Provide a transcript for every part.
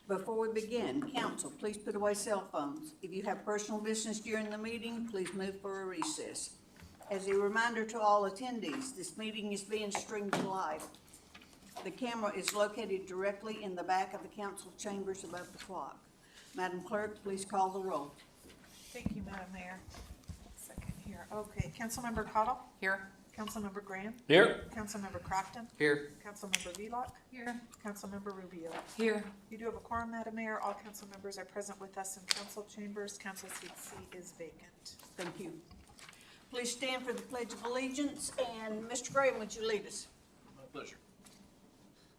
Before we begin, council, please put away cell phones. If you have personal business during the meeting, please move for a recess. As a reminder to all attendees, this meeting is being streamed live. The camera is located directly in the back of the council chambers above the clock. Madam Clerk, please call the roll. Thank you, Madam Mayor. Second here. Okay, Councilmember Cottle? Here. Councilmember Graham? Here. Councilmember Crafton? Here. Councilmember Velock? Here. Councilmember Rubio? Here. You do have a quorum, Madam Mayor. All council members are present with us in council chambers. Council seat C is vacant. Thank you. Please stand for the Pledge of Allegiance, and Mr. Graham, would you lead us? My pleasure.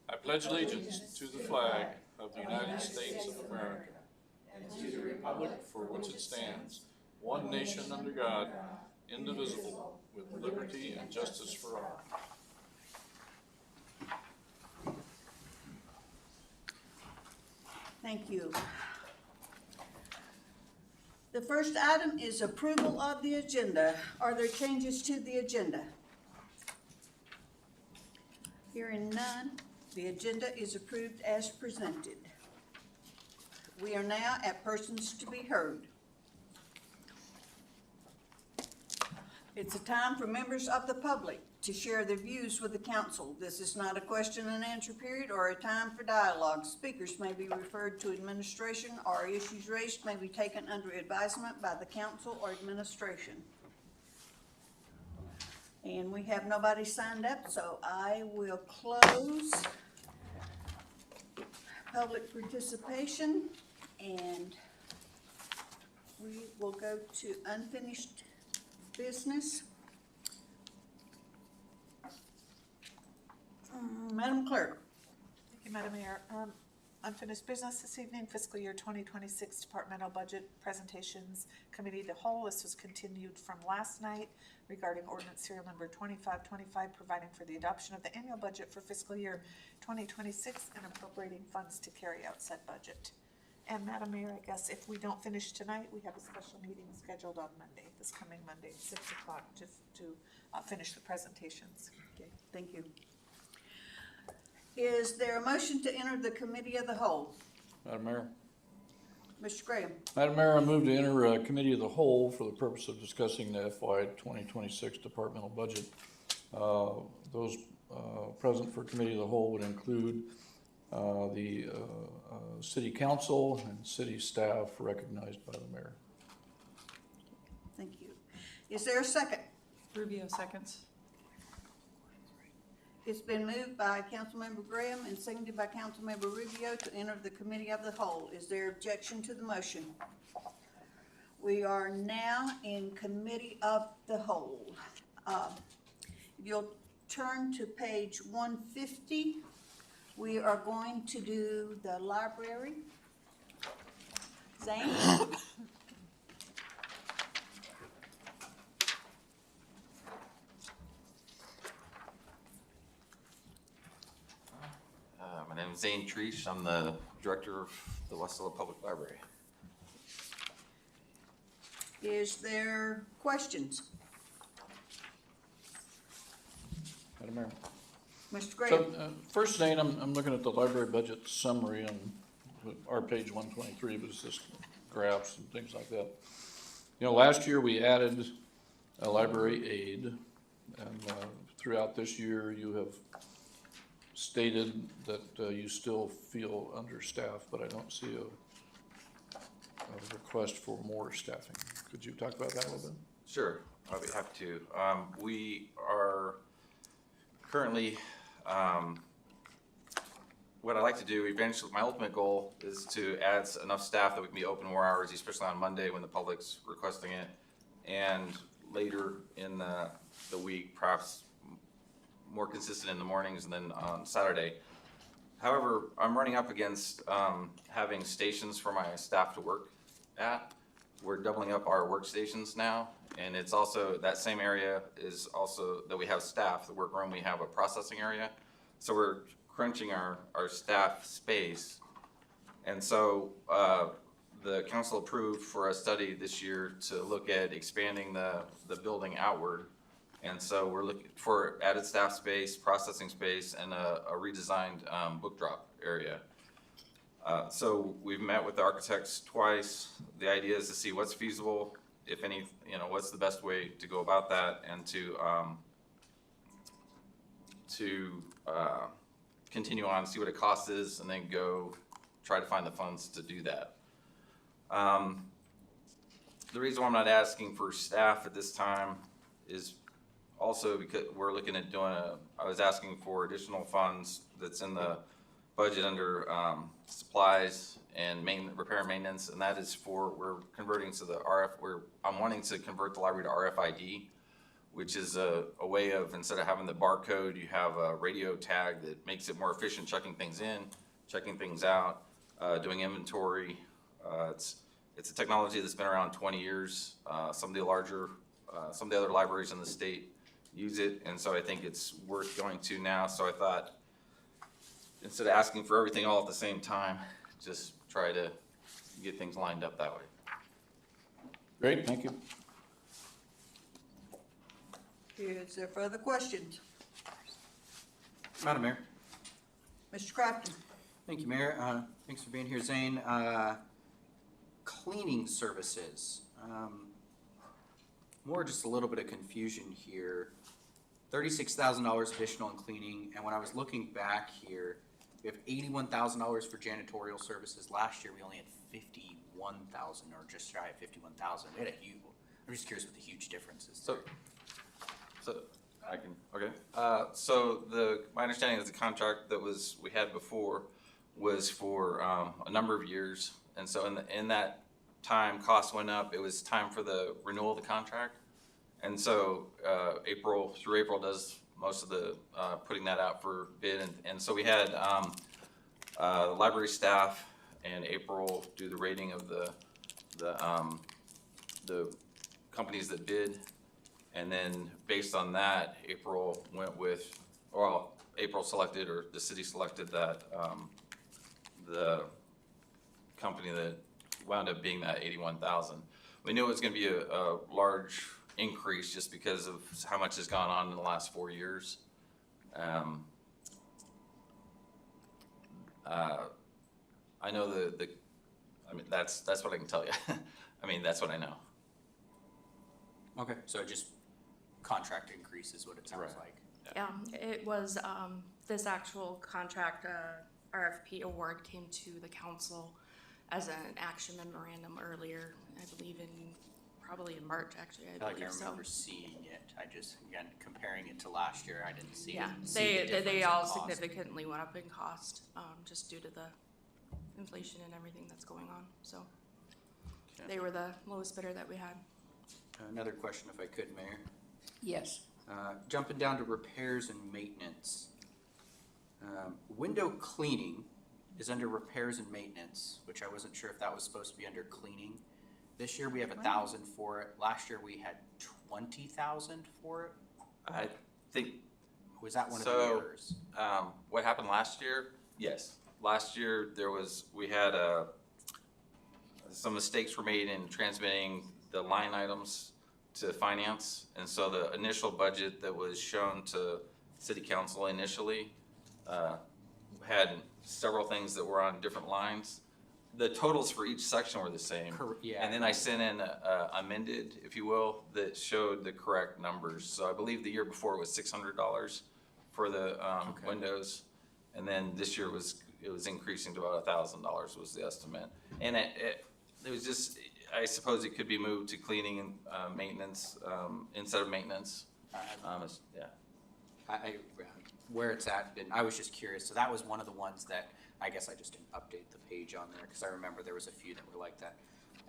I pledge allegiance to the flag of the United States of America and to the republic for which it stands, one nation under God, indivisible, with liberty and justice for all. Thank you. The first item is approval of the agenda. Are there changes to the agenda? Hearing none, the agenda is approved as presented. We are now at persons to be heard. It's a time for members of the public to share their views with the council. This is not a question and answer period or a time for dialogue. Speakers may be referred to administration, or issues raised may be taken under advisement by the council or administration. And we have nobody signed up, so I will close public participation, and we will go to unfinished business. Madam Clerk. Thank you, Madam Mayor. Unfinished business this evening, fiscal year 2026 departmental budget presentations committee of the whole. This was continued from last night regarding ordinance serial number 2525, providing for the adoption of the annual budget for fiscal year 2026 and appropriating funds to carry out said budget. And Madam Mayor, I guess if we don't finish tonight, we have a special meeting scheduled on Monday, this coming Monday, 6 o'clock, to finish the presentations. Okay, thank you. Is there a motion to enter the committee of the whole? Madam Mayor. Mr. Graham. Madam Mayor, I move to enter committee of the whole for the purpose of discussing the FY 2026 departmental budget. Those present for committee of the whole would include the city council and city staff recognized by the mayor. Thank you. Is there a second? Rubio seconds. It's been moved by Councilmember Graham and seconded by Councilmember Rubio to enter the committee of the whole. Is there objection to the motion? We are now in committee of the whole. If you'll turn to page 150, we are going to do the library. Zane? My name is Zane Treesh. I'm the director of the Westfield Public Library. Is there questions? Madam Mayor. Mr. Graham? So, first thing, I'm looking at the library budget summary on our page 123, was just graphs and things like that. You know, last year we added a library aide, and throughout this year you have stated that you still feel understaffed, but I don't see a request for more staffing. Could you talk about that a little bit? Sure, I'll be happy to. We are currently, what I like to do eventually, my ultimate goal is to add enough staff that we can be open more hours, especially on Monday when the public's requesting it, and later in the week, perhaps more consistent in the mornings and then on Saturday. However, I'm running up against having stations for my staff to work at. We're doubling up our workstations now, and it's also, that same area is also that we have staff, the workroom, we have a processing area. So we're crunching our staff space. And so the council approved for a study this year to look at expanding the building outward. And so we're looking for added staff space, processing space, and a redesigned book drop area. So we've met with the architects twice. The idea is to see what's feasible, if any, what's the best way to go about that, and to continue on, see what it cost is, and then go try to find the funds to do that. The reason why I'm not asking for staff at this time is also because we're looking at I was asking for additional funds that's in the budget under supplies and repair and maintenance, and that is we're converting to the I'm wanting to convert the library to RFID, which is a way of, instead of having the barcode, you have a radio tag that makes it more efficient checking things in, checking things out, doing inventory. It's a technology that's been around 20 years. Some of the other libraries in the state use it, and so I think it's worth going to now. So I thought, instead of asking for everything all at the same time, just try to get things lined up that way. Great, thank you. Is there further questions? Madam Mayor. Mr. Crafton? Thank you, Mayor. Thanks for being here, Zane. Cleaning services. More just a little bit of confusion here. $36,000 additional in cleaning, and when I was looking back here, we have $81,000 for janitorial services. Last year, we only had $51,000, or just shy of $51,000. We had a huge. I'm just curious what the huge difference is. So I can, okay. So my understanding is the contract that we had before was for a number of years, and so in that time, costs went up. It was time for the renewal of the contract, and so April does most of the putting that out for bid, and so we had the library staff and April do the rating of the companies that bid. And then based on that, April selected, or the city selected that, the company that wound up being that 81,000. We knew it was gonna be a large increase just because of how much has gone on in the last 4 years. I know I mean, that's what I can tell you. I mean, that's what I know. Okay, so just contract increase is what it sounds Right. like. Yeah, it was, this actual contract, RFP award came to the council as an action memorandum earlier, I believe probably in March, actually, I I feel like I believe so. remember seeing it. I just, again, comparing it to last year, I didn't see. Yeah, see the difference they in all cost. significantly went up in cost, just due to the inflation and everything that's going on, so. Okay. They were the lowest bidder that we had. Another question, if I could, Mayor. Yes. Jumping down to repairs and maintenance. Window cleaning is under repairs and maintenance, which I wasn't sure if that was supposed to be under cleaning. This year we have 1,000 for it. Last year we had 20,000 for it. I think Was that one of the so. errors? What happened last year? Yes, last year we had some mistakes were made in transmitting the line items to finance, and so the initial budget that was shown to city council initially had several things that were on different lines. The totals for each section were the same. Yeah. And then I sent in amended, if you will, that showed the correct numbers. So I believe the year before it was $600 for the Okay. windows, and then this year it was increasing to about $1,000 was the estimate. And it was just, I suppose it could be moved to cleaning and maintenance instead of maintenance. Yeah. Where it's at, and I was just curious. So that was one of the ones that I guess I just didn't update the page on there because I remember there was a few that were like that.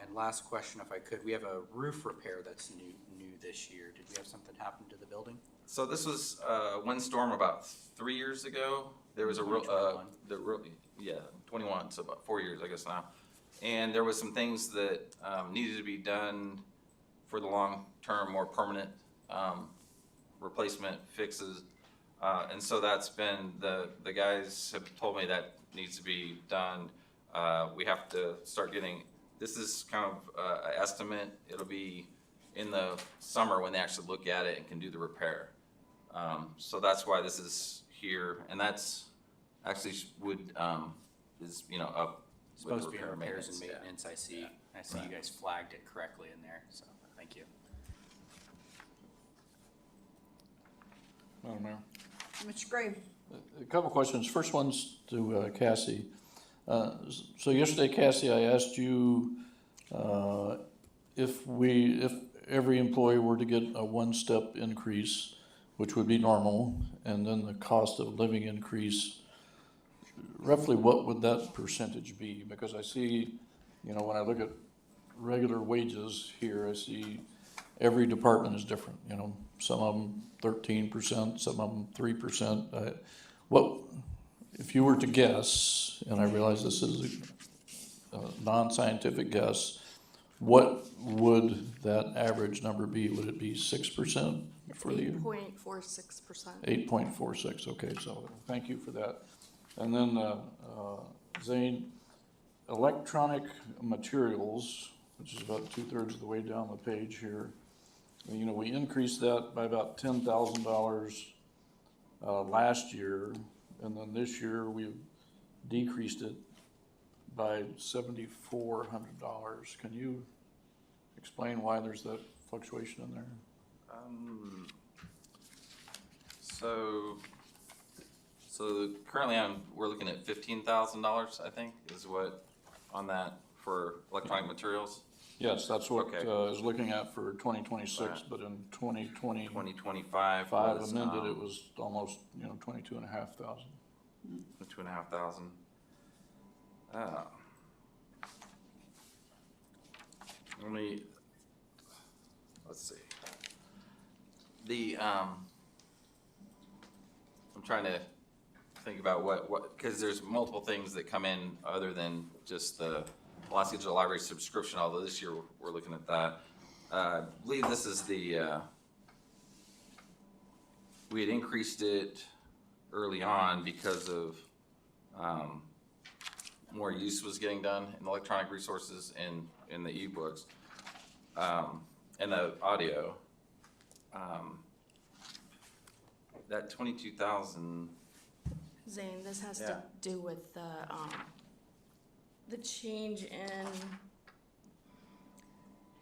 And last question, if I could, we have a roof repair that's new this year. Did we have something happen to the building? So this was windstorm about 3 years ago. There was a 21, so about 4 years, I guess now. And there was some things that needed to be done for the long term, more permanent replacement fixes. And so that's been, the guys have told me that needs to be done. We have to start getting, this is kind of an estimate. It'll be in the summer when they actually look at it and can do the repair. So that's why this is here, and that's actually is Supposed to be repair and repairs and maintenance, maintenance, I see. Yeah. I see you guys flagged it correctly in there, so thank you. Madam Mayor. Mr. Graham? A couple questions. First one's to Cassie. So yesterday, Cassie, I asked you if every employee were to get a one-step increase, which would be normal, and then the cost of living increase, roughly what would that percentage be? Because I see, when I look at regular wages here, I see every department is different, some of them 13%, some of them 3%. What, if you were to guess, and I realize this is a non-scientific guess, what would that average number be? Would it be 6% for the year? 8.46%. 8.46, okay, so thank you for that. And then, Zane, electronic materials, which is about 2/3 of the way down the page here. We increased that by about $10,000 last year, and then this year we decreased it by $7,400. Can you explain why there's that fluctuation in there? So currently we're looking at $15,000, I think, is what on that for electronic materials. Yes, that's what Okay. I was looking at for 2026, Right. but in 2025 2025 was, amended, it was almost, 22,500. 2,500. Let's see. I'm trying to think about what, because there's multiple things that come in other than just the Alaska Digital Library subscription, although this year we're looking at that. I believe this is we had increased it early on because of more use was getting done in electronic resources and in the ebooks and the audio. That 22,000. Zane, this has Yeah. to do with the change in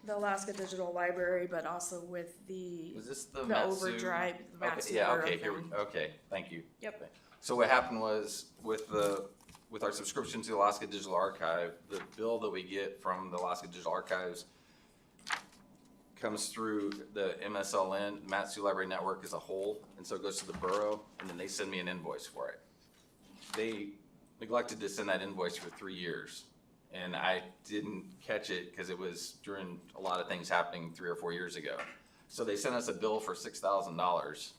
the Alaska Digital Library, but also with the Was this the the overdrive, the Okay, Matsu yeah, Borough okay, thing. okay, thank you. Yep. So what happened was with our subscription to the Alaska Digital Archive, the bill that we get from the Alaska Digital Archives comes through the MSLN, Matsu Library Network as a whole, and so it goes to the borough, and then they send me an invoice for it. They neglected to send that invoice for 3 years, and I didn't catch it because it was during a lot of things happening 3 or 4 years ago. So they sent us a bill for $6,000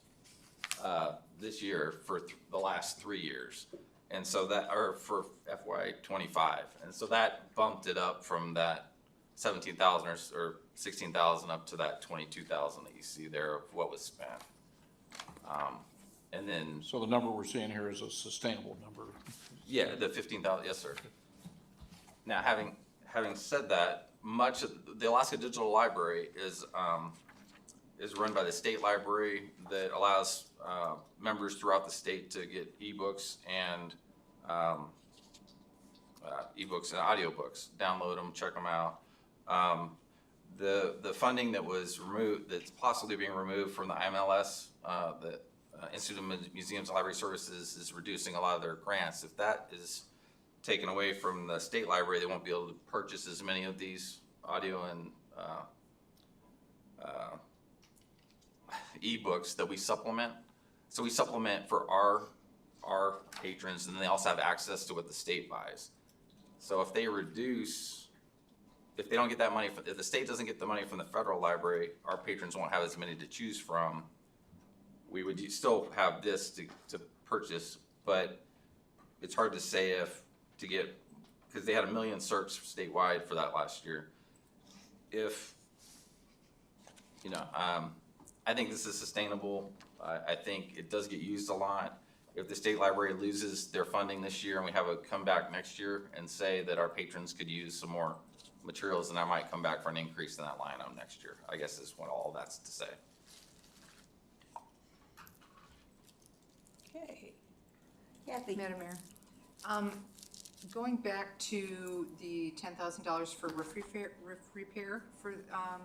this year for the last 3 years, and so or for FY25, and so that bumped it up from that 17,000 or 16,000 up to that 22,000 that you see there of what was spent. And then, So the number we're seeing here is a sustainable number. yeah, the 15,000, yes, sir. Now, having said that, much of the Alaska Digital Library is run by the state library that allows members throughout the state to get ebooks and audiobooks, download them, check them out. The funding that was removed, that's possibly being removed from the IMLS, the Institute of Museums and Library Services, is reducing a lot of their grants. If that is taken away from the state library, they won't be able to purchase as many of these audio and ebooks that we supplement. So we supplement for our patrons, and they also have access to what the state buys. So if they don't get that money, if the state doesn't get the money from the federal library, our patrons won't have as many to choose from. We would still have this to purchase, but it's hard to say because they had 1 million searches statewide for that last year. I think this is sustainable. I think it does get used a lot. If the state library loses their funding this year and we have a comeback next year and say that our patrons could use some more materials, then I might come back for an increase in that line item next year. I guess is what all that's to say. Okay. Kathy? Madam Mayor, Going back to the $10,000 for roof repair for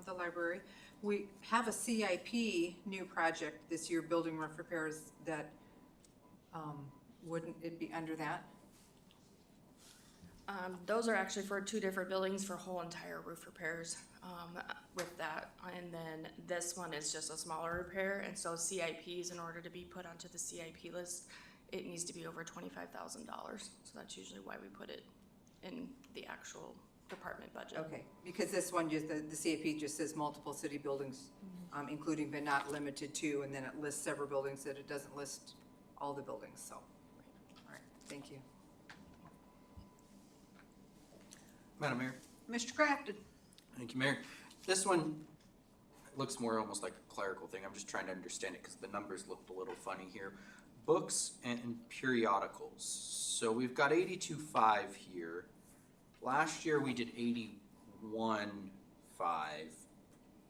the library, we have a CIP new project this year, building roof repairs, that, wouldn't it be under that? Those are actually for two different buildings for whole entire roof repairs, with that. And then this one is just a smaller repair, and so CIPs, in order to be put onto the CIP list, it needs to be over $25,000. So that's usually why we put it in the actual department budget. Okay, because this one, just, the CIP just says multiple city buildings, including but not limited to, and then it lists several buildings that it doesn't list all the buildings, so. All right, thank you. Madam Mayor. Mr. Crafton? Thank you, Mayor. This one looks more almost like a clerical thing. I'm just trying to understand it because the numbers looked a little funny here. Books and periodicals. So we've got 82.5 here. Last year we did 81.5,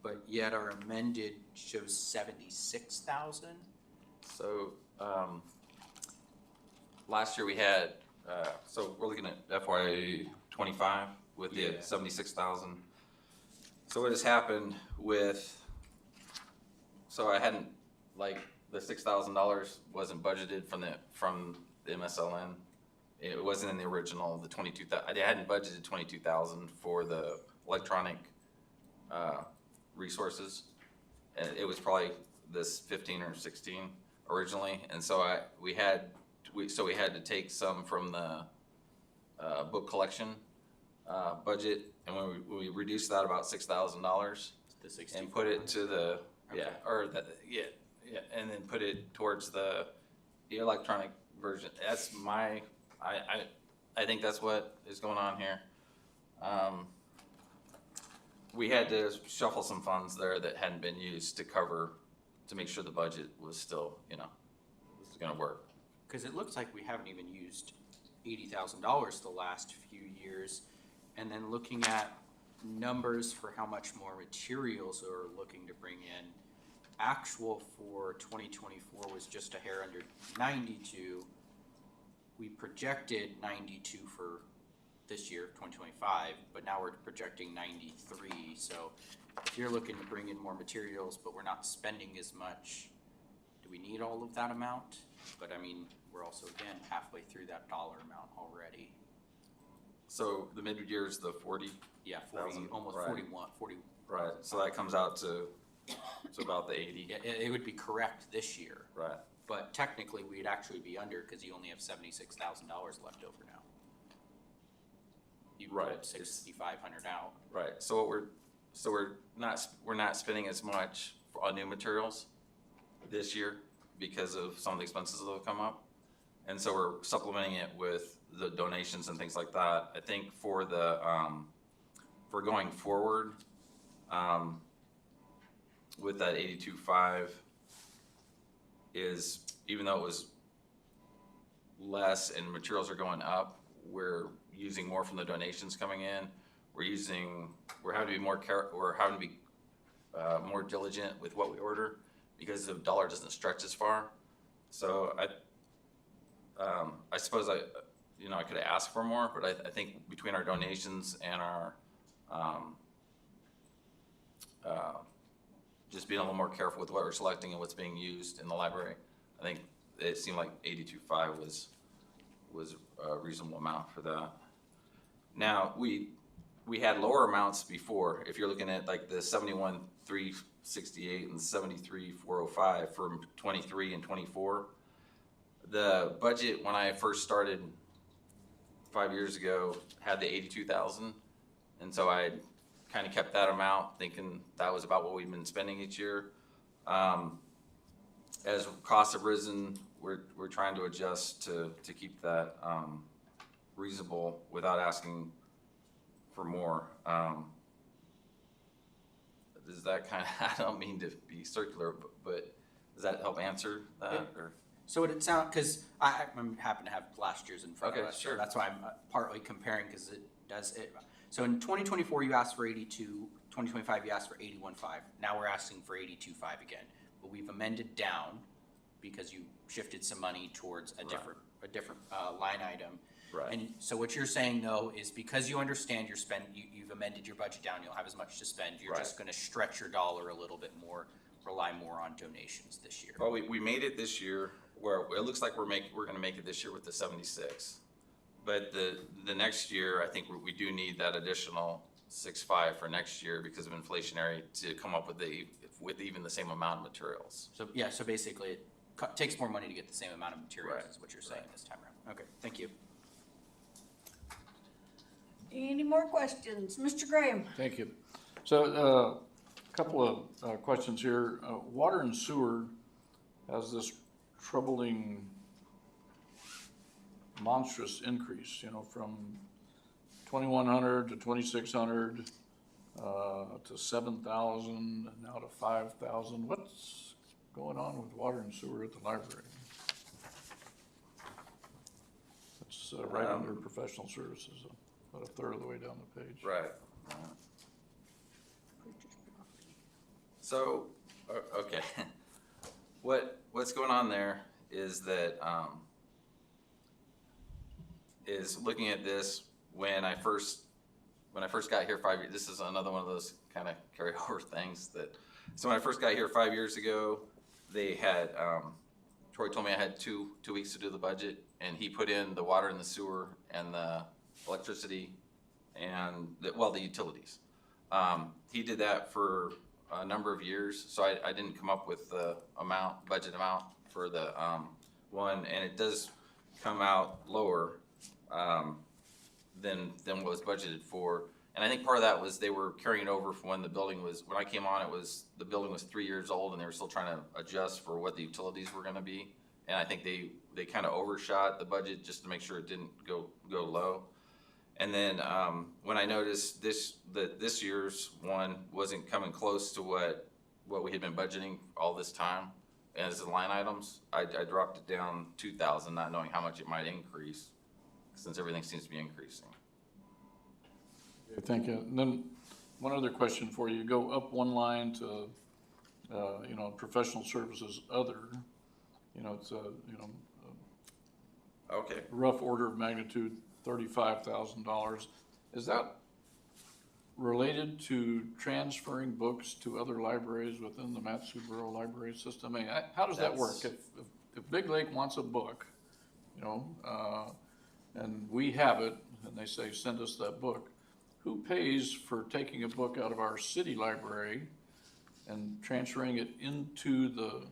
but yet our amended shows 76,000. So, last year we had, so we're looking at FY25 with the Yeah. 76,000. So what has happened with, so I hadn't, like, the $6,000 wasn't budgeted from the MSLN. It wasn't in the original, the 22,000, I hadn't budgeted 22,000 for the electronic, resources. And it was probably this 15 or 16 originally, and so we had to take some from the book collection budget, and when we reduced that about $6,000 and put it to the and then put it towards the electronic version. That's I think that's what is going on here. We had to shuffle some funds there that hadn't been used to make sure the budget was still, was gonna work. Because it looks like we haven't even used $80,000 the last few years. And then looking at numbers for how much more materials are looking to bring in, actual for 2024 was just a hair under 92. We projected 92 for this year, 2025, but now we're projecting 93. So if you're looking to bring in more materials, but we're not spending as much, do we need all of that amount? But I mean, we're also, again, halfway through that dollar amount already. So the mid-year is the 40? Yeah, 40, almost right. 41, 40. Right, so that comes out to about the 80. Yeah, it would be correct this year, Right, but technically we'd actually be under because you only have $76,000 left over now. You Right. pulled 6,500 out. right. So we're not spending as much on new materials this year because of some of the expenses that have come up. And so we're supplementing it with the donations and things like that. I think for the, for going forward, with that 82.5 is, even though it was less and materials are going up, we're using more from the donations coming in. We're having to be more diligent with what we order because the dollar doesn't stretch as far. So I suppose I could have asked for more, but I think between our donations and our just being a little more careful with what we're selecting and what's being used in the library, I think it seemed like 82.5 was a reasonable amount for that. Now, we had lower amounts before. If you're looking at like the 71,368 and 73,405 from 23 and 24, the budget when I first started 5 years ago had the 82,000, and so I kind of kept that amount, thinking that was about what we've been spending each year. As costs have risen, we're trying to adjust to keep that reasonable without asking for more. Does that kind of, I don't mean to be circular, but does that help answer that? Yeah. Or? So would it sound, because I happen to have last year's in front of Okay, us, sure. so that's why I'm partly comparing, because it does it. So in 2024, you asked for 82, 2025, you asked for 81.5. Now we're asking for 82.5 again, but we've amended down because you shifted some money towards a different line item. Right. And so what you're saying though is because you understand you've amended your budget down, you'll have as much to spend, you're just gonna stretch your dollar a little bit more, rely more on donations this year. Well, we made it this year where it looks like we're gonna make it this year with the 76. But the next year, I think we do need that additional 6.5 for next year because of inflationary to come up with even the same amount of materials. So, yeah, so basically it takes more money to get the same amount of materials Right. is what you're saying this time around. Okay, thank you. Any more questions? Mr. Graham? Thank you. So, a couple of questions here. Water and sewer has this troubling monstrous increase, you know, from 2,100 to 2,600 to 7,000, and now to 5,000. What's going on with water and sewer at the library? It's right under professional services, about a third of the way down the page. Right. So, okay. What's going on there is that, is looking at this when I first got here 5 years, this is another one of those kind of carryover things so when I first got here 5 years ago, they had, Troy told me I had two weeks to do the budget, and he put in the water and the sewer and the electricity and the utilities. He did that for a number of years, so I didn't come up with the budget amount for the one, and it does come out lower than what was budgeted for. And I think part of that was they were carrying it over from when when I came on, the building was 3 years old, and they were still trying to adjust for what the utilities were gonna be. And I think they kind of overshot the budget just to make sure it didn't go low. And then when I noticed that this year's one wasn't coming close to what we had been budgeting all this time as the line items, I dropped it down 2,000, not knowing how much it might increase, since everything seems to be increasing. Okay, thank you. And then one other question for you. Go up one line to, professional services, other. It's Okay. rough order of magnitude, $35,000. Is that related to transferring books to other libraries within the Matsu Borough Library System? I mean, how does that work? If Big Lake wants a book, and we have it, and they say, send us that book, who pays for taking a book out of our city library and transferring it into the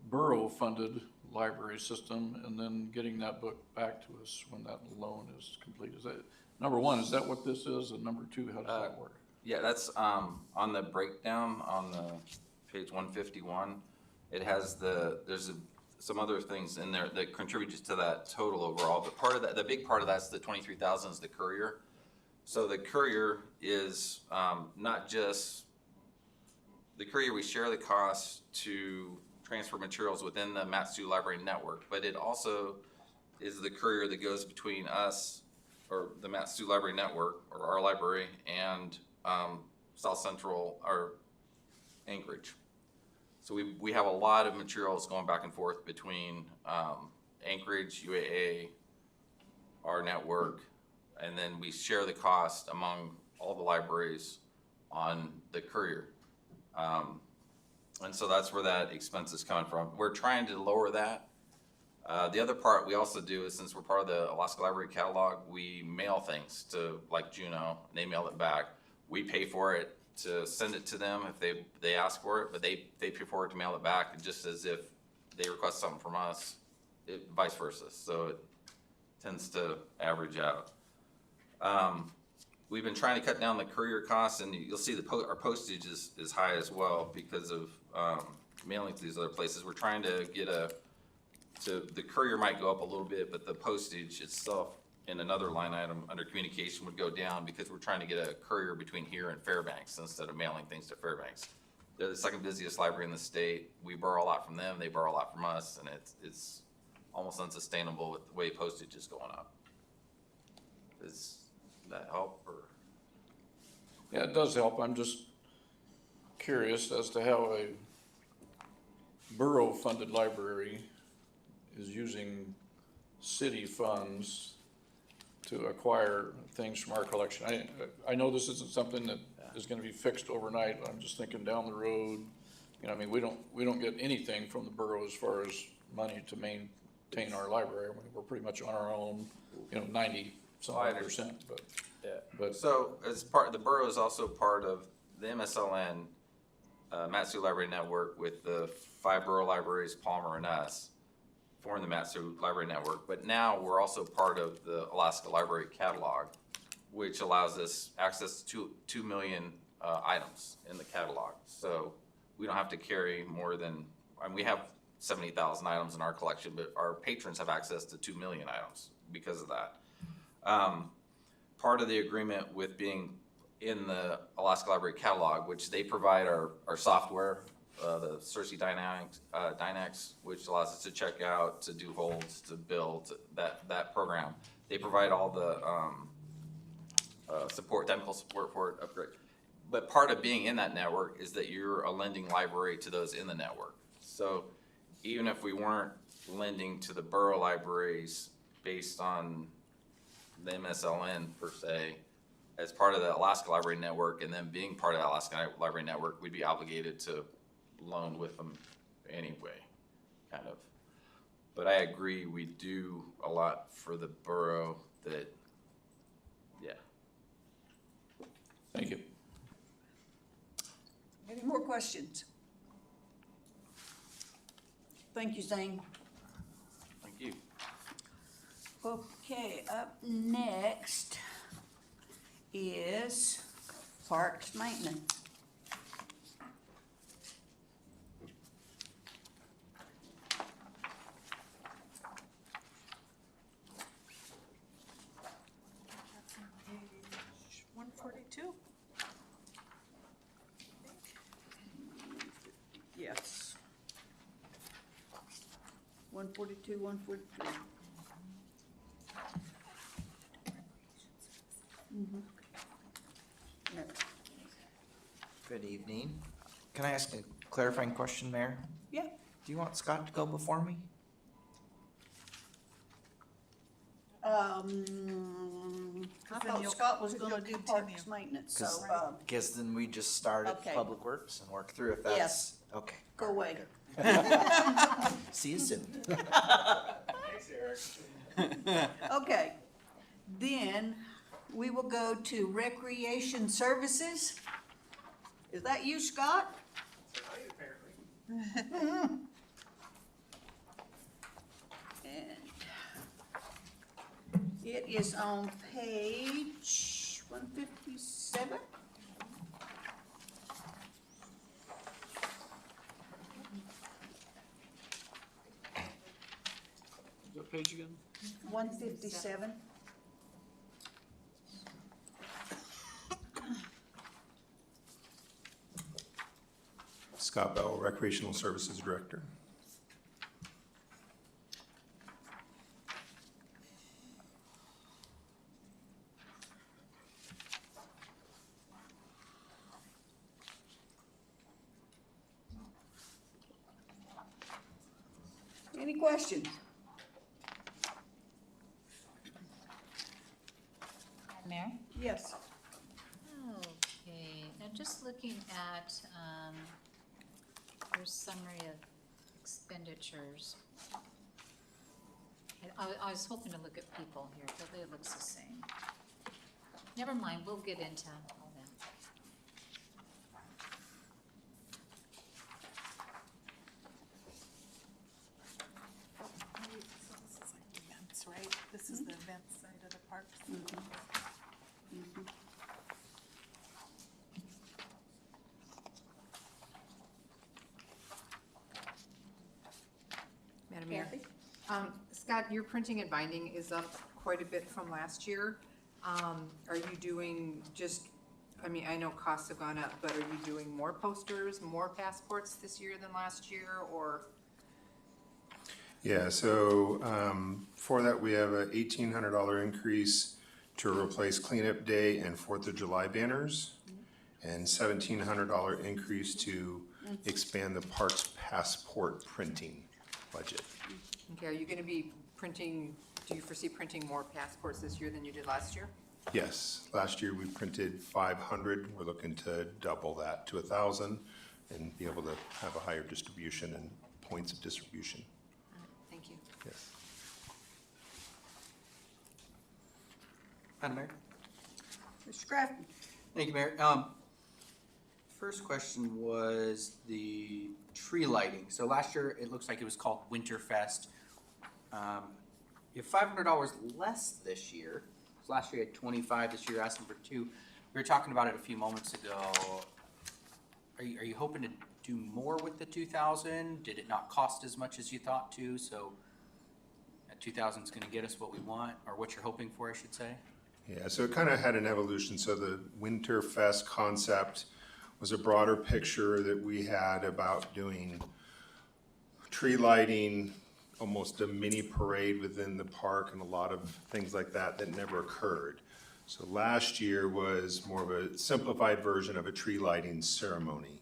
borough-funded library system and then getting that book back to us when that loan is complete? Is that, number one, is that what this is? And number two, how does that work? Yeah, that's on the breakdown on the page 151. It has there's some other things in there that contributes to that total overall. But part of that, the big part of that's the 23,000 is the courier. So the courier is not just the courier. We share the cost to transfer materials within the Matsu Library network, but it also is the courier that goes between us, or the Matsu Library network, or our library, and South Central or Anchorage. So we have a lot of materials going back and forth between Anchorage, UAA, our network, and then we share the cost among all the libraries on the courier. And so that's where that expense is coming from. We're trying to lower that. The other part we also do is, since we're part of the Alaska Library Catalog, we mail things to, like Juneau, and they mail it back. We pay for it to send it to them if they ask for it, but they pay for it to mail it back, just as if they request something from us, vice versa. So it tends to average out. We've been trying to cut down the courier costs, and you'll see our postage is high as well because of mailing to these other places. We're trying to get the courier might go up a little bit, but the postage itself in another line item under communication would go down because we're trying to get a courier between here and Fairbanks instead of mailing things to Fairbanks. They're the second busiest library in the state. We borrow a lot from them, they borrow a lot from us, and it's almost unsustainable with the way postage is going up. Does that help, or? Yeah, it does help. I'm just curious as to how a borough-funded library is using city funds to acquire things from our collection. I know this isn't something that is gonna be fixed overnight, but I'm just thinking down the road, you know, I mean, we don't get anything from the borough as far as money to maintain our library. I mean, we're pretty much on our own, you know, 90-some odd percent, but So as part, the borough is also part of the MSLN, Matsu Library Network with the 5 borough libraries, Palmer and us, form the Matsu Library Network. But now we're also part of the Alaska Library Catalog, which allows us access to 2 million items in the catalog. So we don't have to carry more than, I mean, we have 70,000 items in our collection, but our patrons have access to 2 million items because of that. Part of the agreement with being in the Alaska Library Catalog, which they provide our software, the Cersei Dynex, which allows us to check out, to do holds, to build that program. They provide all the support, technical support for it, upgrade. But part of being in that network is that you're a lending library to those in the network. So even if we weren't lending to the borough libraries based on the MSLN per se, as part of the Alaska Library Network, and then being part of the Alaska Library Network, we'd be obligated to loan with them anyway, kind of. But I agree, we do a lot for the borough that, yeah. thank you. Any more questions? Thank you, Zane. Thank you. Okay, up next is Parks Maintenance. That's on page 142. Yes. 142, 143. No. Good evening. Can I ask a clarifying question, Mayor? Yeah, Do you want Scott to go before me? I then thought you'll- Scott was gonna you'll do Parks continue. Maintenance, so, 'Cause- Because then we just start at Okay. Public Works and work through if that's. Yes. Okay. go away. See you soon. Okay, then we will go to Recreation Services. Is that you, Scott? And it is on page 157. What page again? 157. Scott Bell, Recreational Services Director. Any questions? Mayor? Yes. Okay, now just looking at, your summary of expenditures. And I was hoping to look at people here, but it looks the same. Never mind, we'll get into all that. So this is like events, right? This is the event side of the park. Madam Mayor. Kathy? Scott, your printing and binding is up quite a bit from last year. Are you doing just, I mean, I know costs have gone up, but are you doing more posters, more passports this year than last year, or? Yeah, so for that, we have a $1,800 increase to replace Cleanup Day and 4th of July banners, and $1,700 increase to expand the parks passport printing budget. Okay, are you gonna be printing do you foresee printing more passports this year than you did last year? Yes, last year we printed 500. We're looking to double that to 1,000 and be able to have a higher distribution and points of distribution. All right, thank you. Yes. Madam Mayor? Mr. Crafton? Thank you, Mayor. First question was the tree lighting. So last year, it looks like it was called Winterfest. You have $500 less this year. Last year you had 25, this year you're asking for 2. We were talking about it a few moments ago. Are you hoping to do more with the 2,000? Did it not cost as much as you thought to? So that 2,000 is gonna get us what we want, or what you're hoping for, I should say? Yeah, so it kind of had an evolution. So the Winterfest concept was a broader picture that we had about doing tree lighting, almost a mini parade within the park and a lot of things like that that never occurred. So last year was more of a simplified version of a tree lighting ceremony.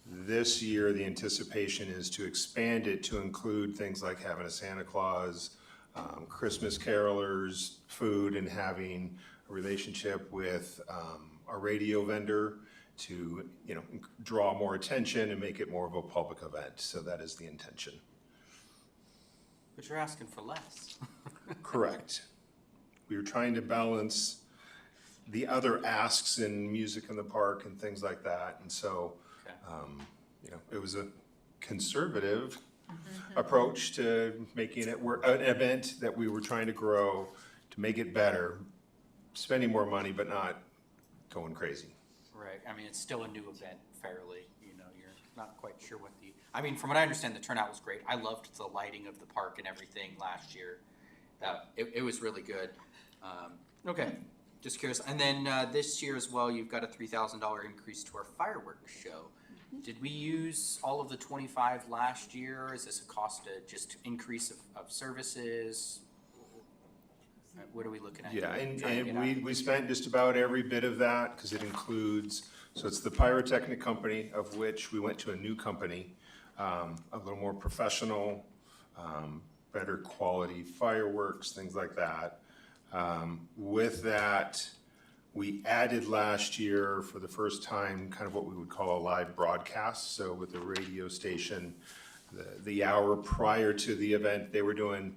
This year, the anticipation is to expand it to include things like having a Santa Claus, Christmas carolers, food, and having a relationship with a radio vendor to, draw more attention and make it more of a public event. So that is the intention. But you're asking for less. Correct. We were trying to balance the other asks in music in the park and things like that. And so, Okay. it was a conservative approach to making it an event that we were trying to grow, to make it better, spending more money, but not going crazy. Right, I mean, it's still a new event fairly, you're not quite sure what from what I understand, the turnout was great. I loved the lighting of the park and everything last year. It was really good. Okay, just curious. And then this year as well, you've got a $3,000 increase to our fireworks show. Did we use all of the 25 last year? Is this a cost to just increase of services? What are we looking at? Yeah, Trying to get and out? we spent just about every bit of that, because it includes, so it's the pyrotechnic company, of which we went to a new company, a little more professional, better quality fireworks, things like that. With that, we added last year for the first time kind of what we would call a live broadcast. So with the radio station, the hour prior to the event, they were doing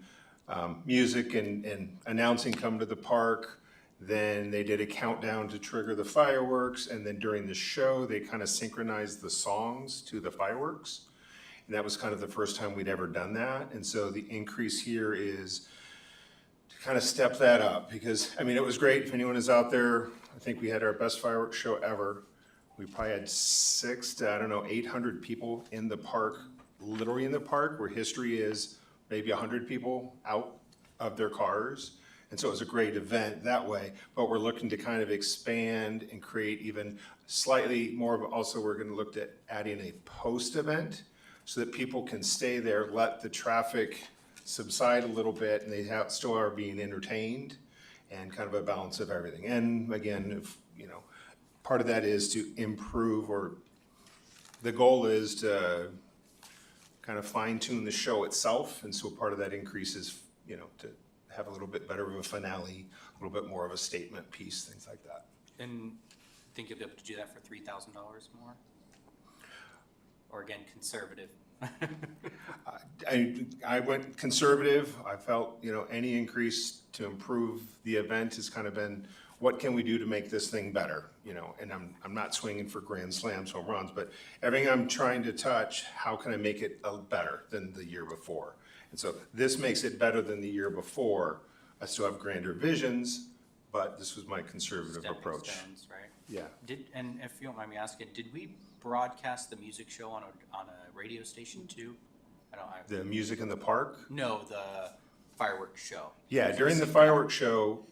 music and announcing come to the park. Then they did a countdown to trigger the fireworks. And then during the show, they kind of synchronized the songs to the fireworks. And that was kind of the first time we'd ever done that. And so the increase here is to kind of step that up, because, it was great. If anyone is out there, I think we had our best fireworks show ever. We probably had 600 to, 800 people in the park, literally in the park, where history is maybe 100 people out of their cars. And so it was a great event that way, but we're looking to kind of expand and create even slightly more of, also we're gonna look at adding a post event so that people can stay there, let the traffic subside a little bit, and they still are being entertained, and kind of a balance of everything. And again, if, part of that is to improve, or the goal is to kind of fine tune the show itself. And so part of that increase is, to have a little bit better of a finale, a little bit more of a statement piece, things like that. And think you'll be able to do that for $3,000 more? Or again, conservative? I went conservative. I felt, any increase to improve the event has kind of been, what can we do to make this thing better? And I'm not swinging for grand slams, home runs, but everything I'm trying to touch, how can I make it better than the year before? And so this makes it better than the year before. I still have grander visions, but this was my conservative Stepping approach. stones, right? Yeah. And if you don't mind me asking, did we broadcast the music show on a radio station too? The music in the park? No, the fireworks show. Yeah, during the fireworks show,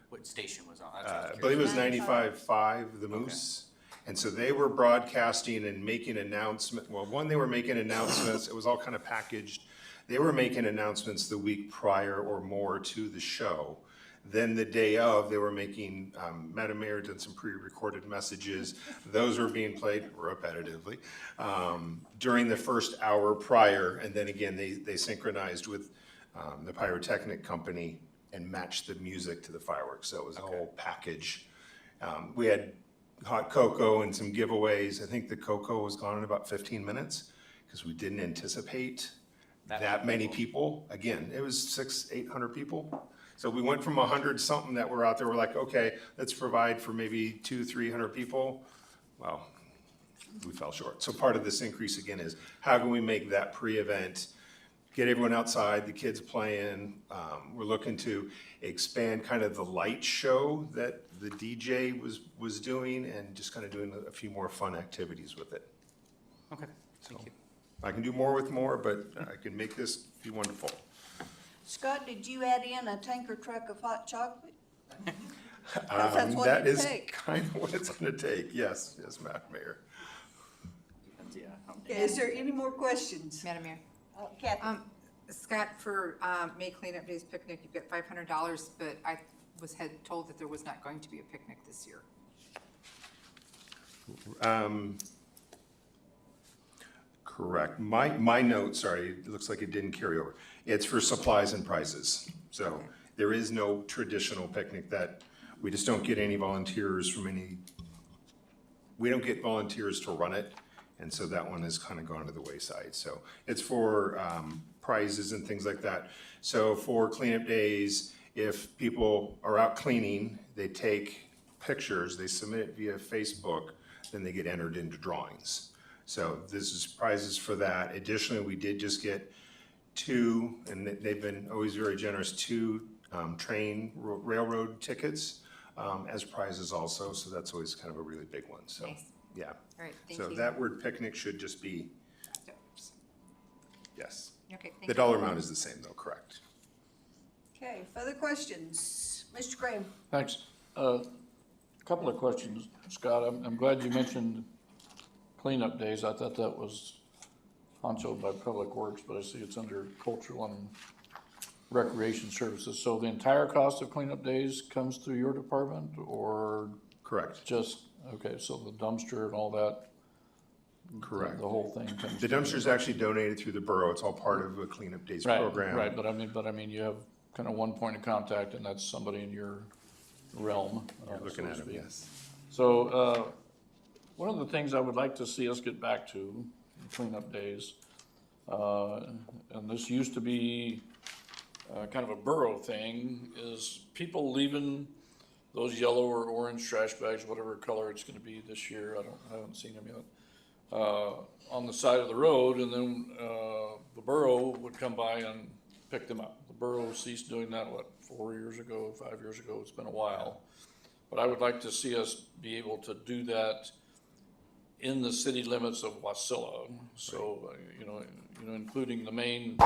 What station was on? That's what I I was believe it was curious. 95.5, the Moose. And so they were broadcasting and making they were making announcements. It was all kind of packaged. They were making announcements the week prior or more to the show. Then the day of, they were making, Madam Mayor did some pre-recorded messages. Those were being played repetitively during the first hour prior. And then again, they synchronized with the pyrotechnic company and match the music to the fireworks. So it was a whole package. We had hot cocoa and some giveaways. I think the cocoa was gone in about 15 minutes because we didn't anticipate that many people. Again, it was 800 people. So we went from 100 something that were out there. We're like, okay, let's provide for maybe 200-300 people. Well, we fell short. So part of this increase again is how can we make that pre-event, get everyone outside, the kids playing. We're looking to expand kind of the light show that the DJ was doing and just kind of doing a few more fun activities with it. Okay, thank you. I can do more with more, but I can make this be wonderful. Scott, did you add in a tanker truck of hot chocolate? 'Cause that's what That it'd is take. kind of what it's gonna take. Yes, Madam Mayor. Yeah. Okay, is there any more questions? Madam Mayor. Kathy? Scott, for May Cleanup Days picnic, you've got $500, but I had told that there was not going to be a picnic this year. Correct. My note, sorry, it looks like it didn't carry over. It's for supplies and prizes. So there is no traditional picnic that, we just don't get any volunteers from any, we don't get volunteers to run it. And so that one has kind of gone to the wayside. So it's for prizes and things like that. So for cleanup days, if people are out cleaning, they take pictures, they submit it via Facebook, then they get entered into drawings. So this is prizes for that. Additionally, we did just get 2, and they've been always very generous, 2 railroad tickets as prizes also. So that's always kind of a really big one. So, Nice. yeah. All right, thank So you. that word picnic should just be, yes. Okay, thank The you. dollar amount is the same though, correct? Okay, further questions? Mr. Graham? Thanks. Couple of questions, Scott. I'm glad you mentioned cleanup days. I thought that was honchoed by Public Works, but I see it's under cultural and recreation services. So the entire cost of cleanup days comes through your department, or Correct, just, okay, so the dumpster and all that? correct. The whole thing comes. The dumpster's actually donated through the borough. It's all part of a cleanup days Right, program. right, but I mean, you have kind of one point of contact, and that's somebody in your realm. You're looking so to at them, speak. yes. So, one of the things I would like to see us get back to, cleanup days, and this used to be kind of a borough thing, is people leaving those yellow or orange trash bags, whatever color it's gonna be this year, I haven't seen them yet, on the side of the road, and then, the borough would come by and pick them up. The borough ceased doing that, 4 years ago, 5 years ago, it's been a while. But I would like to see us be able to do that in the city limits of Wasilla. So, including the main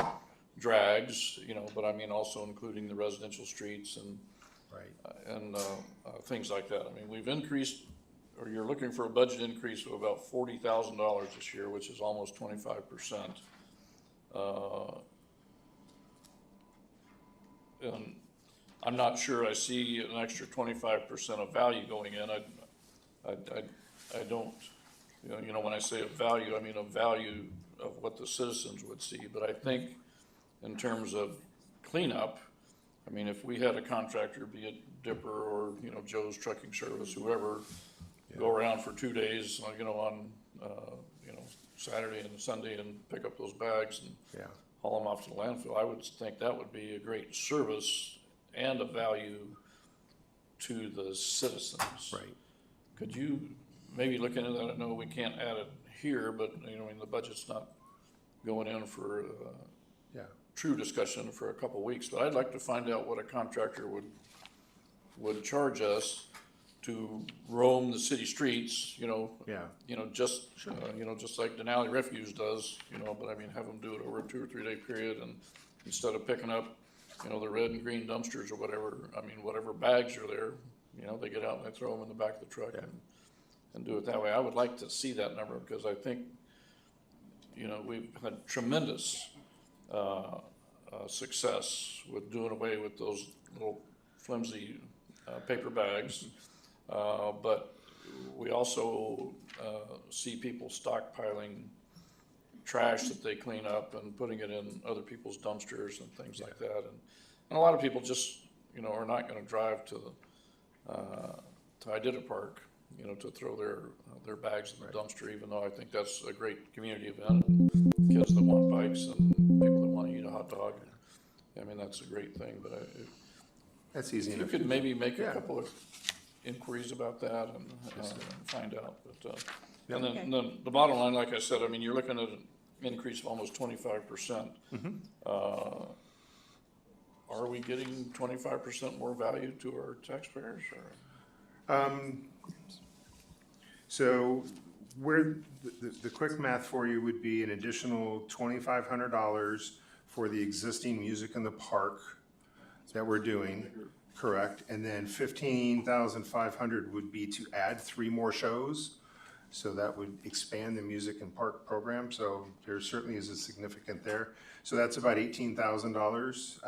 drags, but I mean also including the residential streets and Right. things like that. I mean, we've increased, or you're looking for a budget increase of about $40,000 this year, which is almost 25%. And I'm not sure I see an extra 25% of value going in. I don't, when I say of value, I mean of value of what the citizens would see. But I think in terms of cleanup, I mean, if we had a contractor, be it Dipper or, Joe's Trucking Service, whoever, go around for 2 days, on, Saturday and Sunday and pick up those bags and Yeah. haul them off to the landfill, I would think that would be a great service and a value to the citizens. Right. Could you maybe look into that? I know we can't add it here, but, the budget's not going in for, Yeah. true discussion for a couple weeks, but I'd like to find out what a contractor would charge us to roam the city streets, Yeah. just like Denali Refuge does, but I mean, have them do it over a 2 or 3 day period, and instead of picking up, the red and green dumpsters or whatever, I mean, whatever bags are there, they get out and they throw them in the back of the truck and do it that way. I would like to see that number, because I think, we've had tremendous, success with doing away with those little flimsy, paper bags. But we also, see people stockpiling trash that they clean up and putting it in other people's dumpsters and things like that. And a lot of people just, you know, are not gonna drive to Iditarod Park, you know, to throw their bags in the dumpster, even though I think that's a great community event. Kids that want bikes and people that wanna eat a hot dog. I mean, that's a great thing, but That's easy if you enough. could maybe make a Yeah. couple of inquiries about that and find out, but, and Okay. then the bottom line, like I said, I mean, you're looking at an increase of almost 25%. Are we getting 25% more value to our taxpayers, or? So where, the quick math for you would be an additional $2,500 for the existing music in the park that we're doing, correct? And then 15,500 would be to add 3 more shows. So that would expand the music and park program, so there certainly is a significant there. So that's about $18,000.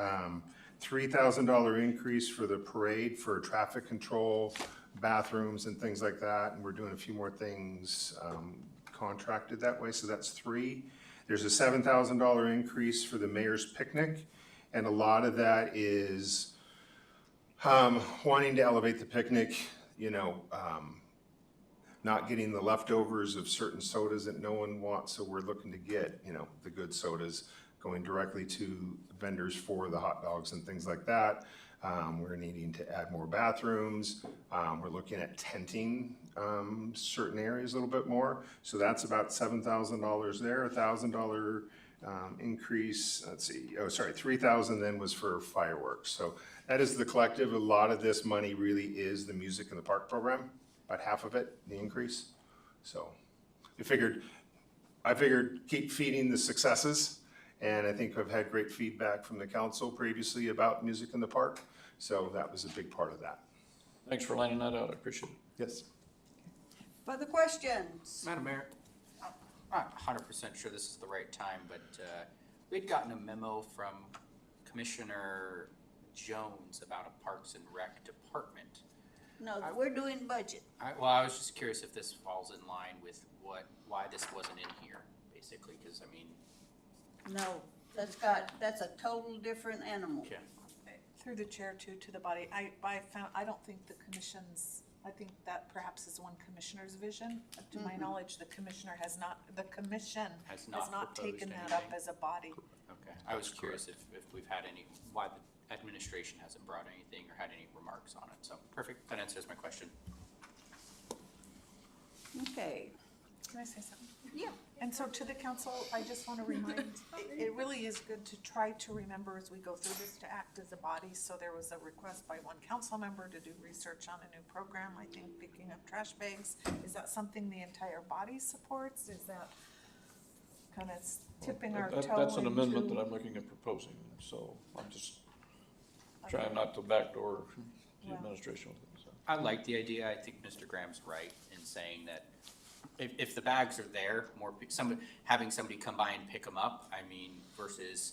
$3,000 increase for the parade for traffic control, bathrooms and things like that, and we're doing a few more things contracted that way, so that's 3. There's a $7,000 increase for the mayor's picnic, and a lot of that is wanting to elevate the picnic, you know, not getting the leftovers of certain sodas that no one wants, so we're looking to get, you know, the good sodas going directly to vendors for the hot dogs and things like that. We're needing to add more bathrooms. We're looking at tenting certain areas a little bit more, so that's about $7,000 there. $1,000 increase, let's see, oh, sorry, 3,000 then was for fireworks. So that is the collective. A lot of this money really is the music in the park program. About half of it, the increase. So I figured keep feeding the successes, and I think I've had great feedback from the council previously about music in the park, so that was a big part of that. Thanks for laying that out, I appreciate it. Yes. Further questions? Madam Mayor, I'm not 100% sure this is the right time, but we'd gotten a memo from Commissioner Jones about a Parks and Rec department. No, we're doing budget. I was just curious if this falls in line with why this wasn't in here, basically, because I mean. No, that's a total different animal. Okay. Through the chair to the body, I don't think the commission's, I think that perhaps is one commissioner's vision. To my knowledge, the commission has not Has not taken proposed that up anything? as a body. Okay, I was curious if we've had why the administration hasn't brought anything or had any remarks on it, so perfect, that answers my question. Okay, Can I say something? yeah. And so to the council, I just want to remind, it really is good to try to remember as we go through this to act as a body. So there was a request by one council member to do research on a new program, I think picking up trash bags. Is that something the entire body supports? Is that kind of tipping our toe into? That's an amendment that I'm looking at proposing, so I'm just trying not to backdoor the administration with it, so. I like the idea. I think Mr. Graham's right in saying that if the bags are there, having somebody come by and pick them up, I mean, versus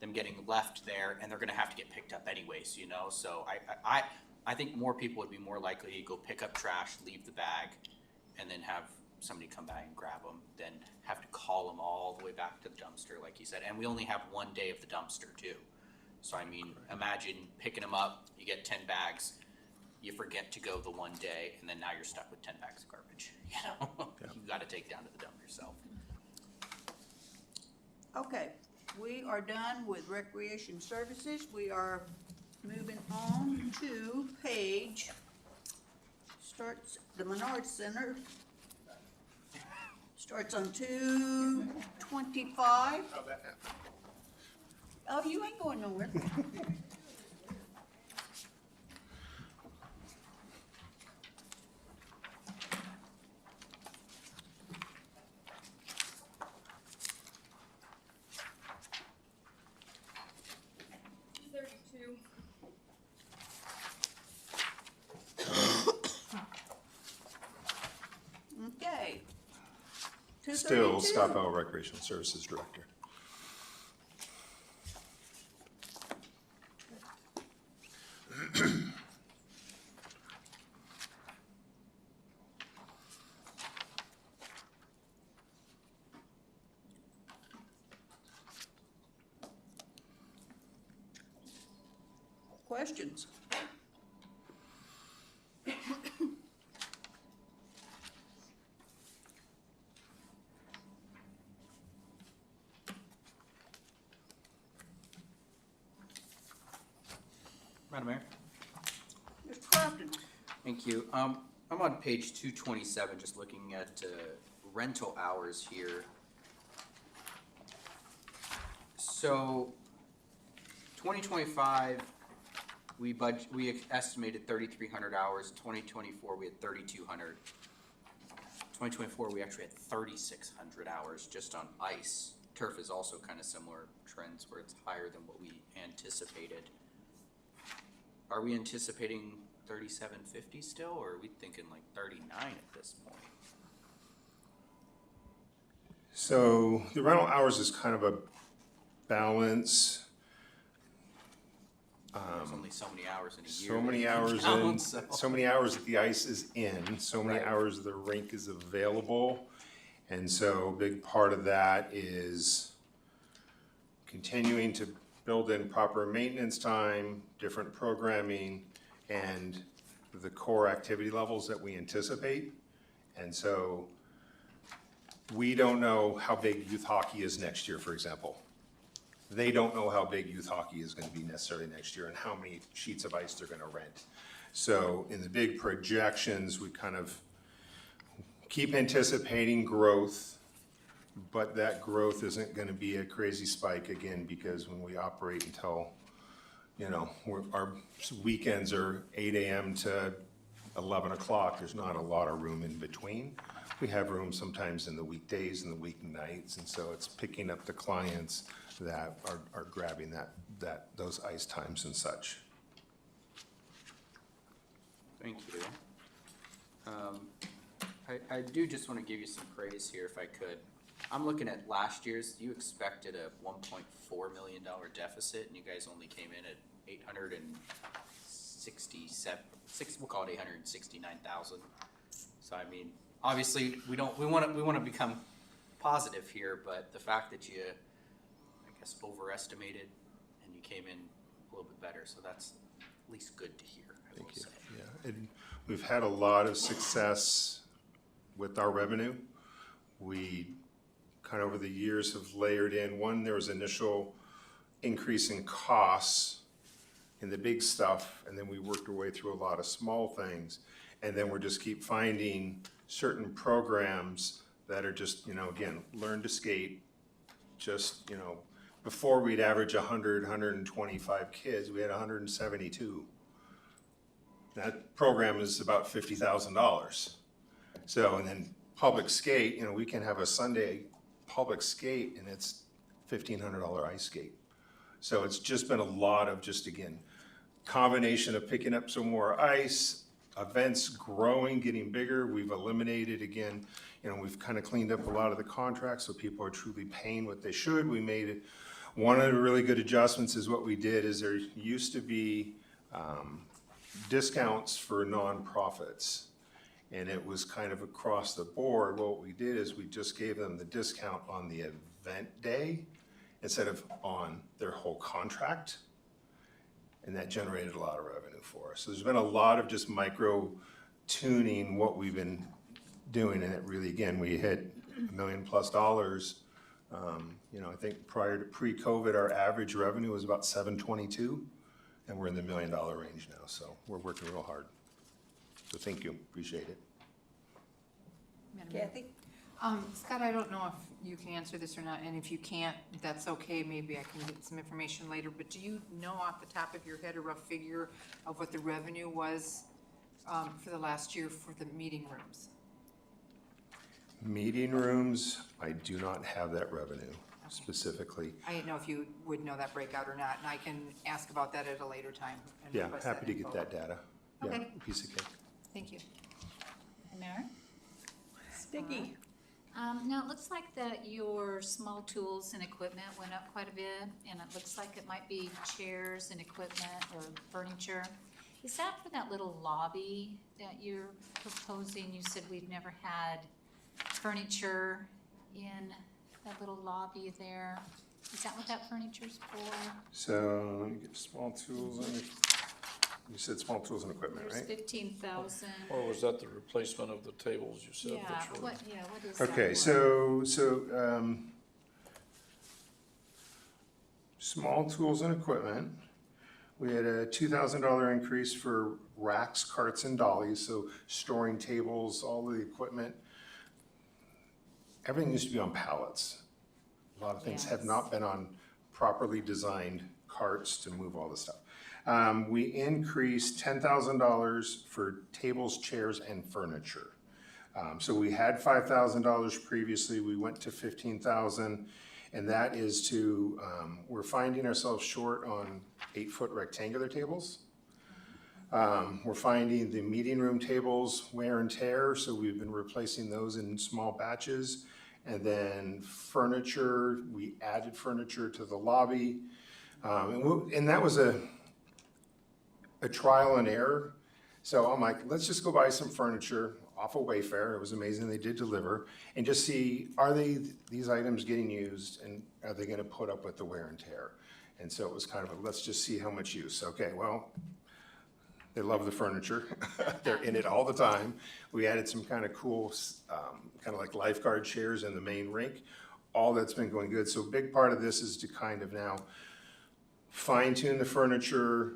them getting left there and they're gonna have to get picked up anyways, you know? So I think more people would be more likely to go pick up trash, leave the bag, and then have somebody come by and grab them than have to call them all the way back to the dumpster, like you said. And we only have one day of the dumpster too. So I mean, imagine picking them up, you get 10 bags, you forget to go the one day, and then now you're stuck with 10 bags of garbage, you know? You gotta take down to the dump yourself. Okay, we are done with recreation services. We are moving on to page, starts, the Menard Center. Starts on 225. Oh, you ain't going nowhere. Okay. Still 232. Scott Bell, Recreational Services Director. questions? Madam Mayor? Mr. Crafton? Thank you. I'm on page 227, just looking at rental hours here. So 2025, we estimated 3,300 hours. 2024, we had 3,200. 2024, we actually had 3,600 hours just on ice. Turf is also kind of similar trends where it's higher than what we anticipated. Are we anticipating 3,750 still, or are we thinking like 39 at this point? So the rental hours is kind of a balance. There's only so many hours in a year. So many that you hours can in, count, so many hours that the ice is in, so many Right. hours the rink is available. And so a big part of that is continuing to build in proper maintenance time, different programming, and the core activity levels that we anticipate. And so we don't know how big youth hockey is next year, for example. They don't know how big youth hockey is gonna be necessarily next year and how many sheets of ice they're gonna rent. So in the big projections, we kind of keep anticipating growth, but that growth isn't gonna be a crazy spike again, because when we operate until, our weekends are 8 AM to 11 o'clock, there's not a lot of room in between. We have room sometimes in the weekdays and the weeknights, and so it's picking up the clients that are grabbing those ice times and such. Thank you. I do just want to give you some praise here if I could. I'm looking at last year's, you expected a $1.4 million deficit, and you guys only came in at 867, we'll call it 869,000. So I mean, obviously, we want to become positive here, but the fact that you, I guess, overestimated and you came in a little bit better, so that's at least good to hear, I will say. Yeah, and we've had a lot of success with our revenue. We kind of over the years have layered in, one, there was initial increase in costs in the big stuff, and then we worked our way through a lot of small things. And then we're just keep finding certain programs that are just, again, learn to skate. Just, before we'd average 100, 125 kids, we had 172. That program is about $50,000. So, and then public skate, we can have a Sunday public skate and it's $1,500 ice skate. So it's just been a lot of just, again, combination of picking up some more ice, events growing, getting bigger. We've eliminated, again, we've kind of cleaned up a lot of the contracts so people are truly paying what they should. We made it, one of the really good adjustments is what we did is there used to be discounts for nonprofits. And it was kind of across the board. What we did is we just gave them the discount on the event day instead of on their whole contract. And that generated a lot of revenue for us. So there's been a lot of just micro tuning what we've been doing, and it really, again, we hit $1 million+. I think prior to pre-COVID, our average revenue was about $722, and we're in the $1 million range now. So we're working real hard. So thank you, appreciate it. Madam Mayor. Kathy? Scott, I don't know if you can answer this or not, and if you can't, that's okay, maybe I can get some information later, but do you know off the top of your head a rough figure of what the revenue was for the last year for the meeting rooms? Meeting rooms, I do not have that revenue specifically. I didn't know if you would know that breakout or not, and I can ask about that at a later time. And Yeah, request happy to info. get that data. Yeah, Okay. piece of cake. Thank you. Mayor? Sticky. Now, it looks like that your small tools and equipment went up quite a bit, and it looks like it might be chairs and equipment or furniture. Is that for that little lobby that you're proposing? You said we've never had furniture in that little lobby there. Is that what that furniture's for? So let me get small tools. You said small tools and equipment, There's right? 15,000. Or was that the replacement of the tables you said? Yeah, which were- what is that Okay, for? Small tools and equipment. We had a $2,000 increase for racks, carts, and dollies, so storing tables, all the equipment. Everything used to be on pallets. A lot of things have Yes. not been on properly designed carts to move all this stuff. We increased $10,000 for tables, chairs, and furniture. So we had $5,000 previously, we went to 15,000, and that is to, we're finding ourselves short on 8-foot rectangular tables. We're finding the meeting room tables wear and tear, so we've been replacing those in small batches. And then furniture, we added furniture to the lobby. And that was a trial and error. So I'm like, let's just go buy some furniture off of Wayfair. It was amazing, they did deliver. And just see, are these items getting used and are they gonna put up with the wear and tear? And so it was kind of a, let's just see how much use. Okay, well, they love the furniture. They're in it all the time. We added some kind of cool, kind of like lifeguard chairs in the main rink. All that's been going good. So a big part of this is to kind of now fine tune the furniture,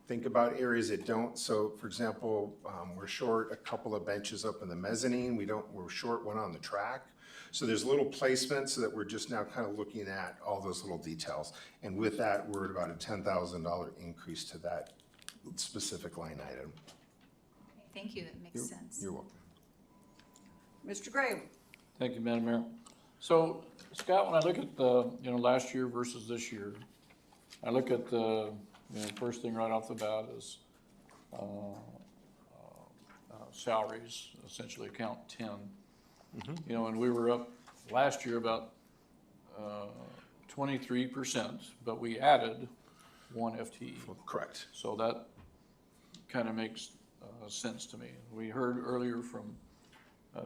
think about areas that don't. So for example, we're short a couple of benches up in the mezzanine. We're short one on the track. So there's little placements so that we're just now kind of looking at all those little details. And with that, we're at about a $10,000 increase to that specific line item. Thank you, that makes sense. You're welcome. Mr. Graham? Thank you, Madam Mayor. So, Scott, when I look at the, last year versus this year, I look at the, first thing right off the bat is salaries, essentially account 10. And we were up last year about 23%, but we added one FTE. Correct. So that kind of makes sense to me. We heard earlier from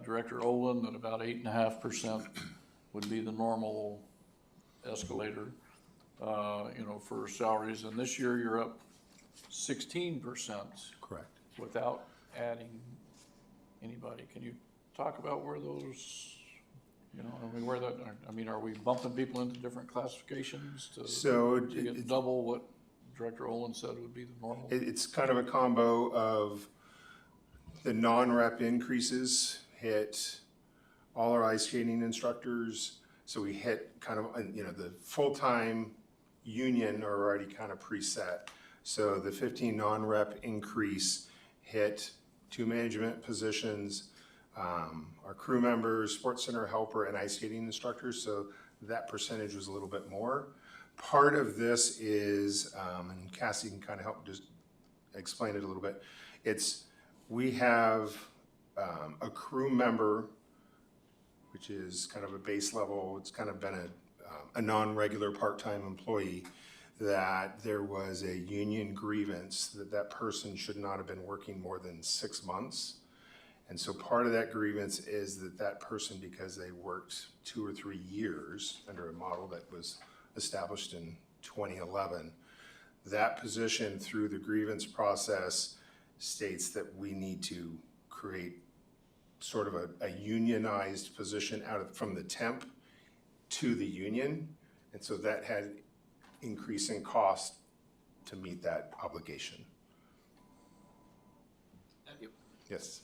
Director Olin that about 8.5% would be the normal escalator, for salaries. And this year you're up 16%. Correct. Without adding anybody. Can you talk about where those, are we bumping people into different classifications to get double what Director Olin said would be the normal? It's kind of a combo of the non-rep increases hit all our ice skating instructors. So we hit kind of, the full-time union are already kind of preset. So the 15 non-rep increase hit 2 management positions, our crew members, sports center helper, and ice skating instructors. So that percentage was a little bit more. Part of this is, and Cassie can kind of help just explain it a little bit. We have a crew member, which is kind of a base level. It's kind of been a non-regular part-time employee, that there was a union grievance that person should not have been working more than 6 months. And so part of that grievance is that person, because they worked 2 or 3 years under a model that was established in 2011, that position through the grievance process states that we need to create sort of a unionized position from the temp to the union. And so that had increase in cost to meet that obligation. Thank you. Yes.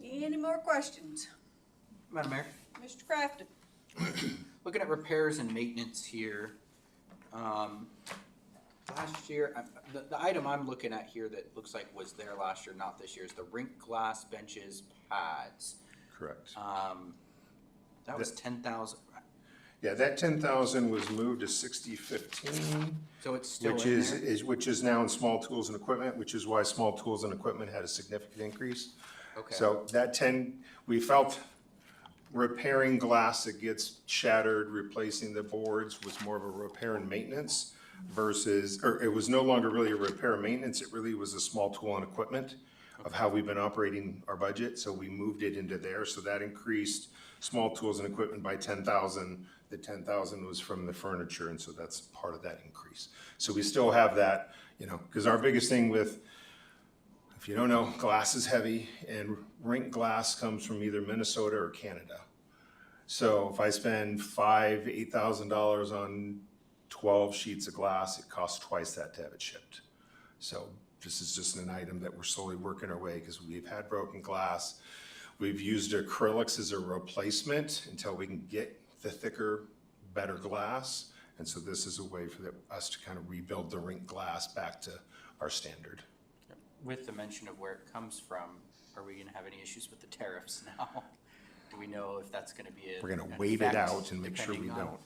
Any more questions? Madam Mayor, Mr. Crafton? looking at repairs and maintenance here, last year, the item I'm looking at here that looks like was there last year, not this year, is the rink glass benches pads. Correct. That was 10,000, Yeah, that 10,000 was moved to 6015, so it's still which in there? which is now in small tools and equipment, which is why small tools and equipment had a significant increase. Okay. So that 10, we felt repairing glass that gets shattered, replacing the boards was more of a repair and maintenance versus, or it was no longer really a repair and maintenance, it really was a small tool and equipment of how we've been operating our budget. So we moved it into there. So that increased small tools and equipment by 10,000. The 10,000 was from the furniture, and so that's part of that increase. So we still have that, You know, because our biggest thing with, if you don't know, glass is heavy, and rink glass comes from either Minnesota or Canada. So if I spend $8,000 on 12 sheets of glass, it costs twice that to have it shipped. So this is just an item that we're slowly working our way, because we've had broken glass. We've used acrylics as a replacement until we can get the thicker, better glass. And so this is a way for us to kind of rebuild the rink glass back to our standard. With the mention of where it comes from, are we gonna have any issues with the tariffs now? Do we know if that's gonna be We're gonna an wait it effect out and make sure we depending on- don't.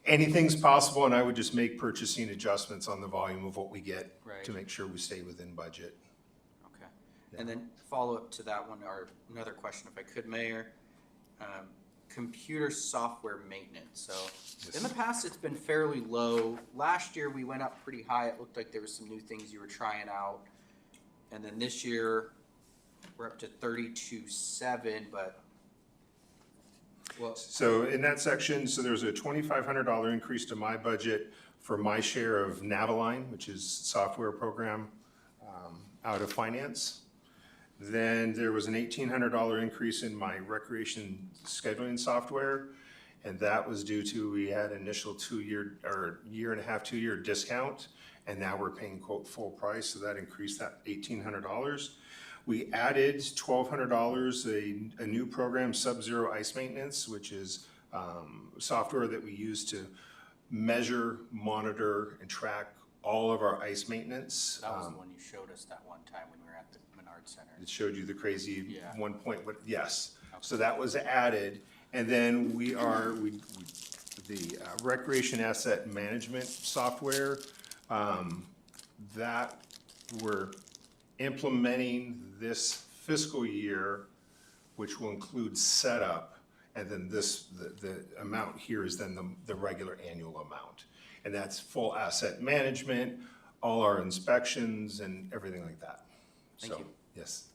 Anything's possible, and I would just make purchasing adjustments on the volume of what we get Right. to make sure we stay within budget. Okay, and then follow up to that one, or another question if I could, Mayor. Computer software maintenance, so in the past, it's been fairly low. Last year, we went up pretty high, it looked like there was some new things you were trying out. And then this year, we're up to 32.7, but, well, So in that section, so there's a $2,500 increase to my budget for my share of Naviline, which is software program out of finance. Then there was an $1,800 increase in my recreation scheduling software. And that was due to, we had initial 2-year discount. And now we're paying quote full price, so that increased that $1,800. We added $1,200, a new program, Sub-Zero Ice Maintenance, which is software that we use to measure, monitor, and track all of our ice maintenance. that was the one you showed us that one time when we were at the Menard Center. It showed you the crazy Yeah. 1 point, yes. So that was added. And then the recreation asset management software, that we're implementing this fiscal year, which will include setup, and then the amount here is then the regular annual amount. And that's full asset management, all our inspections and everything like that. Thank So, you. yes.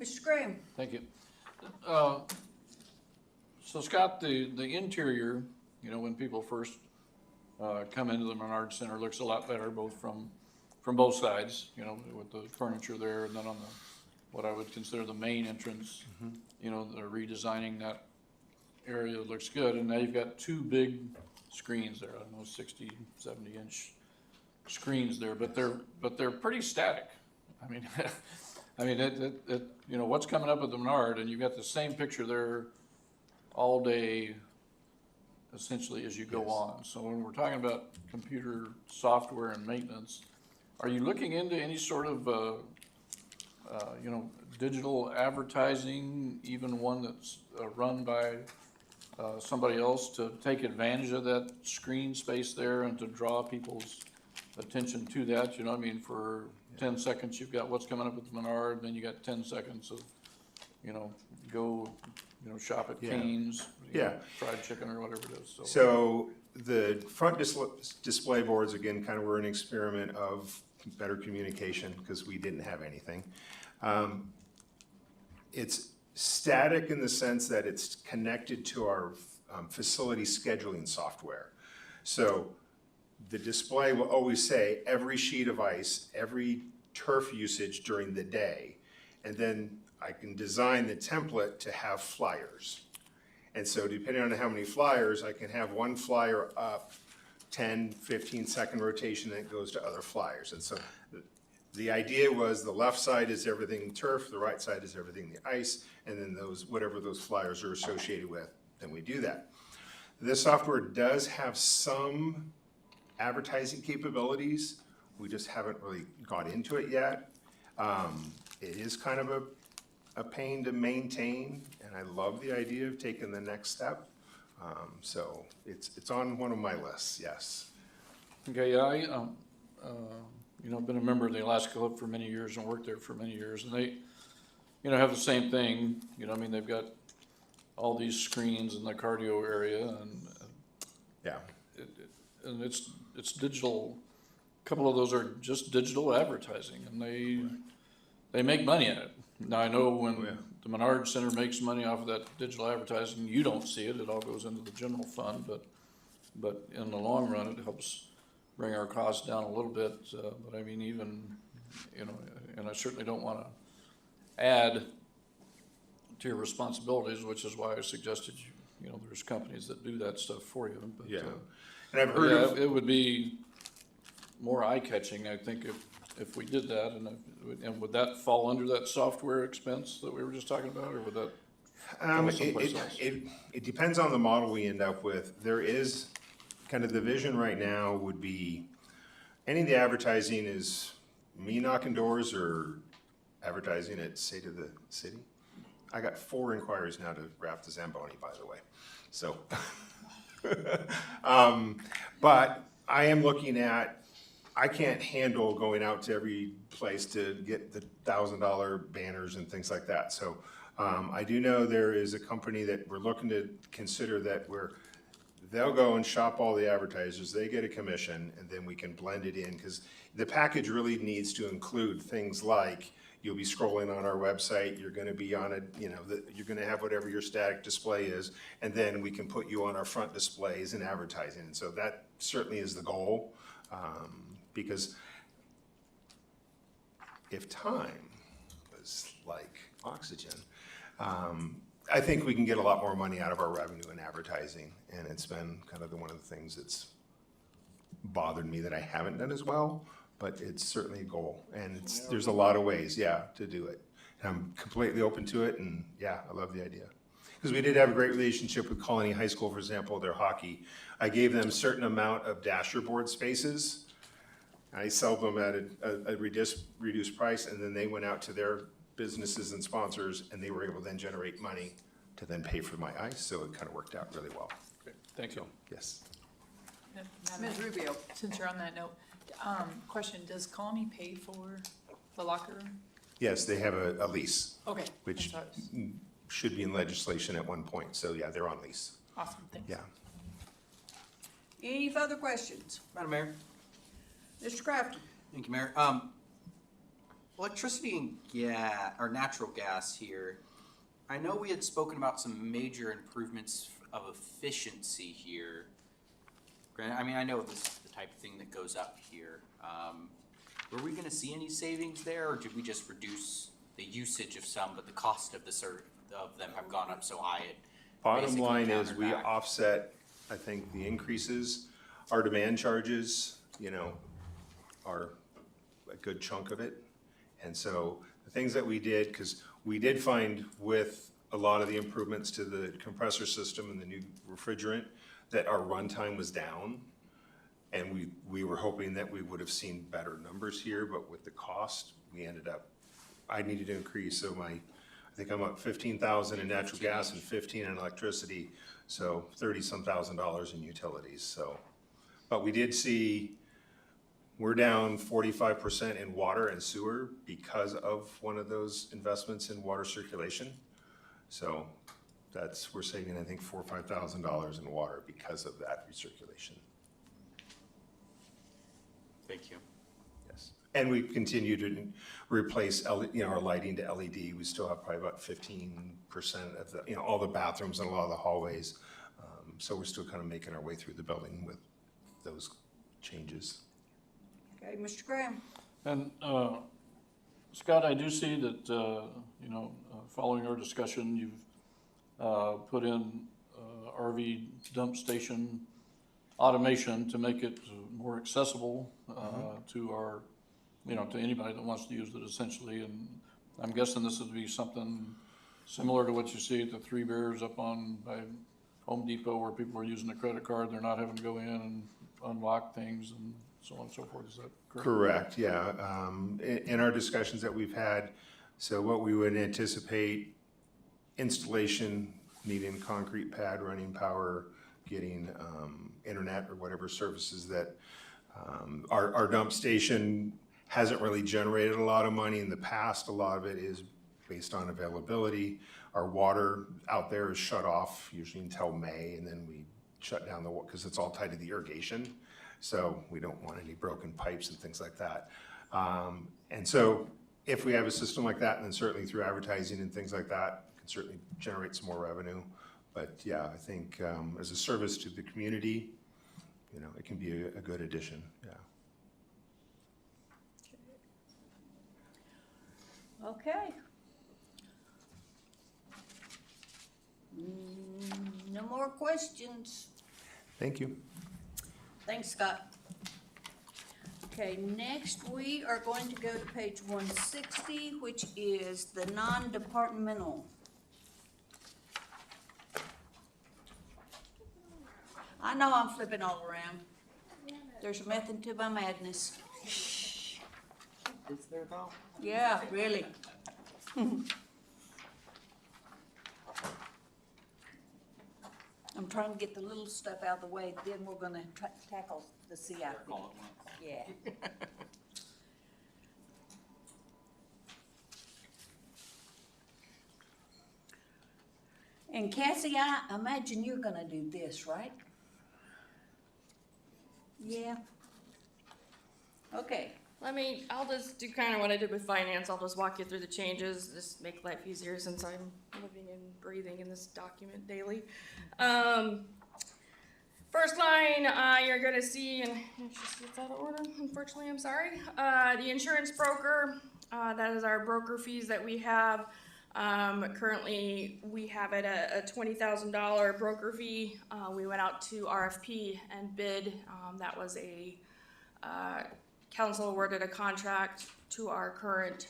Mr. Graham? Thank you. So Scott, the interior, you know, when people first come into the Menard Center, looks a lot better, both from both sides, you know, with the furniture there, and then on what I would consider the main entrance, you know, they're redesigning that area. It looks good, and now you've got two big screens there, I don't know, 60, 70-inch screens there, but they're pretty static. I mean, you know, what's coming up at the Menard, and you've got the same picture there all day, essentially, as you go on. So when we're talking about computer software and maintenance, are you looking into any sort of, you know, digital advertising, even one that's run by somebody else, to take advantage of that screen space there and to draw people's attention to that? You know what I mean? For 10 seconds, you've got what's coming up at the Menard, then you got 10 seconds of, you know, go, you know, shop at Cane's, you know, fried chicken or whatever it is. So the front display boards, again, kind of were an experiment of better communication because we didn't have anything. It's static in the sense that it's connected to our facility scheduling software. So the display will always say every sheet of ice, every turf usage during the day. And then I can design the template to have flyers. And so depending on how many flyers, I can have one flyer up, 10, 15-second rotation, then it goes to other flyers. And so the idea was the left side is everything turf, the right side is everything the ice, and then whatever those flyers are associated with, then we do that. This software does have some advertising capabilities. We just haven't really got into it yet. It is kind of a pain to maintain, and I love the idea of taking the next step. So it's on one of my lists, yes. Okay, yeah, I, you know, I've been a member of the Alaska Club for many years and worked there for many years, and they, you know, have the same thing. You know, I mean, they've got all these screens in the cardio area, and Yeah. and it's digital. A couple of those are just digital advertising, and they make money at it. Now, I know when the Menard Center makes money off of that digital advertising, you don't see it. It all goes into the general fund, but in the long run, it helps bring our costs down a little bit, but I mean, even, you know, and I certainly don't wanna add to your responsibilities, which is why I suggested, you know, there's companies that do that stuff for you, but, Yeah. And I've heard yeah, of, it would be more eye-catching, I think, if we did that, and would that fall under that software expense that we were just talking about, or would that go someplace else? it depends on the model we end up with. There is, kind of the vision right now would be, any of the advertising is me knocking doors or advertising at, say, to the city. I got 4 inquiries now to wrap the Zamboni, by the way, so. But I am looking at, I can't handle going out to every place to get the $1,000 banners and things like that. So I do know there is a company that we're looking to consider that they'll go and shop all the advertisers, they get a commission, and then we can blend it in, because the package really needs to include things like, you'll be scrolling on our website, you're gonna be on you're gonna have whatever your static display is, and then we can put you on our front displays and advertising. And so that certainly is the goal, because if time was like oxygen, I think we can get a lot more money out of our revenue in advertising, and it's been kind of one of the things that's bothered me that I haven't done as well, but it's certainly a goal, and there's a lot of ways, to do it. And I'm completely open to it, and I love the idea. Because we did have a great relationship with Colony High School, for example, their hockey. I gave them a certain amount of dasher board spaces. I sold them at a reduced price, and then they went out to their businesses and sponsors, and they were able to then generate money to then pay for my ice, so it kind of worked out really well. Okay, thank you. Yes. Ms. Rubio. Since you're on that note, question, does Colony pay for the locker room? Yes, they have a lease, Okay. which that's what I was- should be in legislation at one point, so they're on lease, Awesome, thanks. yeah. Any further questions? Madam Mayor? Mr. Crafton? Thank you, Mayor. Electricity and or natural gas here. I know we had spoken about some major improvements of efficiency here. Granted, I mean, I know this is the type of thing that goes up here. Were we gonna see any savings there, or did we just reduce the usage of some, but the cost of of them have gone up so high it Bottom basically line is, we counterback? offset, I think, the increases. Our demand charges, are a good chunk of it. And so the things that we did, because we did find with a lot of the improvements to the compressor system and the new refrigerant, that our runtime was down. And we were hoping that we would have seen better numbers here, but with the cost, I needed to increase, so I think I'm up 15,000 in natural gas and 15 in electricity, so 30-some thousand dollars in utilities, so. But we did see, we're down 45% in water and sewer because of one of those investments in water circulation. So we're saving, I think, $4,000 or $5,000 in water because of that recirculation. Thank you. Yes. And we continue to replace, our lighting to LED. We still have probably about 15% of the, all the bathrooms and a lot of the hallways. So we're still kind of making our way through the building with those changes. Okay, Mr. Graham? And, Scott, I do see that, following our discussion, you've put in RV dump station automation to make it more accessible to our, to anybody that wants to use it essentially. And I'm guessing this would be something similar to what you see at the Three Bears up on by Home Depot, where people are using a credit card, they're not having to go in and unlock things and so on and so forth. Is that correct? Correct, yeah. In our discussions that we've had, so what we would anticipate, installation, needing concrete pad, running power, getting internet or whatever services that our dump station hasn't really generated a lot of money in the past. A lot of it is based on availability. Our water out there is shut off usually until May, and then we shut down because it's all tied to the irrigation. So we don't want any broken pipes and things like that. And so if we have a system like that, and then certainly through advertising and things like that, can certainly generate some more revenue. But yeah, I think as a service to the community, you know, it can be a good addition, yeah. Okay. No more questions. Thank you. Thanks, Scott. Okay, next we are going to go to page 160, which is the non-departmental. I know I'm flipping all around. There's a method to my madness. Is there though? Yeah, really. I'm trying to get the little stuff out of the way, then we're gonna tackle the CIP. All at once. Yeah. And Cassie, I imagine you're gonna do this, right? Yeah. Okay. I'll just do kind of what I did with finance. I'll just walk you through the changes, just make life easier since I'm living and breathing in this document daily. First line, you're gonna see, and it's out of order, unfortunately, I'm sorry. The insurance broker, that is our broker fees that we have. Currently, we have it a $20,000 broker fee. We went out to RFP and bid. That was a, council awarded a contract to our current,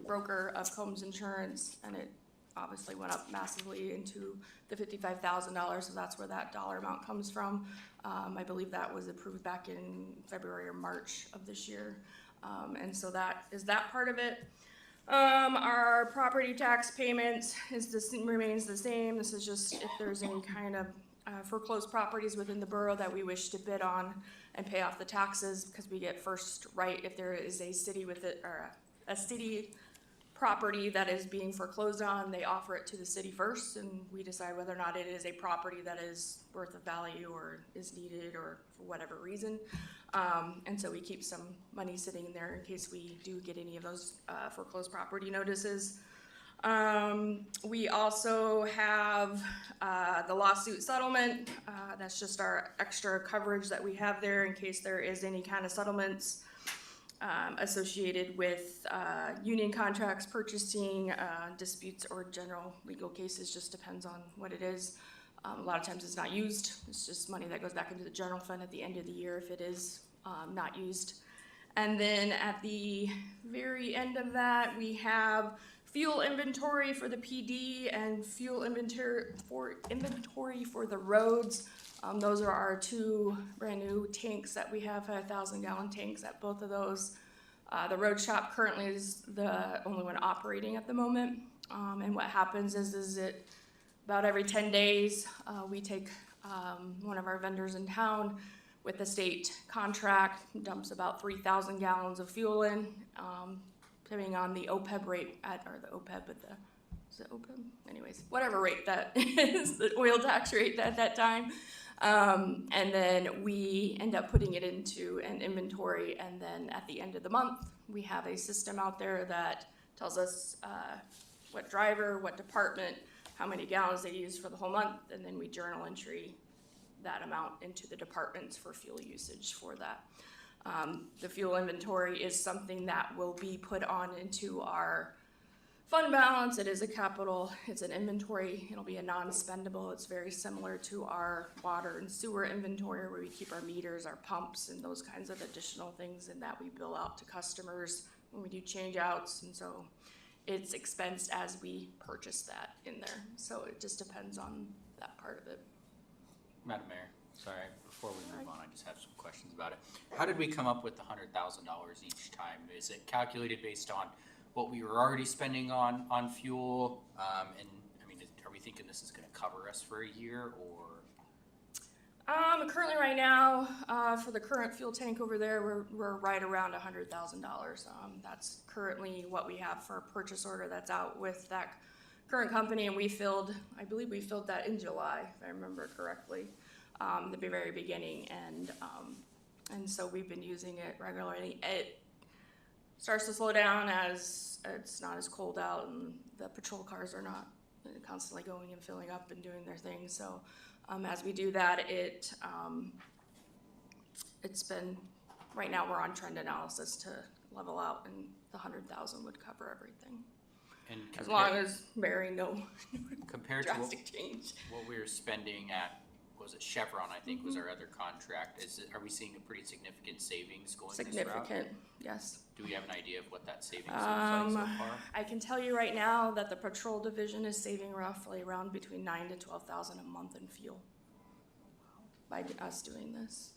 broker of Combs Insurance, and it obviously went up massively into the $55,000, so that's where that dollar amount comes from. I believe that was approved back in February or March of this year. And so that is that part of it. Our property tax payments remains the same. This is just if there's any kind of foreclosed properties within the borough that we wish to bid on and pay off the taxes, because we get first right if there is a city with it, or a city property that is being foreclosed on, they offer it to the city first, and we decide whether or not it is a property that is worth of value or is needed or for whatever reason. And so we keep some money sitting there in case we do get any of those foreclosed property notices. We also have the lawsuit settlement. That's just our extra coverage that we have there in case there is any kind of settlements associated with union contracts, purchasing, disputes, or general legal cases. Just depends on what it is. A lot of times it's not used. It's just money that goes back into the general fund at the end of the year if it is not used. And then at the very end of that, we have fuel inventory for the PD and fuel inventory for the roads. Those are our two brand new tanks that we have, 1,000-gallon tanks at both of those. The road shop currently is the only one operating at the moment. And what happens is it about every 10 days, we take one of our vendors in town with the state contract, dumps about 3,000 gallons of fuel in, depending on the OPEB rate is it OPEB? Anyways, whatever rate that is, the oil tax rate at that time. And then we end up putting it into an inventory, and then at the end of the month, we have a system out there that tells us what driver, what department, how many gallons they use for the whole month, and then we journal entry that amount into the departments for fuel usage for that. The fuel inventory is something that will be put on into our fund balance. It is a capital, it's an inventory, it'll be a non-spendable. It's very similar to our water and sewer inventory where we keep our meters, our pumps, and those kinds of additional things, and that we bill out to customers when we do change outs. And so it's expensed as we purchase that in there. So it just depends on that part of it. Madam Mayor, sorry, before we move on, I just have some questions about it. How did we come up with the $100,000 each time? Is it calculated based on what we were already spending on fuel? And I mean, are we thinking this is gonna cover us for a year, or? Currently right now, for the current fuel tank over there, we're right around $100,000. That's currently what we have for a purchase order that's out with that current company, and I believe we filled that in July, if I remember correctly, the very beginning, and so we've been using it regularly. It starts to slow down as it's not as cold out, and the patrol cars are not constantly going and filling up and doing their thing. So As we do that, it's been, right now we're on trend analysis to level out, and the 100,000 would cover everything. And As long as barring no compared to drastic change. what we were spending at, was it Chevron, I think, was our other contract, are we seeing a pretty significant savings going this route? Significant, yes. Do we have an idea of what that savings looks like so far? I can tell you right now that the patrol division is saving roughly around between 9,000 to 12,000 a month in fuel by us doing this.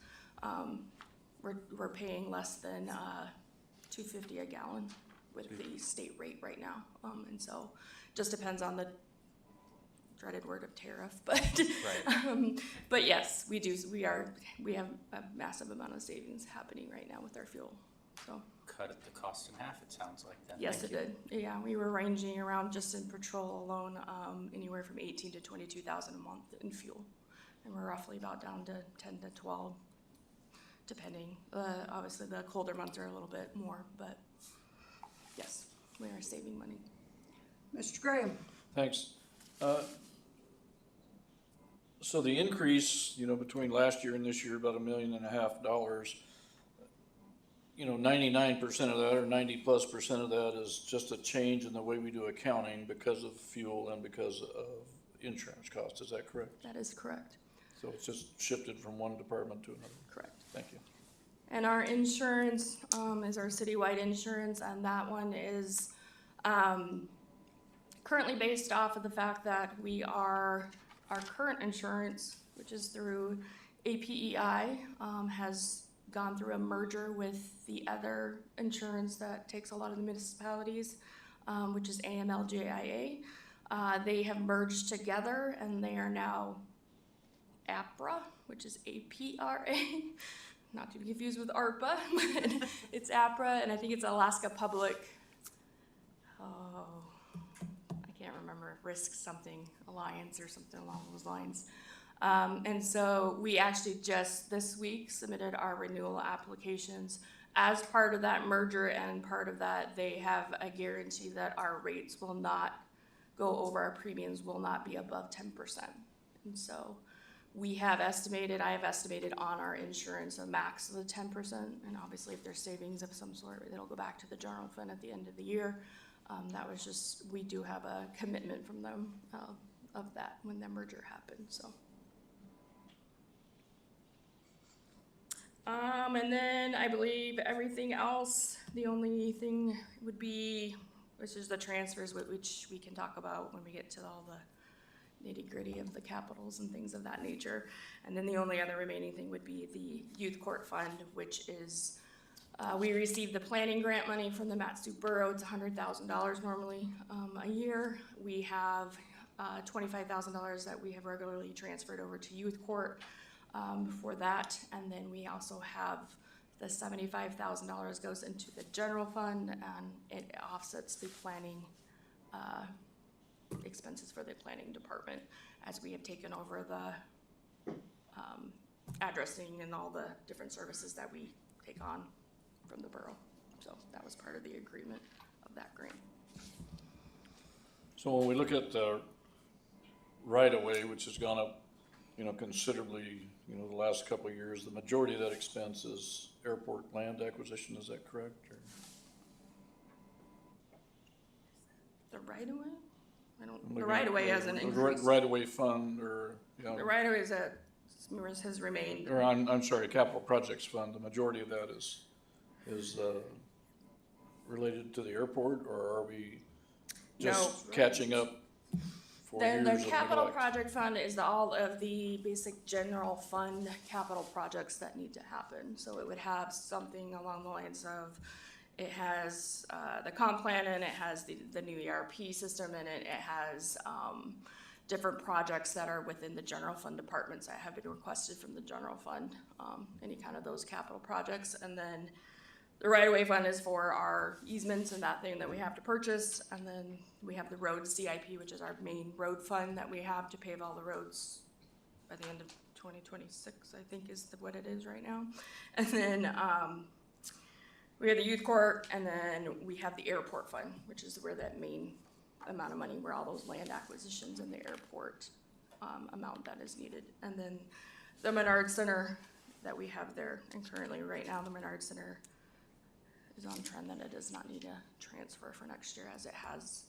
We're paying less than $2.50 a gallon with the state rate right now, and so just depends on the dreaded word of tariff, but Right. but yes, we have a massive amount of savings happening right now with our fuel. So Cut the cost in half, it sounds like then. yes, Thank it you. did. Yeah, we were ranging around just in patrol alone, anywhere from 18 to 22,000 a month in fuel, and we're roughly about down to 10 to 12, depending. Obviously, the colder months are a little bit more, but yes, we are saving money. Mr. Graham? Thanks. So the increase, between last year and this year, about $1.5 million, 99% of that or 90+% of that is just a change in the way we do accounting because of fuel and because of insurance costs. Is that correct? That is correct. So it's just shifted from one department to another. Correct. Thank you. And our insurance is our citywide insurance, and that one is currently based off of the fact that our current insurance, which is through APEI, has gone through a merger with the other insurance that takes a lot of the municipalities, which is AMLJIA. They have merged together, and they are now APRA, which is APRA. Not to be confused with ARPA, but it's APRA, and I think it's Alaska Public, I can't remember, Risk something Alliance or something along those lines. And so we actually just this week submitted our renewal applications. As part of that merger and part of that, they have a guarantee that our rates will not go over, our premiums will not be above 10%. And so I have estimated on our insurance a max of the 10%, and obviously if there's savings of some sort, it'll go back to the general fund at the end of the year. That was just, we do have a commitment from them of that when the merger happened, so. And then I believe everything else, the only thing would be, which is the transfers, which we can talk about when we get to all the nitty gritty of the capitals and things of that nature. And then the only other remaining thing would be the youth court fund, which is, we received the planning grant money from the Mat-Su Borough. It's $100,000 normally a year. We have $25,000 that we have regularly transferred over to youth court for that. And then we also have the $75,000 goes into the general fund, and it offsets the planning expenses for the planning department as we have taken over the addressing and all the different services that we take on from the borough. So that was part of the agreement of that grant. So when we look at the right-of-way, which has gone up, considerably, the last couple of years, the majority of that expense is airport land acquisition, is that correct? Or? The right-of-way? The right-of-way hasn't increased. Right-of-way fund or, The right-of-way has remained. Or I'm sorry, capital projects fund, the majority of that is related to the airport, or are we just catching up for years The of capital neglect? project fund is all of the basic general fund capital projects that need to happen. So it would have something along the lines of, it has the comp plan, and it has the new ERP system in it. It has different projects that are within the general fund departments that have been requested from the general fund, any kind of those capital projects. And then the right-of-way fund is for our easements and that thing that we have to purchase. And then we have the road CIP, which is our main road fund that we have to pave all the roads by the end of 2026, I think is what it is right now. And then we have the youth court, and then we have the airport fund, which is where that main amount of money, where all those land acquisitions in the airport amount that is needed. And then the Menard Center that we have there, and currently right now, the Menard Center is on trend that it does not need a transfer for next year, as it has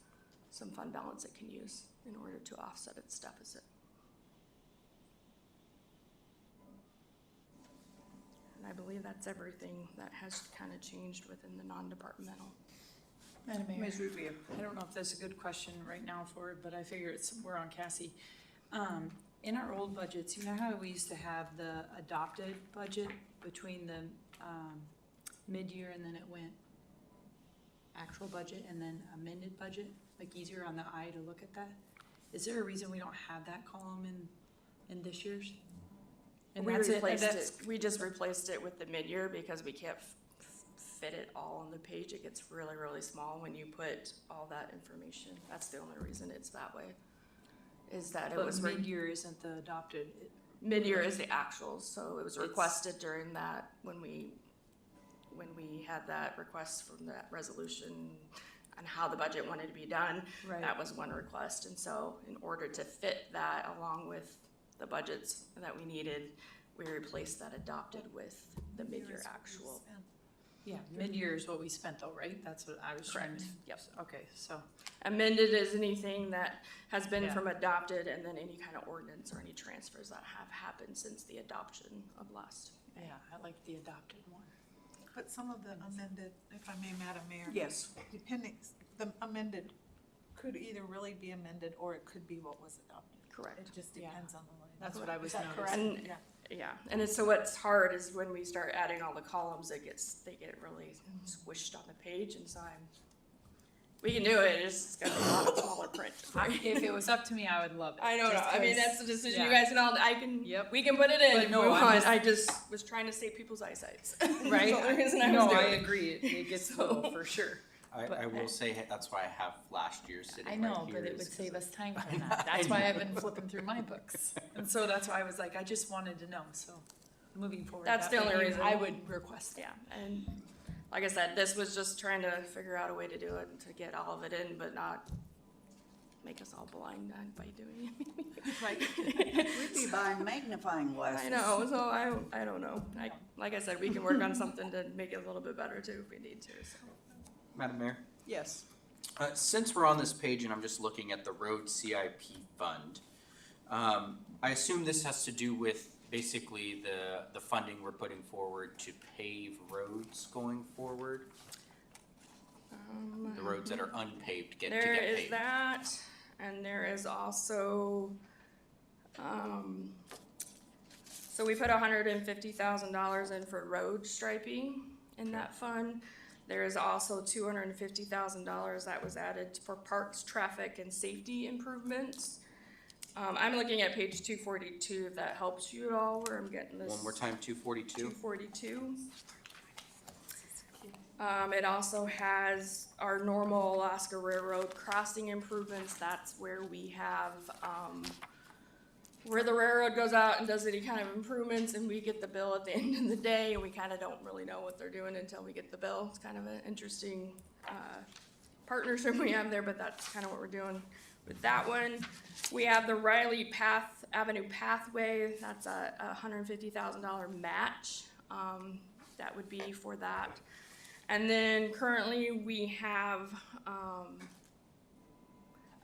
some fund balance it can use in order to offset its deficit. And I believe that's everything that has kind of changed within the non-departmental. Madam Mayor, Ms. Rubio. I don't know if that's a good question right now for it, but I figure we're on Cassie. In our old budgets, you know how we used to have the adopted budget between the, mid-year and then it went actual budget and then amended budget, like easier on the eye to look at that? Is there a reason we don't have that column in this year's? And We that's it, replaced that's- it, we just replaced it with the mid-year because we can't fit it all on the page. It gets really, really small when you put all that information. That's the only reason it's that way, is that it But was. mid-year isn't the adopted. Mid-year is the actuals, so it was It's- requested during that, when we had that request from that resolution on how the budget wanted to be done. Right. That was one request, and so in order to fit that along with the budgets that we needed, we replaced that adopted with the mid-year actual. Yeah, mid-year is what we spent though, right? That's what I was trying to. Correct. Yep. Okay, so, Amended is anything that has been Yeah. from adopted, and then any kind of ordinance or any transfers that have happened since the adoption of last. yeah, I like the adopted one. But some of the amended, if I may, Madam Mayor. Yes. Depending, the amended could either really be amended or it could be what was adopted. Correct. It just Yeah. depends on the line. That's what I was Is that noticing. correct? And- Yeah. Yeah, and it's, so what's hard is when we start adding all the columns, they get really squished on the page, and so we can do it, it's just gonna be a lot smaller print. If it was up to me, I would love it. I know, just I mean, 'cause- that's the decision you yeah. guys can all, Yep. we can put it in But if no, we I'm want, just- I just was trying to save people's eyesight. Right? That's the reason I No, was I doing it. agree, it gets So- low for sure. I will say, that's why I have last year's sitting I right know, here. but it is would 'cause save of- us time for that. That's why I've been flipping through my books. And so that's why I was like, I just wanted to know, so moving forward. That's that the would only be- reason. I would request that. Yeah, and like I said, this was just trying to figure out a way to do it, and to get all of it in, but not make us all blind by doing it. We'd be buying magnifying glasses. I know, so I don't know. Like I said, we can work on something to make it a little bit better too if we need to, so. Madam Mayor? Yes. Since we're on this page and I'm just looking at the road CIP fund, I assume this has to do with basically the funding we're putting forward to pave roads going forward? The roads that are unpaved get There is paved. that, and there is also, so we put $150,000 in for road striping in that fund. There is also $250,000 that was added for parks, traffic, and safety improvements. I'm looking at page 242, if that helps you at all, where I'm getting this. One more time, 242. 242. It also has our normal Alaska Railroad crossing improvements. That's where we have, where the railroad goes out and does any kind of improvements, and we get the bill at the end of the day, and we kind of don't really know what they're doing until we get the bill. It's kind of an interesting partnership we have there, but that's kind of what we're doing with that one. We have the Riley Avenue Pathway. That's a $150,000 match. That would be for that. And then currently we have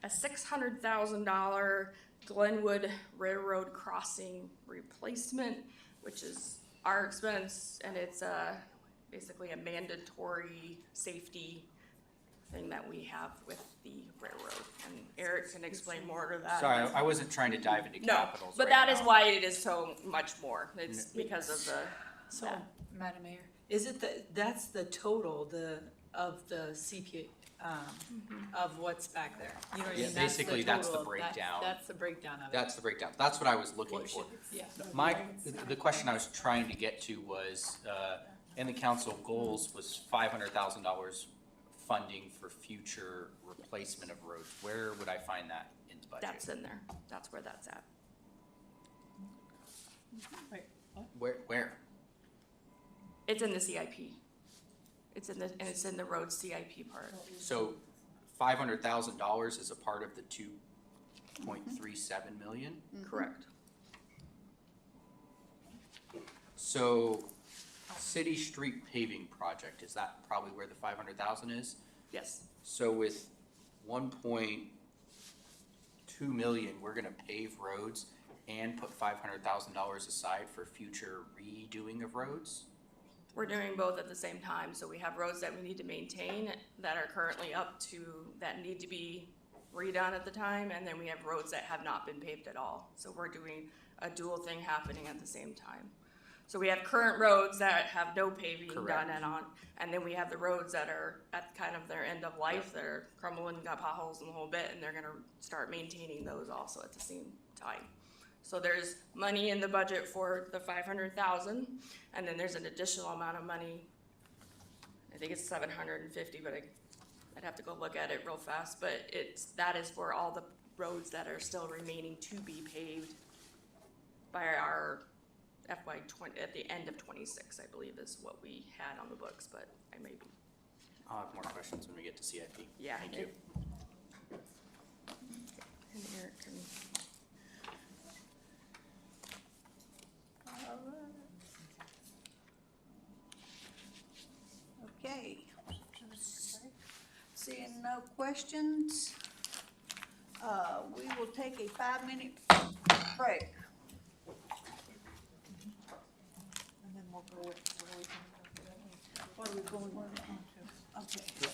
a $600,000 Glenwood Railroad crossing replacement, which is our expense, and it's basically a mandatory safety thing that we have with the railroad. And Eric can explain more to that. Sorry, I wasn't trying to dive into No, capitals but right that is now. why it is so much more. It's because of the, So, that. Madam Mayor, is it that's the total, of the CPA, of what's back there? You know what I Yeah, mean? That's basically, that's the total of that- breakdown. That's the breakdown of it. That's the breakdown. That's what I was looking What for. should- Yeah. The question I was trying to get to was, in the council goals was $500,000 funding for future replacement of roads. Where would I find that in the budget? That's in there. That's where that's at. Wait, Where? It's in the CIP. It's in the road CIP part. So $500,000 is a part of the .37 million. Correct. So, city street paving project, is that probably where the 500,000 is? Yes. So with 1.2 million, we're gonna pave roads and put $500,000 aside for future redoing of roads? We're doing both at the same time, so we have roads that we need to maintain that are currently up to, that need to be redone at the time, and then we have roads that have not been paved at all. So we're doing a dual thing happening at the same time. So we have current roads that have no paving Correct. done and then we have the roads that are at kind of their end of life, that are crumbling, got potholes and the whole bit, and they're gonna start maintaining those also at the same time. So there's money in the budget for the 500,000, and then there's an additional amount of money. I think it's 750, but I'd have to go look at it real fast, but that is for all the roads that are still remaining to be paved by our FY20, at the end of 26, I believe is what we had on the books, but I may be, I'll have more questions when we get to CIP. yeah. Thank you. And Eric can. Okay. Seeing no questions, we will take a 5-minute break. And then we'll go with, What are we going on to? Okay.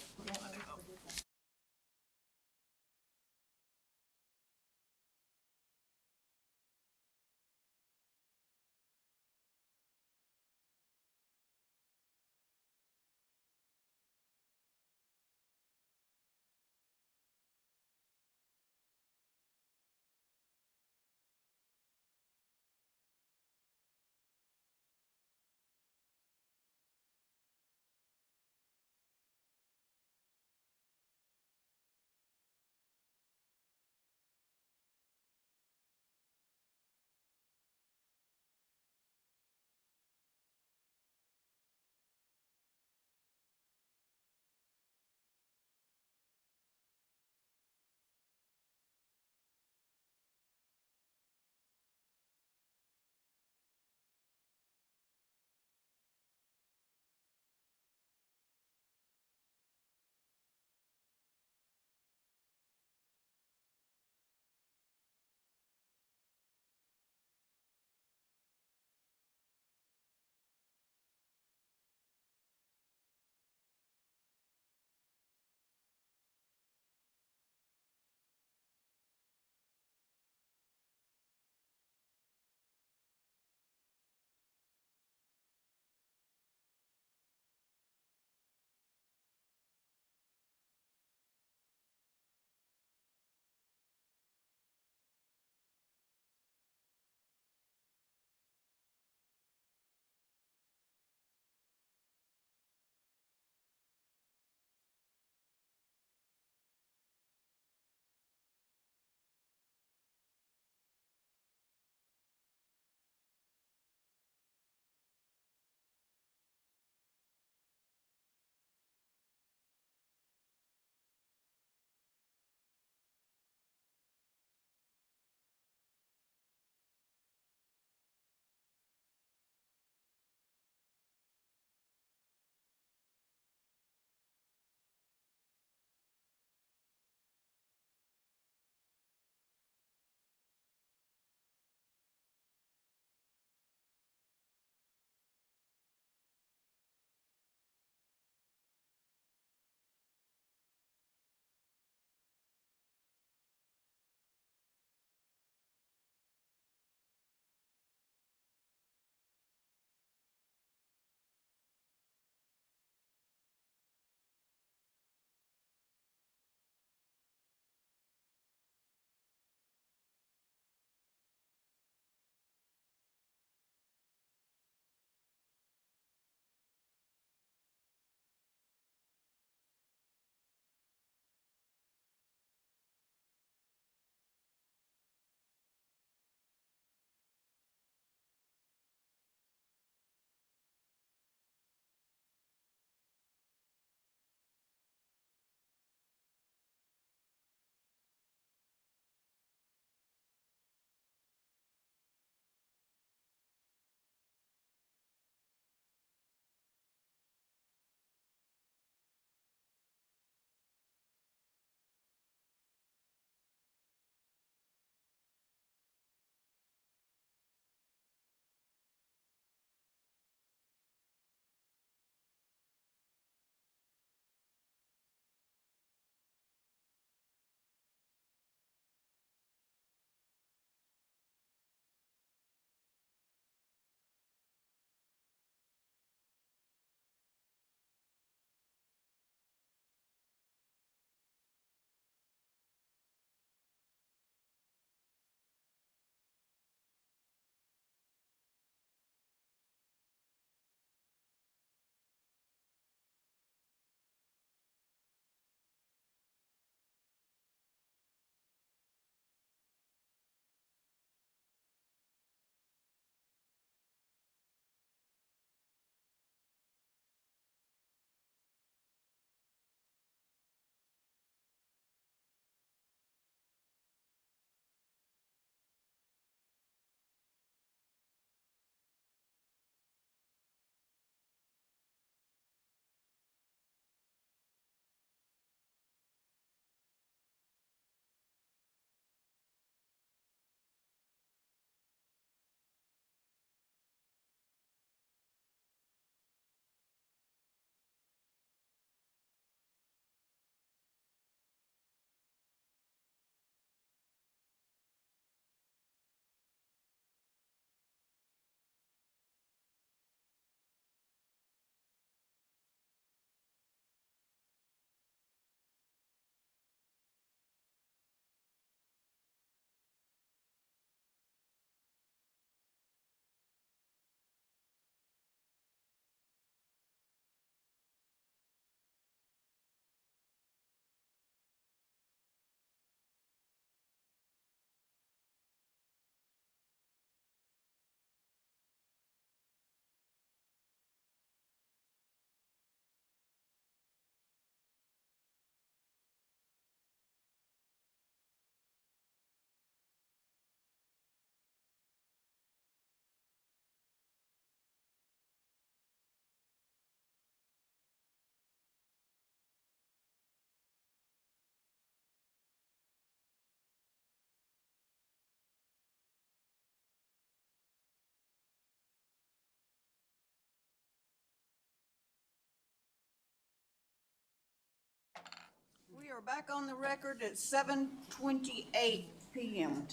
are back on the record at 7:28 PM.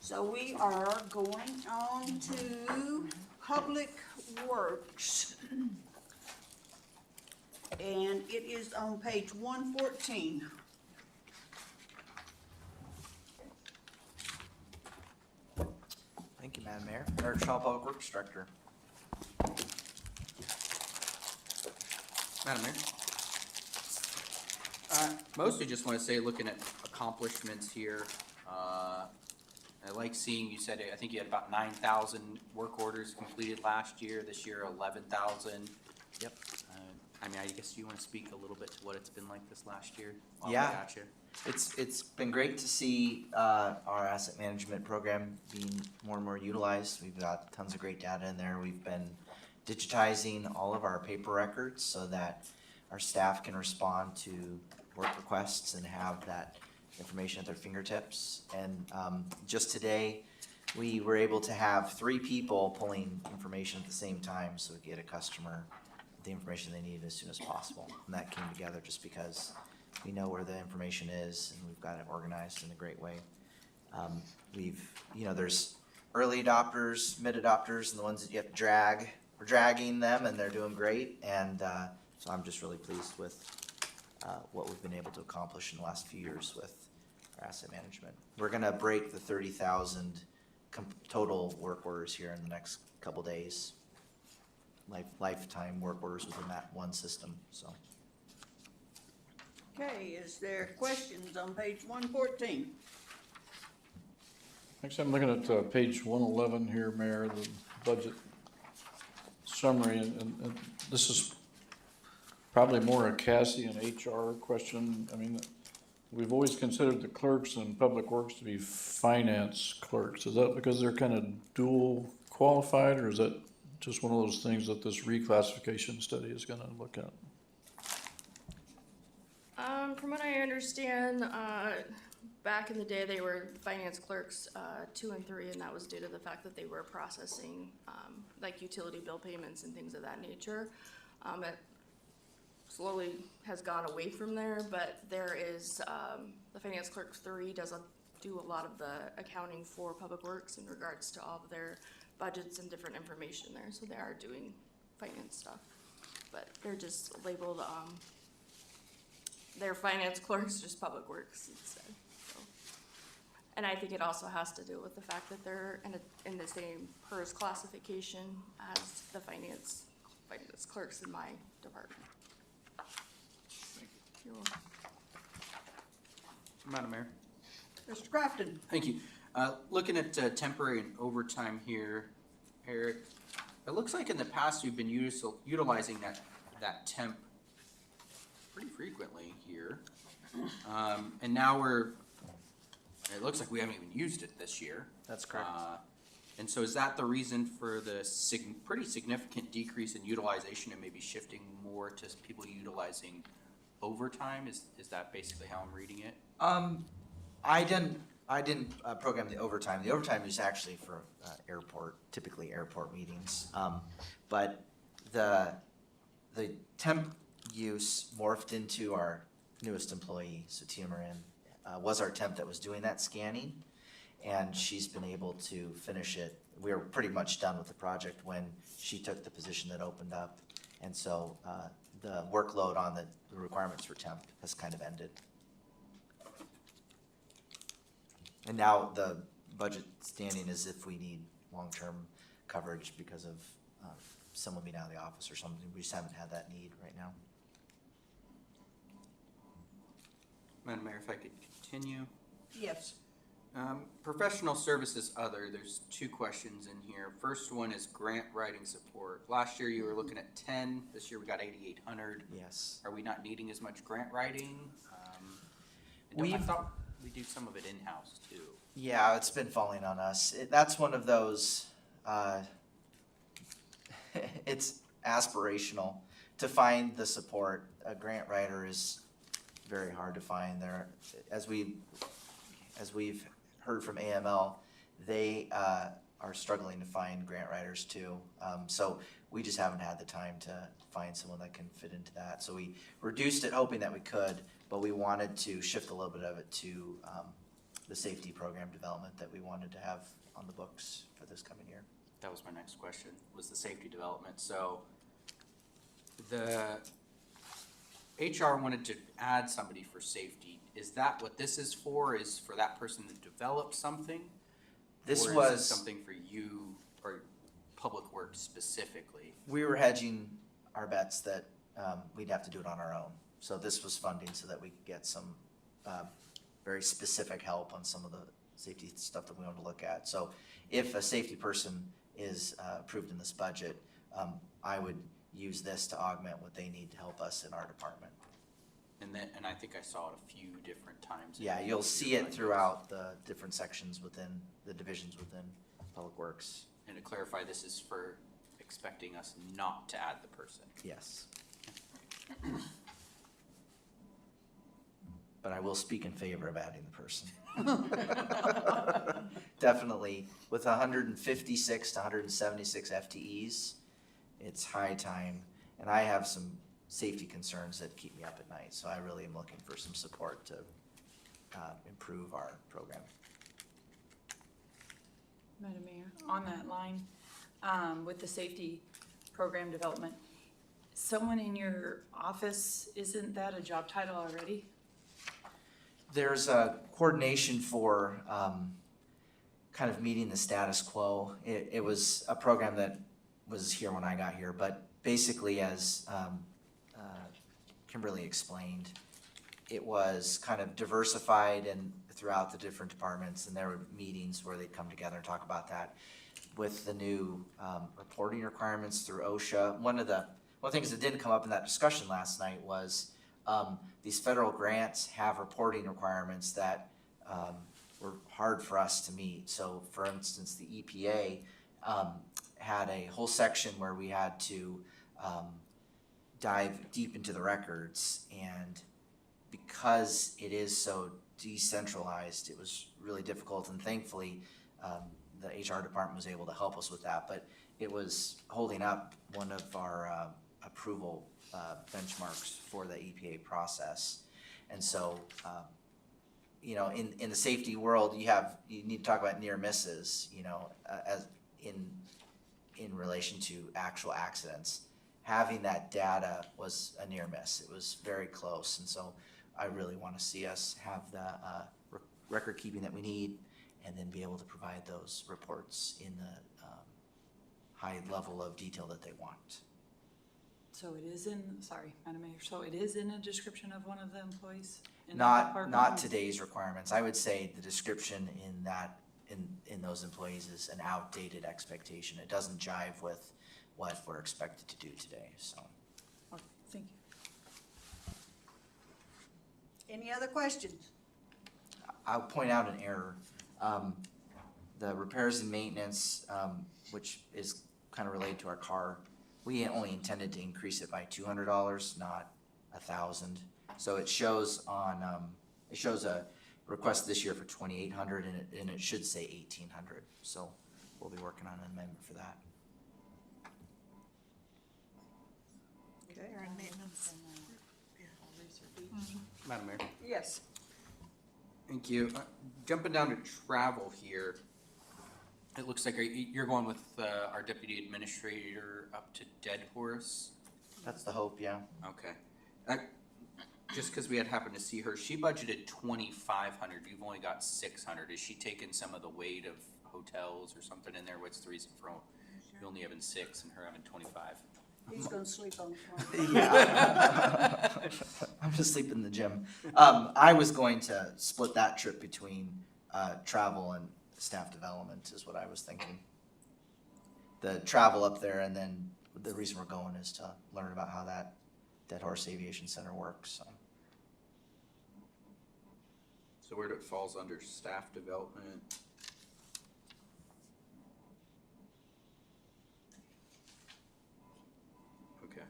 So we are going on to Public Works. And it is on page 114. Thank you, Madam Mayor. Eric Shaw, Public Works Director. Madam Mayor? Mostly just want to say, looking at accomplishments here, I like seeing, you said, I think you had about 9,000 work orders completed last year, this year 11,000. Yep. I mean, I guess you want to speak a little bit to what it's been like this last year? while we Yeah. got you? It's been great to see our asset management program being more and more utilized. We've got tons of great data in there. We've been digitizing all of our paper records so that our staff can respond to work requests and have that information at their fingertips. And just today, we were able to have 3 people pulling information at the same time so we get a customer the information they need as soon as possible. And that came together just because we know where the information is and we've got it organized in a great way. There's early adopters, mid adopters, and the ones that you have to drag. We're dragging them and they're doing great. And so I'm just really pleased with what we've been able to accomplish in the last few years with our asset management. We're gonna break the 30,000 total work orders here in the next couple days. Lifetime work orders within that one system, so. Okay, is there questions on page 114? Actually, I'm looking at page 111 here, Mayor, the budget summary, and this is probably more a Cassie and HR question. I mean, we've always considered the clerks in Public Works to be finance clerks. Is that because they're kind of dual qualified, or is that just one of those things that this reclassification study is gonna look at? From what I understand, back in the day, they were finance clerks, 2 and 3, and that was due to the fact that they were processing, like utility bill payments and things of that nature. It slowly has gone away from there, but there is, the finance clerk 3 do a lot of the accounting for Public Works in regards to all of their budgets and different information there, so they are doing finance stuff. But they're just labeled, they're finance clerks, just Public Works instead, so. And I think it also has to do with the fact that they're in the same PERS classification as the finance clerks in my department. You're welcome. Madam Mayor? Mr. Crafton? Thank you. Looking at temporary and overtime here, Eric, it looks like in the past we've been utilizing that temp pretty frequently here. And now it looks like we haven't even used it this year. That's correct. And so is that the reason for the pretty significant decrease in utilization and maybe shifting more to people utilizing overtime? Is that basically how I'm reading it? I didn't program the overtime. The overtime is actually for typically airport meetings. But the temp use morphed into our newest employee, so Tia Marin, was our temp that was doing that scanning, and she's been able to finish it. We were pretty much done with the project when she took the position that opened up, and so the workload on the requirements for temp has kind of ended. And now the budget standing is if we need long-term coverage because of someone being out of the office or something. We just haven't had that need right now. Madam Mayor, if I could continue. Yes. Professional services other, there's 2 questions in here. First one is grant writing support. Last year you were looking at 10, this year we got 8,800. Yes. Are we not needing as much grant writing? I thought we do some of it in-house too. Yeah, it's been falling on us. That's one of those, it's aspirational to find the support. A grant writer is very hard to find there. As we've heard from AML, they are struggling to find grant writers too. So We just haven't had the time to find someone that can fit into that. So we reduced it hoping that we could, but we wanted to shift a little bit of it to the safety program development that we wanted to have on the books for this coming year. That was my next question, was the safety development. So the HR wanted to add somebody for safety. Is that what this is for? Is for that person to develop something? This Or is was it something for you or Public Works specifically? we were hedging our bets that we'd have to do it on our own. So this was funding so that we could get some very specific help on some of the safety stuff that we want to look at. So if a safety person is approved in this budget, I would use this to augment what they need to help us in our department. And I think I saw it a few different times. Yeah, you'll see it throughout the different sections within the divisions within Public Works. And to clarify, this is for expecting us not to add the person. Yes. But I will speak in favor of adding the person. Definitely, with 156 to 176 FTEs, it's high time. And I have some safety concerns that keep me up at night, so I really am looking for some support to improve our program. Madam Mayor, on that line, with the safety program development, someone in your office, isn't that a job title already? There's a coordination for kind of meeting the status quo. It was a program that was here when I got here, but basically as Kimberly explained, it was kind of diversified and throughout the different departments, and there were meetings where they'd come together and talk about that. With the new reporting requirements through OSHA, one of the things that didn't come up in that discussion last night was these federal grants have reporting requirements that were hard for us to meet. So for instance, the EPA had a whole section where we had to dive deep into the records, and because it is so decentralized, it was really difficult, and thankfully the HR department was able to help us with that, but it was holding up one of our approval benchmarks for the EPA process. And so you know, in the safety world, you need to talk about near misses, you know, as in relation to actual accidents. Having that data was a near miss. It was very close, and so I really want to see us have the record keeping that we need, and then be able to provide those reports in the high level of detail that they want. So it is in, sorry, Madam Mayor, so it is in a description of one of the employees in the department? Not today's requirements. I would say the description in those employees is an outdated expectation. It doesn't jive with what we're expected to do today, so. Okay, thank you. Any other questions? I'll point out an error. The repairs and maintenance, which is kind of related to our car, we only intended to increase it by $200, not $1,000. So it shows on, it shows a request this year for $2,800, and it should say $1,800. So we'll be working on an amendment for that. Repair and maintenance. Madam Mayor. Yes. Thank you. Jumping down to travel here, it looks like you're going with our deputy administrator up to Dead Horse. That's the hope, yeah. Okay. Just because we had happened to see her, she budgeted 2,500. You've only got 600. Is she taking some of the weight of hotels or something in there? What's the reason for you only having 6 and her having 25? He's gonna sleep on the floor. Yeah. I'm gonna sleep in the gym. I was going to split that trip between travel and staff development is what I was thinking. The travel up there, and then the reason we're going is to learn about how that Dead Horse Aviation Center works. So where it falls under staff development? Okay.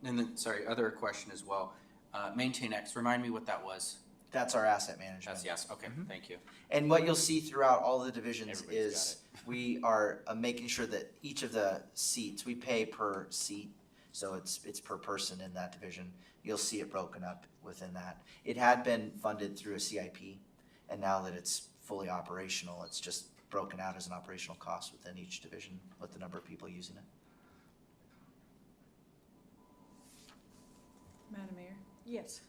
And then, sorry, other question as well. Maintain X, remind me what that was. That's our asset management. That's yes, okay, thank you. And what you'll see throughout all the divisions Everybody's is we are making sure that each of the seats, we pay per seat. So it's per person in that division. You'll see it broken up within that. It had been funded through a CIP, and now that it's fully operational, it's just broken out as an operational cost within each division with the number of people using it. Madam Mayor, Yes.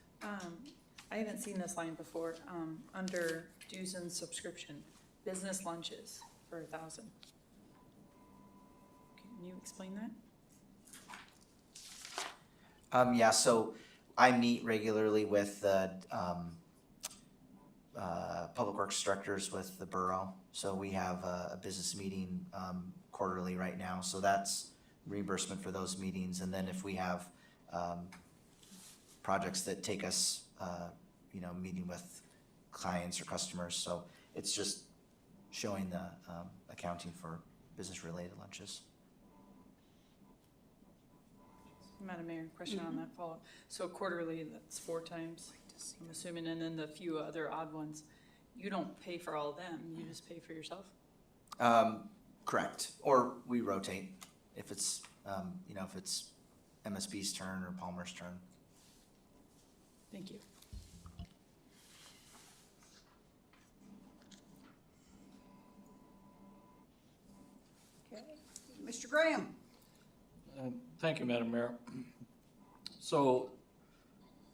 I haven't seen this line before, under dues and subscription, business lunches for 1,000. Can you explain that? Yeah, so I meet regularly with the public works directors with the borough. So we have a business meeting quarterly right now. So that's reimbursement for those meetings. And then if we have projects that take us, meeting with clients or customers. So it's just showing the accounting for business-related lunches. Madam Mayor, question on that follow-up. So quarterly, that's 4 times, I'm assuming, and then the few other odd ones. You don't pay for all of them, you just pay for yourself? Correct. Or we rotate if it's, if it's MSB's turn or Palmer's turn. Thank you. Okay. Mr. Graham? Thank you, Madam Mayor. So,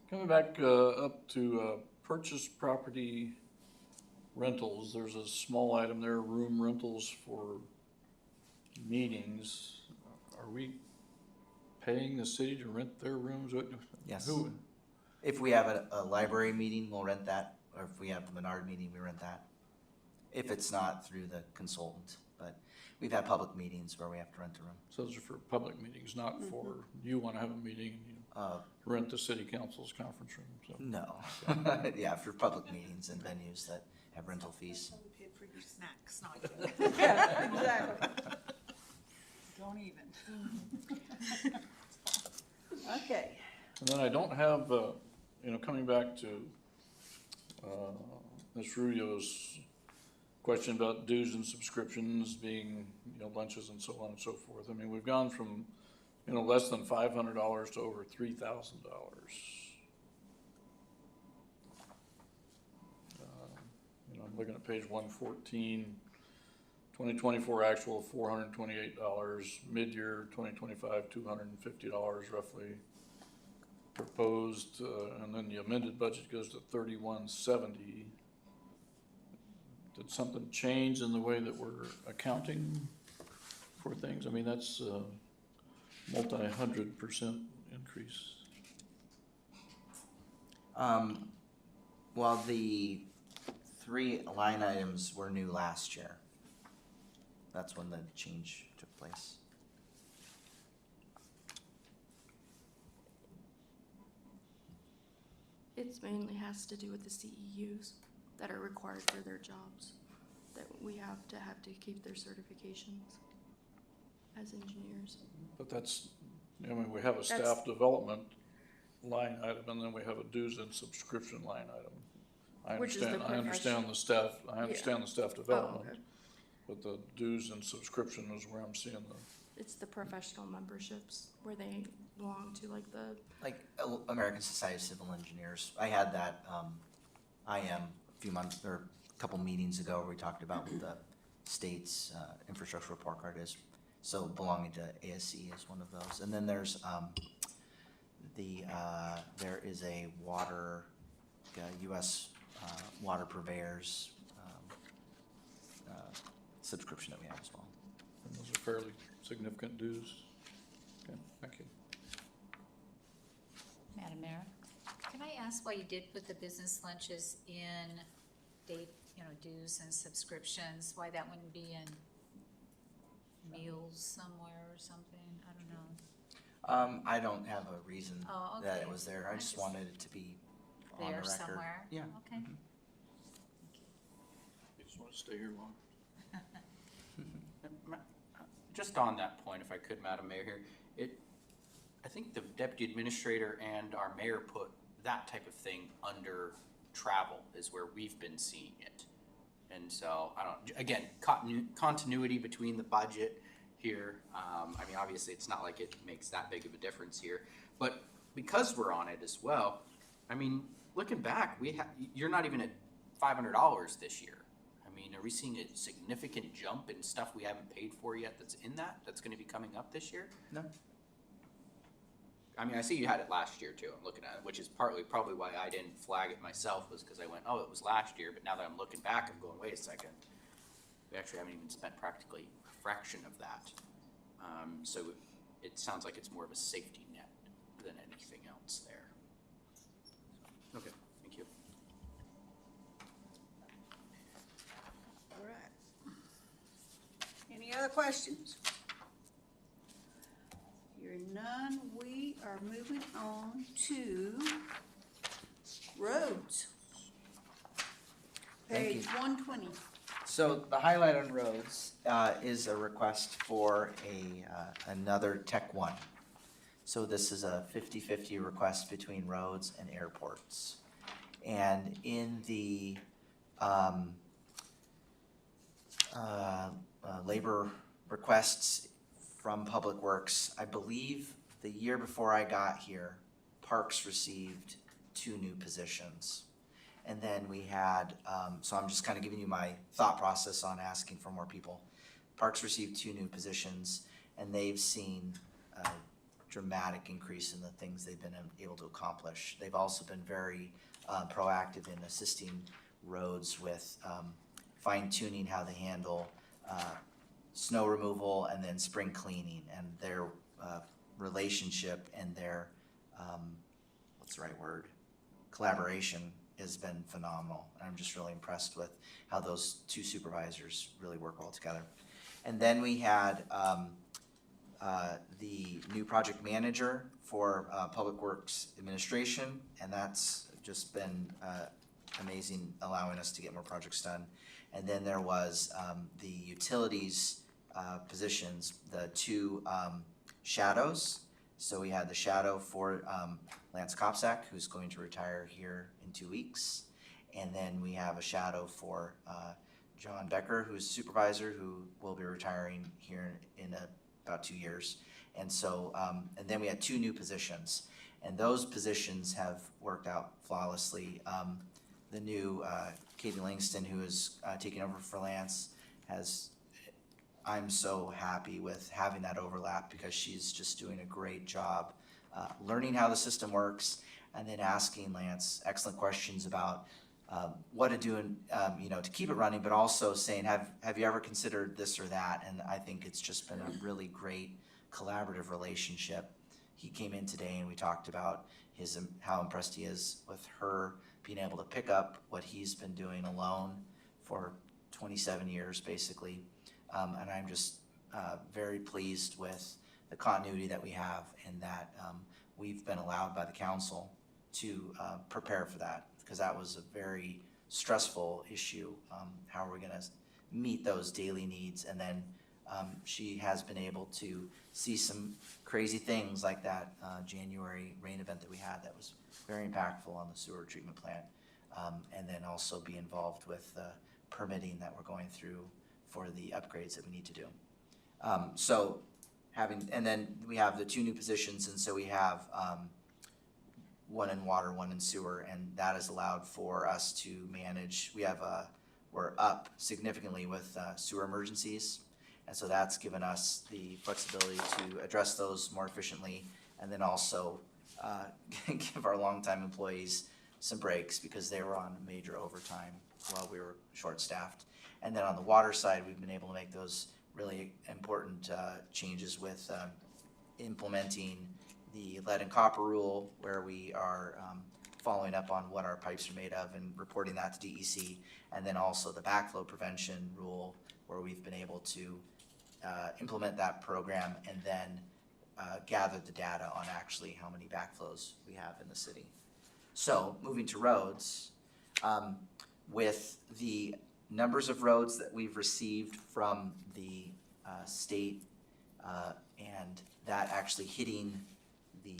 coming back up to purchase property rentals, there's a small item there, room rentals for meetings. Are we paying the city to rent their rooms? Yes. Who? If we have a library meeting, we'll rent that, or if we have the Menard meeting, we rent that. If it's not through the consultant, but we've had public meetings where we have to rent a room. So those are for public meetings, not for, you want to have a meeting and you rent the city council's conference room, so. No. Yeah, for public meetings and venues that have rental fees. Pay for your snacks, not you. Yeah, exactly. Don't even. Okay. And then I don't have, coming back to Ms. Rubio's question about dues and subscriptions being, lunches and so on and so forth. I mean, we've gone from, less than $500 to over $3,000. I'm looking at page 114, 2024 actual $428, mid-year 2025 $250 roughly proposed, and then the amended budget goes to $3170. Did something change in the way that we're accounting for things? I mean, that's a multi-100% increase. Well, the 3 line items were new last year. That's when the change took place. It mainly has to do with the CEUs that are required for their jobs, that we have to keep their certifications as engineers. But that's, we have a staff development line item, and then we have a dues and subscription line item. I Which is the understand the staff, the staff development, okay. but the dues and subscription is where I'm seeing the. It's the professional memberships where they belong to, like the, Like American Society of Civil Engineers. I had that, a few months, or a couple meetings ago, where we talked about what the state's infrastructure report card is. So belonging to ASC is one of those. And then there's, there is a water, U.S. Water purveyors subscription that we have as well. And those are fairly significant dues. Okay, thank you. Madam Mayor, can I ask why you did put the business lunches in dues and subscriptions? Why that wouldn't be in meals somewhere or something? I don't know. I don't have a reason Oh, that okay. it was there. I just wanted it to be on the There record. somewhere? Yeah. Okay. You just want to stay here long? Just on that point, if I could, Madam Mayor here, I think the deputy administrator and our mayor put that type of thing under travel is where we've been seeing it. And so, I don't, again, continuity between the budget here. I mean, obviously, it's not like it makes that big of a difference here, but because we're on it as well, I mean, looking back, you're not even at $500 this year. I mean, are we seeing a significant jump in stuff we haven't paid for yet that's gonna be coming up this year? No. I mean, I see you had it last year too, I'm looking at it, which is partly probably why I didn't flag it myself, was because I went, oh, it was last year, but now that I'm looking back, I'm going, wait a second. We actually haven't even spent practically a fraction of that. So it sounds like it's more of a safety net than anything else there. Okay, thank you. All right. Any other questions? Hearing none, we are moving on to roads. Thank you. Page 120. So the highlight on roads is a request for another Tech 1. So this is a 50-50 request between roads and airports. And in the labor requests from Public Works, I believe the year before I got here, Parks received 2 new positions. And then we had, so I'm just kind of giving you my thought process on asking for more people. Parks received 2 new positions, and they've seen a dramatic increase in the things they've been able to accomplish. They've also been very proactive in assisting roads with fine-tuning how they handle snow removal and then spring cleaning, and their relationship and their, what's the right word, collaboration has been phenomenal. And I'm just really impressed with how those 2 supervisors really work well together. And then we had the new project manager for Public Works Administration, and that's just been amazing, allowing us to get more projects done. And then there was the utilities positions, the 2 shadows. So we had the shadow for Lance Kopsak, who's going to retire here in 2 weeks. And then we have a shadow for John Becker, who's supervisor, who will be retiring here in about 2 years. And so, and then we had 2 new positions. And those positions have worked out flawlessly. The new Katie Langston, who is taking over for Lance, I'm so happy with having that overlap, because she's just doing a great job learning how the system works, and then asking Lance excellent questions about what to do to keep it running, but also saying, have you ever considered this or that? And I think it's just been a really great collaborative relationship. He came in today and we talked about how impressed he is with her being able to pick up what he's been doing alone for 27 years, basically. And I'm just very pleased with the continuity that we have, and that we've been allowed by the council to prepare for that, because that was a very stressful issue. How are we going to meet those daily needs? And then she has been able to see some crazy things like that January rain event that we had that was very impactful on the sewer treatment plant, and then also be involved with the permitting that we're going through for the upgrades that we need to do. And then we have the 2 new positions, and so we have 1 in water, 1 in sewer, and that has allowed for us to manage. We're up significantly with sewer emergencies, and so that's given us the flexibility to address those more efficiently, and then also give our longtime employees some breaks, because they were on major overtime while we were short-staffed. And then on the water side, we've been able to make those really important changes with implementing the lead and copper rule, where we are following up on what our pipes are made of and reporting that to DEC, and then also the backflow prevention rule, where we've been able to implement that program and then gather the data on actually how many backflows we have in the city. So moving to roads, with the numbers of roads that we've received from the state, and that actually hitting the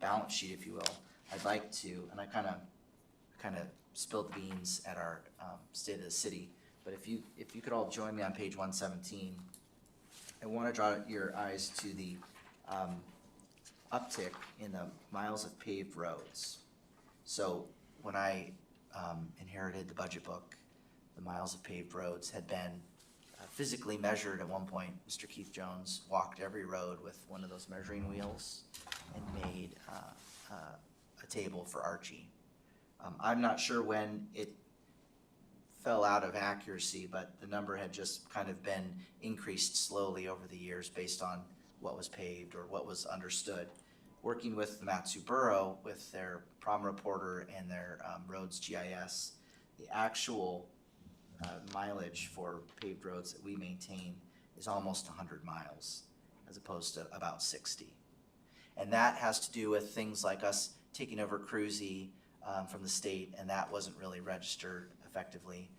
balance sheet, if you will, I'd like to, and I kind of kind of spilled the beans at our State of the City. But if you could all join me on page 117, I want to draw your eyes to the uptick in the miles of paved roads. So when I inherited the budget book, the miles of paved roads had been physically measured. At one point, Mr. Keith Jones walked every road with one of those measuring wheels and made a table for Archie. I'm not sure when it fell out of accuracy, but the number had just kind of been increased slowly over the years based on what was paved or what was understood. Working with the Matsu Borough, with their Prom Reporter and their roads GIS, the actual mileage for paved roads that we maintain is almost 100 miles, as opposed to about 60. And that has to do with things like us taking over Cruzy from the state, and that wasn't really registered effectively.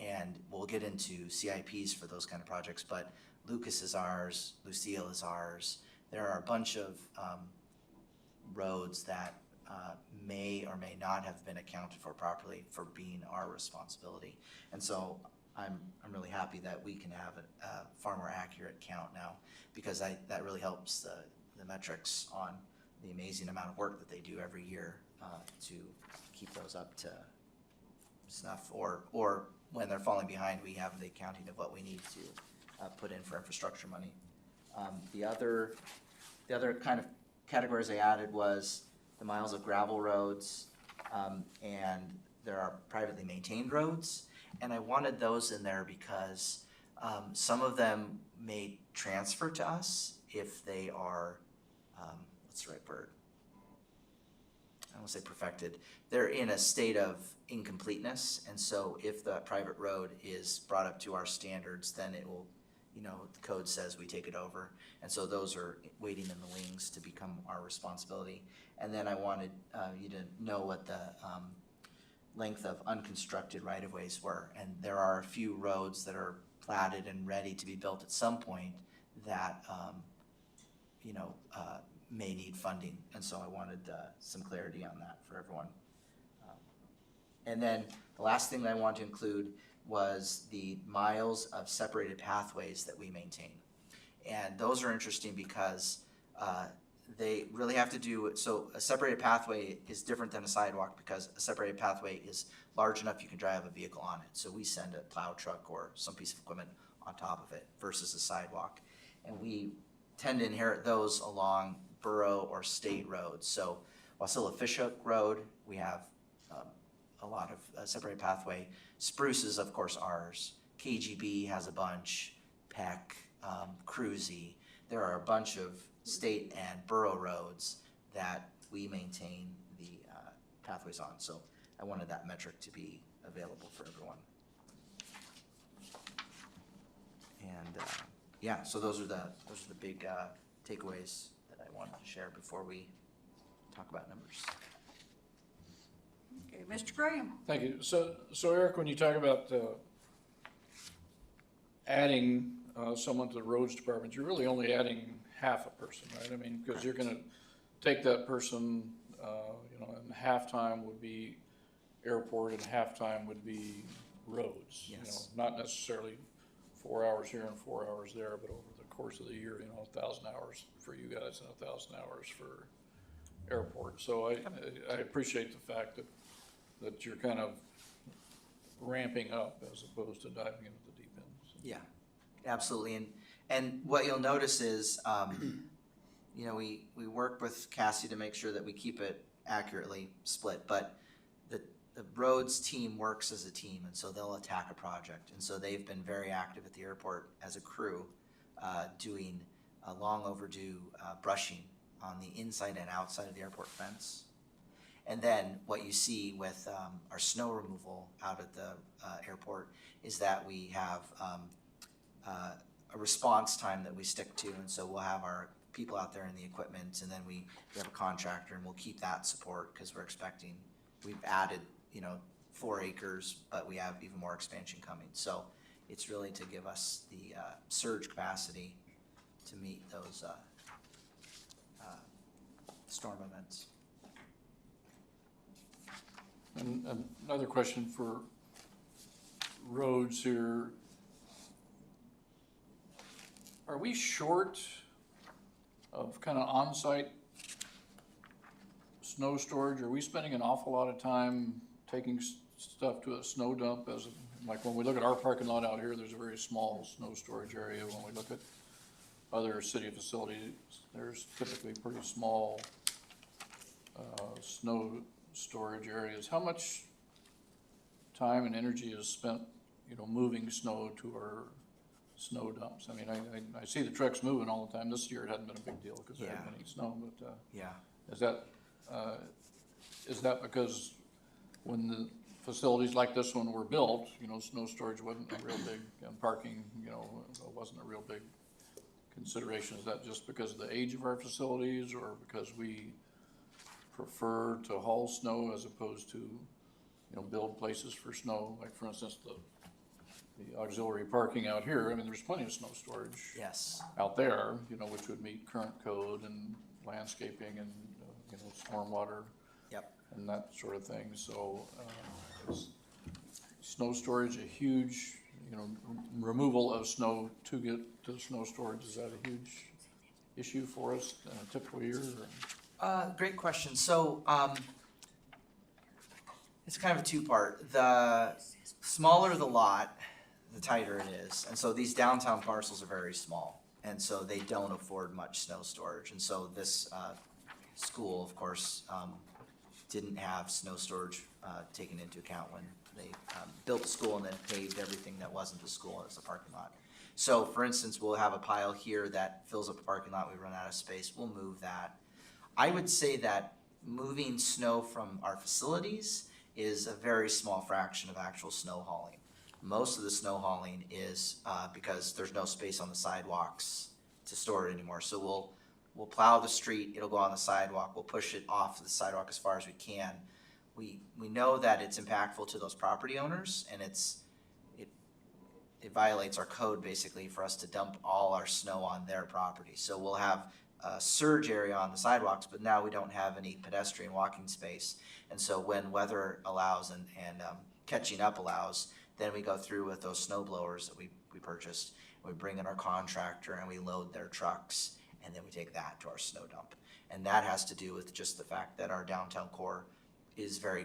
And we'll get into CIPs for those kind of projects, but Lucas is ours, Lucille is ours. There are a bunch of roads that may or may not have been accounted for properly for being our responsibility. And so I'm really happy that we can have a far more accurate count now, because that really helps the metrics on the amazing amount of work that they do every year to keep those up to snuff, or when they're falling behind, we have the accounting of what we need to put in for infrastructure money. The other kind of categories I added was the miles of gravel roads, and there are privately maintained roads, and I wanted those in there because some of them may transfer to us if they are, what's the right word? I don't want to say perfected. They're in a state of incompleteness, and so if the private road is brought up to our standards, then it will, the code says we take it over. And so those are waiting in the wings to become our responsibility. And then I wanted you to know what the length of unconstructed right-of-ways were. And there are a few roads that are platted and ready to be built at some point that, may need funding. And so I wanted some clarity on that for everyone. And then the last thing that I want to include was the miles of separated pathways that we maintain. And those are interesting because they really have to do, so a separated pathway is different than a sidewalk, because a separated pathway is large enough you can drive a vehicle on it. So we send a plow truck or some piece of equipment on top of it versus a sidewalk. And we tend to inherit those along borough or state roads. So Wasilla Fishhook Road, we have a lot of separated pathway. Spruce is of course ours. KGB has a bunch, Peck, Cruzy. There are a bunch of state and borough roads that we maintain the pathways on. So I wanted that metric to be available for everyone. And so those are the big takeaways that I wanted to share before we talk about numbers. Okay, Mr. Graham? Thank you. So Eric, when you talk about adding someone to the roads department, you're really only adding half a person, right? I mean, because you're gonna take that person, and half-time would be airport and half-time would be roads. Yes. Not necessarily 4 hours here and 4 hours there, but over the course of the year, 1,000 hours for you guys and 1,000 hours for airport. So I appreciate the fact that you're kind of ramping up as opposed to diving into the deep end. So. Yeah, absolutely. And what you'll notice is, we work with Cassie to make sure that we keep it accurately split, but the roads team works as a team, and so they'll attack a project. And so they've been very active at the airport as a crew, doing a long overdue brushing on the inside and outside of the airport fence. And then what you see with our snow removal out at the airport is that we have a response time that we stick to. And so we'll have our people out there in the equipment, and then we have a contractor, and we'll keep that support because we've added 4 acres, but we have even more expansion coming. So it's really to give us the surge capacity to meet those storm events. And another question for roads here. Are we short of kind of on-site snow storage? Are we spending an awful lot of time taking stuff to a snow dump like when we look at our parking lot out here, there's a very small snow storage area. When we look at other city facilities, there's typically pretty small, snow storage areas. How much time and energy is spent, moving snow to our snow dumps? I mean, I see the trucks moving all the time. This year it hadn't been a big deal because there hadn't been any snow, but, Yeah. is that because when the facilities like this one were built, snow storage wasn't a real big, and parking, wasn't a real big consideration? Is that just because of the age of our facilities, or because we prefer to haul snow as opposed to, build places for snow? Like, for instance, the auxiliary parking out here, I mean, there's plenty of snow storage Yes. out there, which would meet current code and landscaping and, stormwater. Yep. And that sort of thing. So, is snow storage a huge, removal of snow to get to snow storage, is that a huge issue for us in a typical year? Great question. So, it's kind of a two-part. The smaller the lot, the tighter it is. And so these downtown parcels are very small, and so they don't afford much snow storage. And so this school, of course, didn't have snow storage taken into account when they built the school and then paved everything that wasn't the school as a parking lot. So, for instance, we'll have a pile here that fills up a parking lot, we run out of space, we'll move that. I would say that moving snow from our facilities is a very small fraction of actual snow hauling. Most of the snow hauling is because there's no space on the sidewalks to store it anymore. So we'll plow the street, it'll go on the sidewalk, we'll push it off the sidewalk as far as we can. We know that it's impactful to those property owners, and it violates our code basically for us to dump all our snow on their property. So we'll have a surge area on the sidewalks, but now we don't have any pedestrian walking space. And so when weather allows and catching up allows, then we go through with those snow blowers that we purchased. We bring in our contractor and we load their trucks, and then we take that to our snow dump. And that has to do with just the fact that our downtown core is very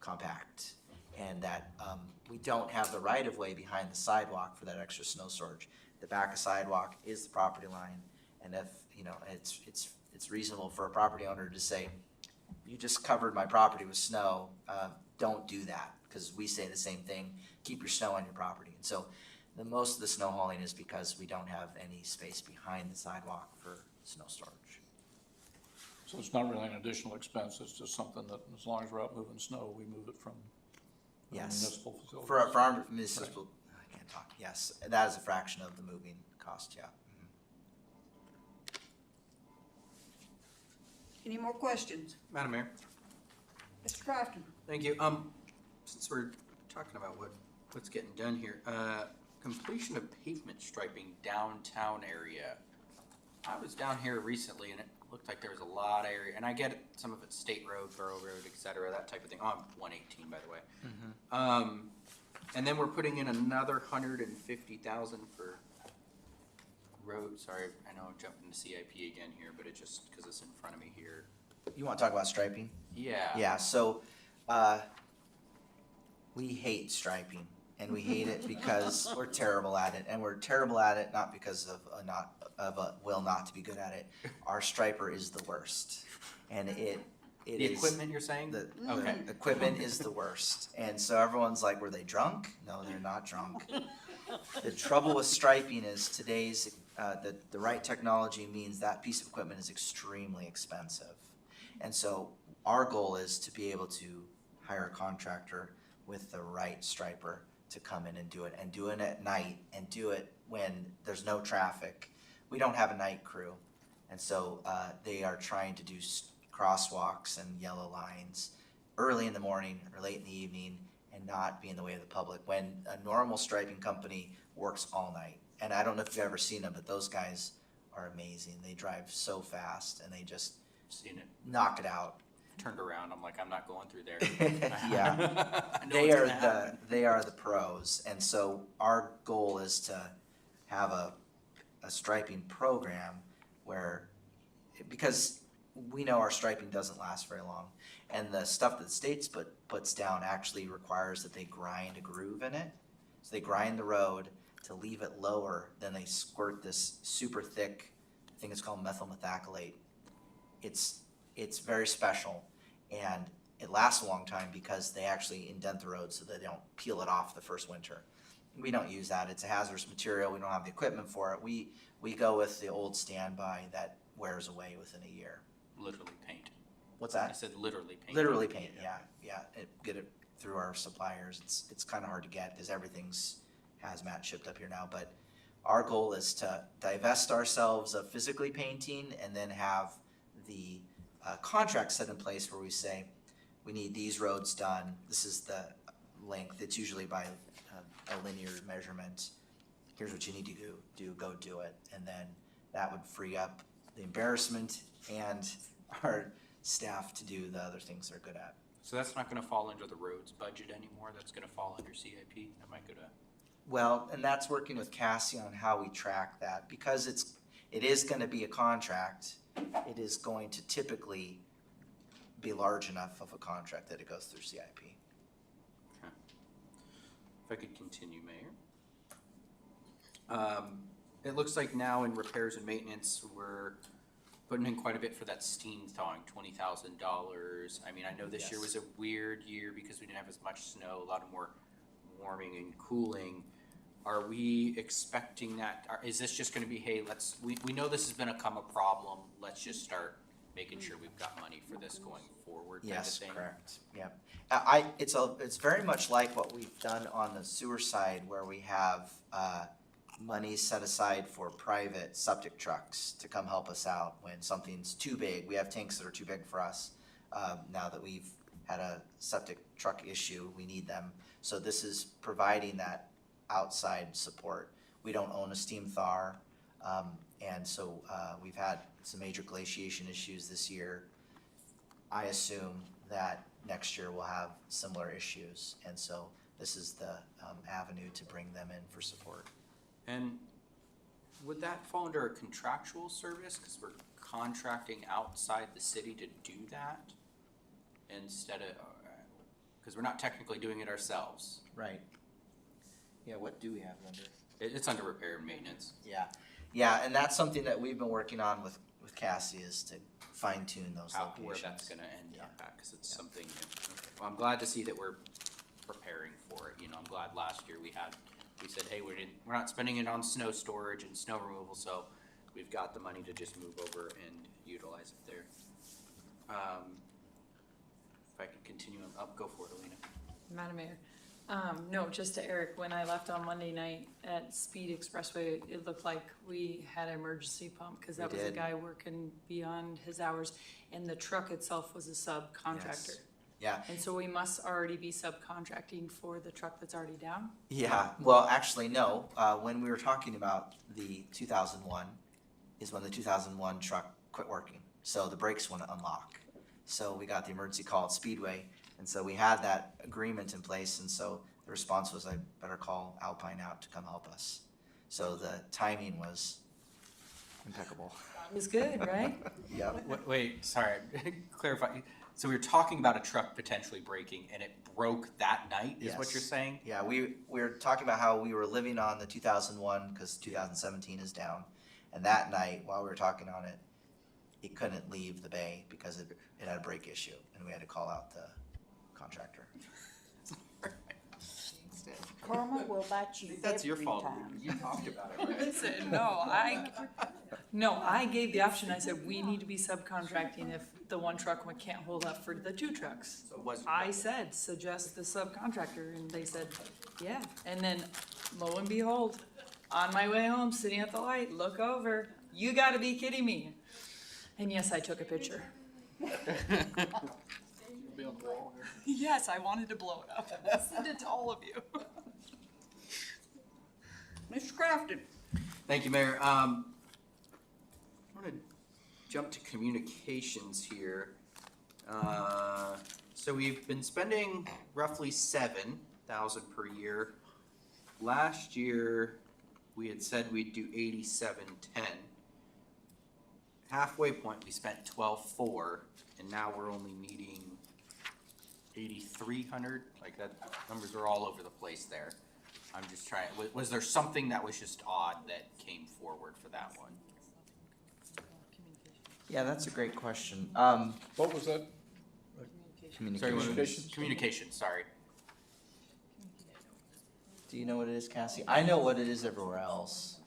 compact, and that we don't have the right of way behind the sidewalk for that extra snow storage. The back of sidewalk is the property line, and if it's reasonable for a property owner to say, you just covered my property with snow, don't do that, because we say the same thing, keep your snow on your property. And so most of the snow hauling is because we don't have any space behind the sidewalk for snow storage. So it's not really an additional expense, it's just something that as long as we're out moving snow, we move it from the Yes. municipal facilities. For our municipal, I can't talk, yes, that is a fraction of the moving cost, yeah. Any more questions? Madam Mayor, Mr. Crafton? thank you. Since we're talking about what's getting done here, completion of pavement striping downtown area. I was down here recently and it looked like there was a lot of area, and I get it, some of it's state road, borough road, et cetera, that type of thing. Oh, I'm 118, by the way. And then we're putting in another 150,000 for road. Sorry, I know I'm jumping to CIP again here, but it just, because it's in front of me here. You wanna talk about striping? Yeah. Yeah, so, we hate striping, and we hate it because we're terrible at it, and we're terrible at it not because of a will not to be good at it. Our striper is the worst, and it The is. equipment you're saying? The Okay. equipment is the worst, and so everyone's like, were they drunk? No, they're not drunk. The trouble with striping is today's, the right technology means that piece of equipment is extremely expensive. And so our goal is to be able to hire a contractor with the right striper to come in and do it at night, and do it when there's no traffic. We don't have a night crew, and so they are trying to do crosswalks and yellow lines early in the morning or late in the evening and not be in the way of the public, when a normal striping company works all night. And I don't know if you've ever seen them, but those guys are amazing. They drive so fast and they just Seen it. knock it out. turned around. I'm like, I'm not going through there. Yeah. I know They what's are gonna happen. they are the pros, and so our goal is to have a striping program where, because we know our striping doesn't last very long, and the stuff that the states puts down actually requires that they grind a groove in it. So they grind the road to leave it lower, then they squirt this super thick, I think it's called methyl methacrylate. It's very special, and it lasts a long time because they actually indent the road so that they don't peel it off the first winter. We don't use that. It's a hazardous material. We don't have the equipment for it. We go with the old standby that wears away within a year. Literally paint. What's I that? said literally paint. Literally paint, yeah. Get it through our suppliers. It's kind of hard to get because everything's hazmat shipped up here now. But our goal is to divest ourselves of physically painting and then have the contract set in place where we say, we need these roads done. This is the length. It's usually by a linear measurement. Here's what you need to go do it. And then that would free up the embarrassment and our staff to do the other things they're good at. So that's not gonna fall under the roads budget anymore, that's gonna fall under CIP, that might go to, Well, and that's working with Cassie on how we track that, because it is gonna be a contract. It is going to typically be large enough of a contract that it goes through CIP. if I could continue, Mayor. It looks like now in repairs and maintenance, we're putting in quite a bit for that steam thawing, $20,000. I mean, I know this year was a weird year because we didn't have as much snow, a lot of more warming and cooling. Are we expecting that, is this just gonna be, hey, we know this has become a problem, let's just start making sure we've got money for this going forward type of Yes, thing? correct, yep. It's very much like what we've done on the sewer side where we have, money set aside for private septic trucks to come help us out when something's too big. We have tanks that are too big for us. Now that we've had a septic truck issue, we need them. So this is providing that outside support. We don't own a steam thaw, and so we've had some major glaciation issues this year. I assume that next year we'll have similar issues, and so this is the avenue to bring them in for support. And would that fall under a contractual service, cause we're contracting outside the city to do that? Instead of, cause we're not technically doing it ourselves. Right. Yeah, what do we have under? It's under repair and maintenance. Yeah, and that's something that we've been working on with Cassie is to fine tune those How, where locations. that's gonna end up at, cause it's something new. Okay. Well, I'm glad to see that we're preparing for it, you know, I'm glad last year we said, hey, we're not spending it on snow storage and snow removal, so we've got the money to just move over and utilize it there. If I could continue up, go for it, Alina. Madam Mayor, no, just to Eric, when I left on Monday night at Speed Expressway, it looked like we had an emergency pump, cause that We was a did. guy working beyond his hours, and the truck itself was a subcontractor. Yes. Yeah, And so we must already be subcontracting for the truck that's already down? yeah, well, actually, no, when we were talking about the 2001 is when the 2001 truck quit working, so the brakes wouldn't unlock. So we got the emergency call at Speedway, and so we had that agreement in place, and so the response was, I better call Alpine out to come help us. So the timing was impeccable. It was good, right? Yep. Wait, sorry, clarify. So we were talking about a truck potentially breaking and it broke that night, is what Yes. you're saying? Yeah, we were talking about how we were living on the 2001 because 2017 is down, and that night while we were talking on it, it couldn't leave the bay because it had a brake issue, and we had to call out the contractor. Karma will bite you That's your every fault. time. You talked about it, right? Listen, I gave the option, I said, we need to be subcontracting if the one truck can't hold up for the two trucks. So it wasn't. I said, suggest the subcontractor, and they said, yeah, and then lo and behold, on my way home, sitting at the light, look over, you gotta be kidding me. And yes, I took a picture. Be on the wall here. Yes, I wanted to blow it up, send it to all of you. Mr. Crafton? Thank you, Mayor. I want to jump to communications here. So we've been spending roughly 7,000 per year. Last year, we had said we'd do 8710. Halfway point, we spent 12,400, and now we're only needing 8,300. Like that, numbers are all over the place there. I'm just trying. Was there something that was just odd that came forward for that one? Yeah, that's a great question. What was that? Sorry, Communications. communication. Sorry. Do you know what it is, Cassie? I know what it is everywhere else.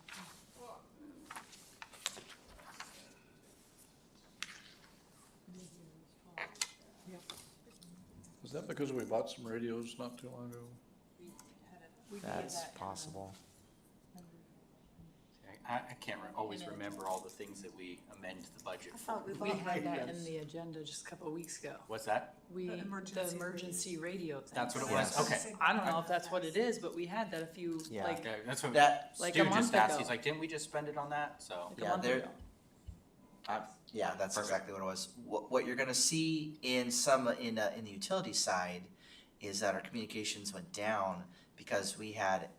Is that because we bought some radios not too long ago? That's possible. I can't always remember all the things that we amend the budget I for. thought we We bought had that in radios. the agenda just a couple of weeks ago. What's that? The emergency radio thing. That's what it Yes. was? Okay. I don't know if that's what it is, but we had that a few, Yeah. like, Okay, that's what That, Like Stu a month just asked. ago. He's like, didn't we just spend it on that? So. like a Yeah, month there- ago. yeah, that's Perfect. exactly what it was. What you're gonna see in some, in the utility side is that our communications went down because we had,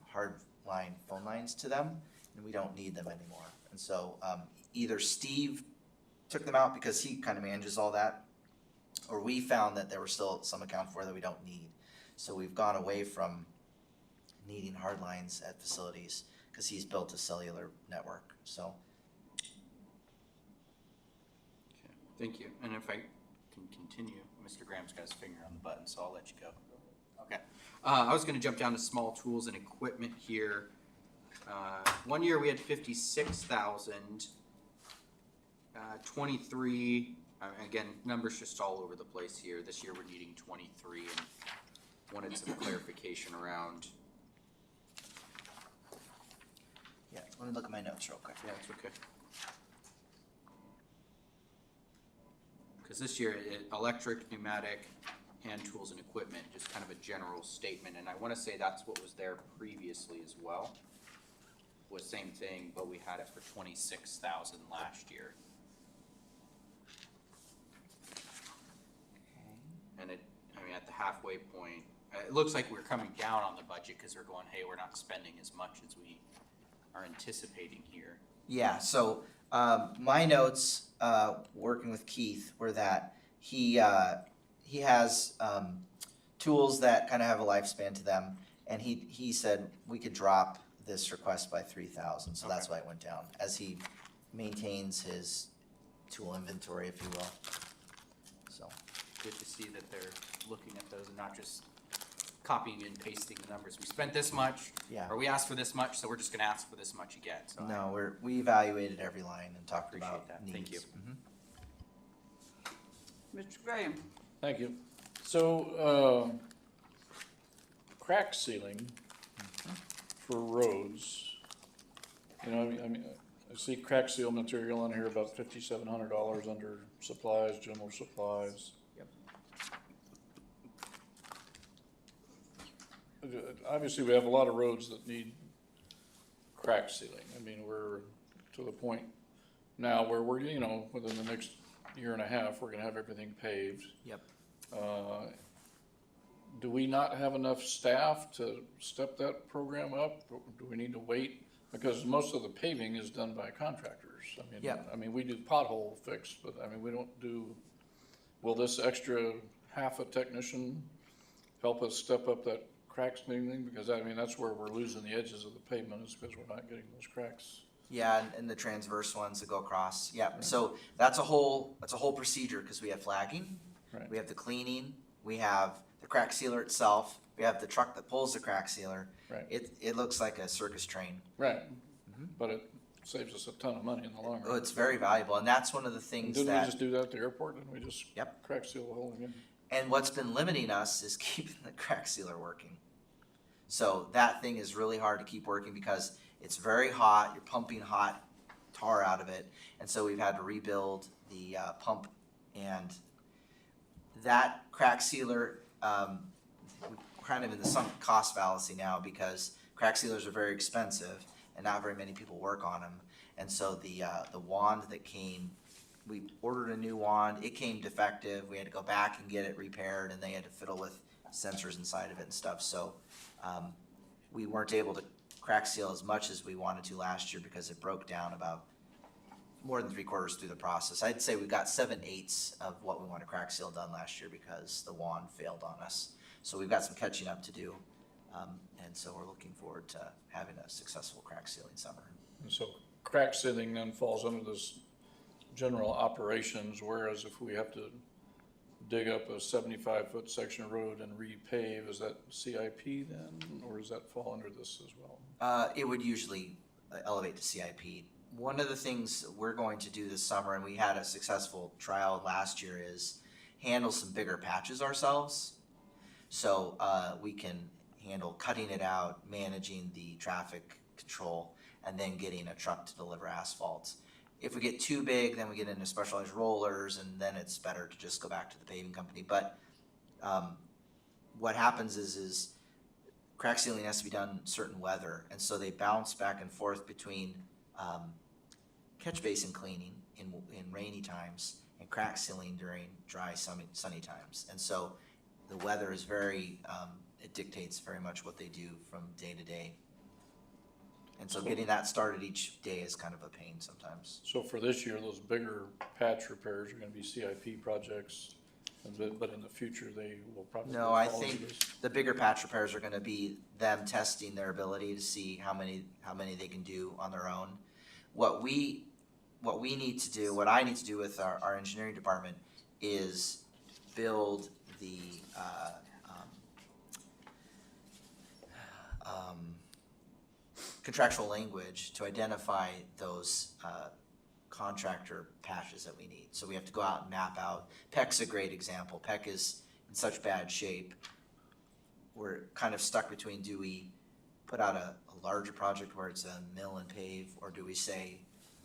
hard line phone lines to them, and we don't need them anymore. And so, either Steve took them out because he kind of manages all that, or we found that there were still some accounted for that we don't need. So we've gone away from needing hard lines at facilities, cause he's built a cellular network, so. Okay, thank you. And if I can continue, Mr. Graham's got his finger on the button, so I'll let you go. Okay. I was gonna jump down to small tools and equipment here. One year we had 56,000. 23, again, numbers just all over the place here. This year we're needing 23 and wanted some clarification around. Yeah, let me look at my notes real quick. Yeah, it's okay. Because this year, electric, pneumatic, hand tools and equipment, just kind of a general statement, and I wanna say that's what was there previously as well. Was same thing, but we had it for 26,000 last year. And it, I mean, at the halfway point, it looks like we're coming down on the budget, cause we're going, hey, we're not spending as much as we are anticipating here. Yeah, so, my notes, working with Keith were that he has, tools that kind of have a lifespan to them. And he said we could drop this request by 3,000, so that's why it went down, as he maintains his tool inventory, if you will. So, Good to see that they're looking at those and not just copying and pasting the numbers. We spent this much, yeah. or we asked for this much, so we're just gonna ask for this much again, so. No, we evaluated every line and talked Appreciate about that. needs. Thank you. Mhm. Mr. Graham, Thank you. So, crack sealing for roads. You know, I mean, I see crack seal material on here about $5,700 under supplies, general supplies. Obviously, we have a lot of roads that need crack sealing. I mean, we're to the point now where we're, you know, within the next year and a half, we're gonna have everything paved. Yep. Do we not have enough staff to step that program up? Do we need to wait? Because most of the paving is done by contractors. Yep. I mean, we do pothole fix, but I mean, we don't do, will this extra half a technician help us step up that crack sealing? Because I mean, that's where we're losing the edges of the pavement, is because we're not getting those cracks. Yeah, and the transverse ones that go across, yeah, so that's a whole procedure, cause we have flagging, Right. we have the cleaning, we have the crack sealer itself, we have the truck that pulls the crack sealer. Right. It looks like a circus train. Right, but it saves us a ton of money in the long Oh, run. it's very valuable, and that's one of the things Didn't we that, just do that at the airport? Didn't we just Yep. crack seal the whole thing? and what's been limiting us is keeping the crack sealer working. So that thing is really hard to keep working because it's very hot, you're pumping hot tar out of it, and so we've had to rebuild the pump, and that crack sealer, we're kind of in the sunk cost fallacy now because crack sealers are very expensive and not very many people work on them. And so the wand that came we ordered a new wand, it came defective, we had to go back and get it repaired, and they had to fiddle with sensors inside of it and stuff, so, we weren't able to crack seal as much as we wanted to last year because it broke down about more than 3/4 through the process. I'd say we got 7/8 of what we want to crack seal done last year because the wand failed on us. So we've got some catching up to do, and so we're looking forward to having a successful crack sealing summer. And so crack sealing then falls under this general operations, whereas if we have to dig up a 75-foot section of road and repave, is that CIP then, or does that fall under this as well? It would usually elevate to CIP. One of the things we're going to do this summer, and we had a successful trial last year, is handle some bigger patches ourselves. So we can handle cutting it out, managing the traffic control, and then getting a truck to deliver asphalt. If we get too big, then we get into specialized rollers, and then it's better to just go back to the paving company. But what happens is crack sealing has to be done in certain weather, and so they bounce back and forth between catch basin cleaning in rainy times and crack sealing during dry, sunny times. And so the weather is very, it dictates very much what they do from day to day. And so getting that started each day is kind of a pain sometimes. So for this year, those bigger patch repairs are gonna be CIP projects, but in the future, they will probably. No, I fall under think this. the bigger patch repairs are gonna be them testing their ability to see how many they can do on their own. What we need to do, what I need to do with our engineering department is build the, contractual language to identify those contractor patches that we need. So we have to go out and map out. Peck's a great example. Peck is in such bad shape. We're kind of stuck between, do we put out a larger project where it's a mill and pave, or do we say,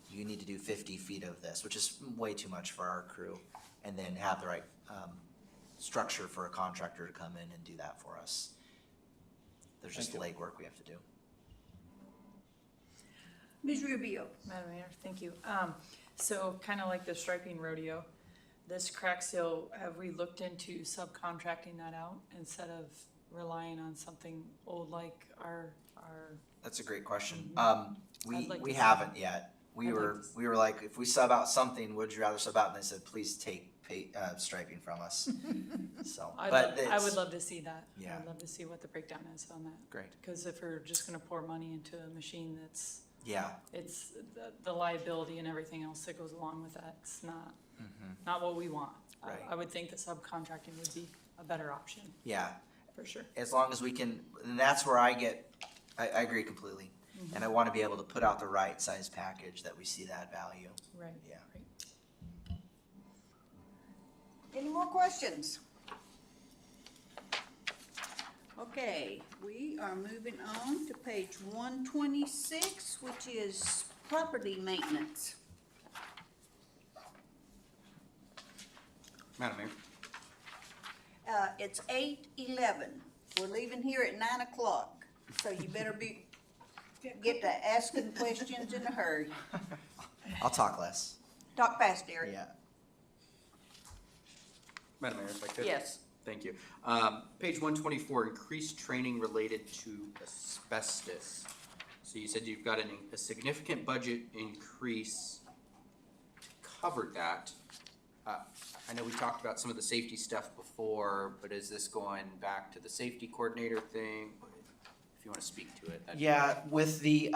you need to do 50 feet of this, which is way too much for our crew, and then have the right structure for a contractor to come in and do that for us. There's just legwork we have to do. Ms. Rubio. Madam Mayor, thank you. So kind of like the striping rodeo, this crack seal, have we looked into subcontracting that out instead of relying on something old like our? That's a great question. I'd like We to see haven't yet. We I'd like were to see- we were like, if we sub out something, would you rather sub out? And they said, please take striping from us. So, I but would love to see that. Yeah. I'd love to see what the breakdown is on that. Great. Because if we're just gonna pour money into a machine that's, Yeah. it's the liability and everything else that goes along with that, it's not what we want. Right. I would think that subcontracting would be a better option, Yeah. for sure. As long as we can, and that's where I agree completely. And I want to be able to put out the right size package that we see that value. Right. Yeah. Right. Any more questions? Okay, we are moving on to page 126, which is property maintenance. Madam Mayor, It's 8:11. We're leaving here at 9 o'clock, so you better get to asking questions in a hurry. I'll talk less. Talk fast, Derek. Yeah. Madam Mayor, if I could. Yes. Thank you. Page 124, increased training related to asbestos. So you said you've got a significant budget increase, covered that. I know we talked about some of the safety stuff before, but is this going back to the safety coordinator thing? If you want to speak to it. Yeah, with the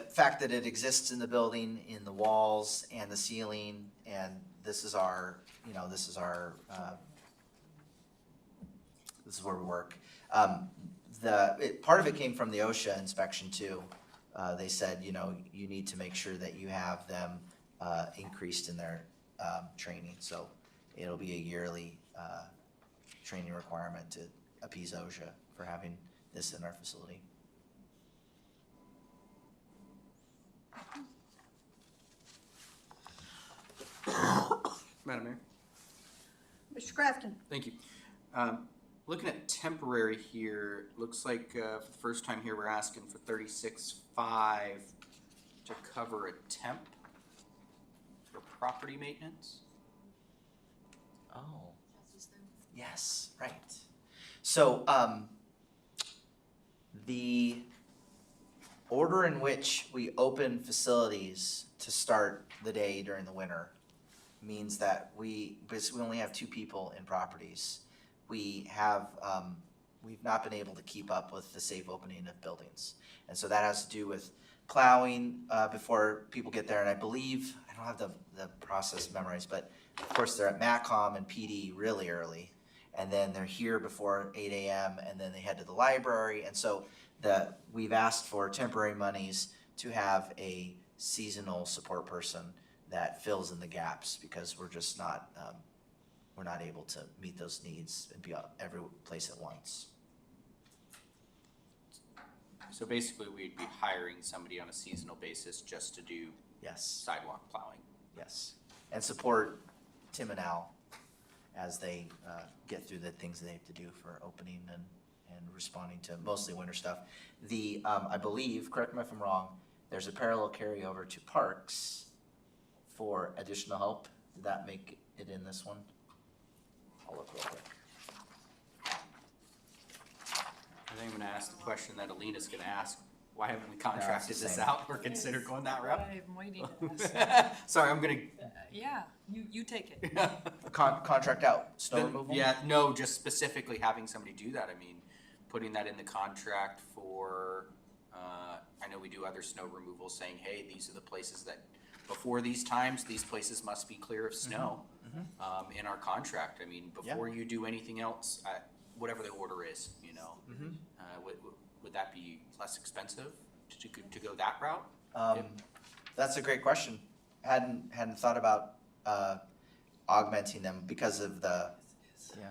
fact that it exists in the building, in the walls and the ceiling, and this is our, this is where we work. Part of it came from the OSHA inspection too. They said, you need to make sure that you have them increased in their training. So it'll be a yearly training requirement to appease OSHA for having this in our facility. Madam Mayor? Mr. Crafton? Thank you. Looking at temporary here, looks like for the first time here, we're asking for 36.5 to cover a temp for property maintenance. Oh. Yes, right. So, the order in which we open facilities to start the day during the winter means that because we only have 2 people in properties, we have, we've not been able to keep up with the safe opening of buildings. And so that has to do with plowing, before people get there, and I believe, I don't have the process memorized, but of course, they're at MACCOM and PD really early, and then they're here before 8 AM, and then they head to the library, and so we've asked for temporary monies to have a seasonal support person that fills in the gaps, because we're just not, we're not able to meet those needs and be at every place at once. So basically, we'd be hiring somebody on a seasonal basis just to do Yes, sidewalk plowing. yes, and support Tim and Al as they get through the things that they have to do for opening and responding to mostly winter stuff. I believe, correct me if I'm wrong, there's a parallel carryover to parks for additional help. Did that make it in this one? I'll look real quick. I think I'm gonna ask the question that Alina's gonna ask. Why haven't we contracted it's the this same. out or considered going that route? I'm waiting to ask. Sorry, I'm gonna. Yeah, you take it. Contract out, snow removal? Yeah, no, just specifically having somebody do that. I mean, putting that in the contract for, I know we do other snow removal, saying, hey, these are the places that, before these times, these places must be clear of snow. In our contract. I mean, before you do anything else, whatever the order is, you know. Would that be less expensive to go that route? That's a great question. Hadn't thought about augmenting them because of yeah.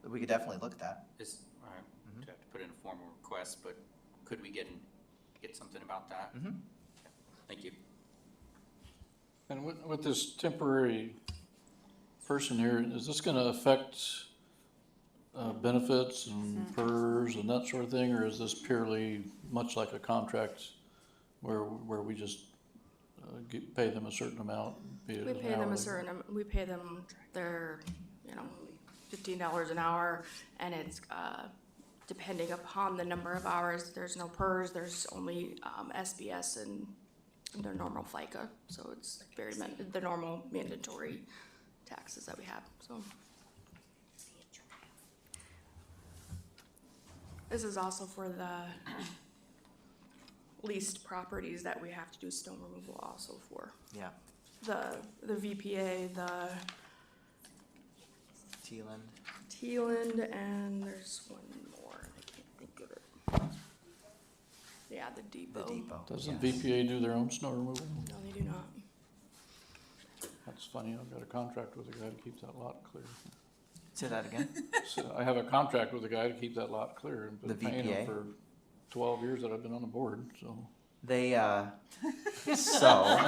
We could definitely look at that. All right, to have to put in a formal request, but could we get something about that? Thank you. And with this temporary person here, is this gonna affect benefits and PERS and that sort of thing, or is this purely much like a contract where we just pay them a certain amount, be it We an pay them a hourly? certain, we pay them their, $15 an hour, and it's, depending upon the number of hours, there's no PERS, there's only, SBS and their normal FICA, so it's the normal mandatory taxes that we have, so. This is also for the leased properties that we have to do snow removal also for. Yeah. The VPA, the Teeland. and there's one more, I can't think of it. Yeah, the depot. The depot. Doesn't yes. VPA do their own snow removal? No, they do not. That's funny, I've got a contract with a guy to keep that lot clear. Say that again? So I have a contract with a guy to keep that lot clear, and The been paying VPA? him for 12 years that I've been on the board, so. They, so,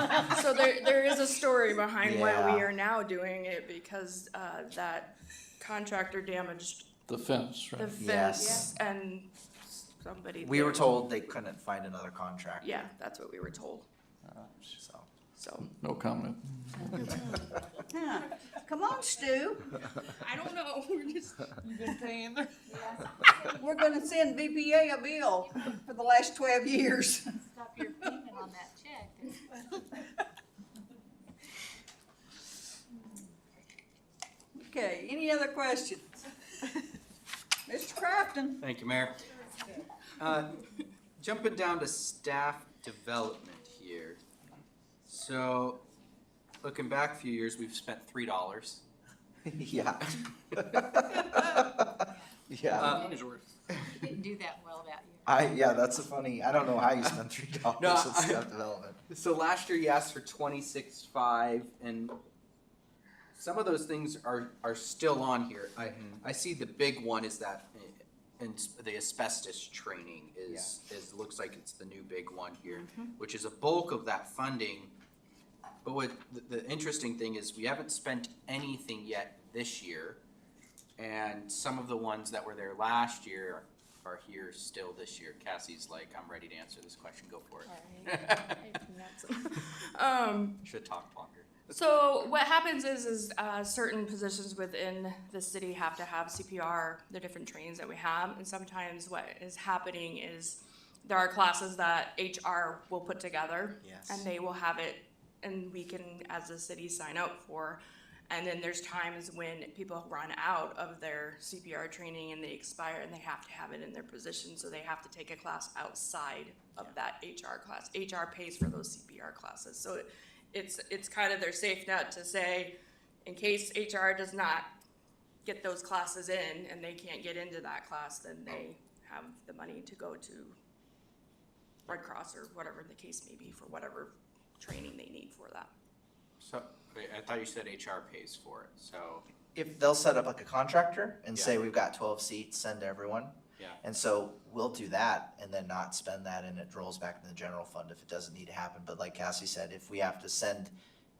So there is a story behind why we Yeah. are now doing it, because, that contractor damaged The fence, the right? fence and somebody. we were there- told they couldn't find another contract. Yeah, that's what we were told, so. No comment. Huh. Come on, Stu. I don't know, we're just. You've been paying. We're gonna send VPA a bill for the last 12 years. Stop your payment on that check. Okay, any other questions? Mr. Crafton? Thank you, Mayor. Jumping down to staff development here. So, looking back a few years, we've spent $3. Yeah. Yeah. You didn't do that well that year. Yeah, that's I don't know how you spend $3 No, with staff development. So last year you asked for 26.5, and some of those things are still on here. I see the big one is that, and the asbestos training is looks like it's the new big one here, which is a bulk of that funding. But what the interesting thing is, we haven't spent anything yet this year, and some of the ones that were there last year are here still this year. Cassie's like, I'm ready to answer this question, go for it. Should have talked longer. So what happens is certain positions within the city have to have CPR, the different trainings that we have, and sometimes what is happening is there are classes that HR will put together. Yes. And they will have it, and we can, as a city, sign up for. And then there's times when people run out of their CPR training and they expire and they have to have it in their position, so they have to take a class outside of that HR class. HR pays for those CPR classes, so it's kind of their safe net to say, in case HR does not get those classes in and they can't get into that class, then they have the money to go to Red Cross or whatever the case may be for whatever training they need for that. So, wait, I thought you said HR pays for it, so, If they'll set up like a contractor and say, Yeah. we've got 12 seats, send to everyone. yeah. And so we'll do that and then not spend that, and it rolls back to the general fund if it doesn't need to happen. But like Cassie said, if we have to send,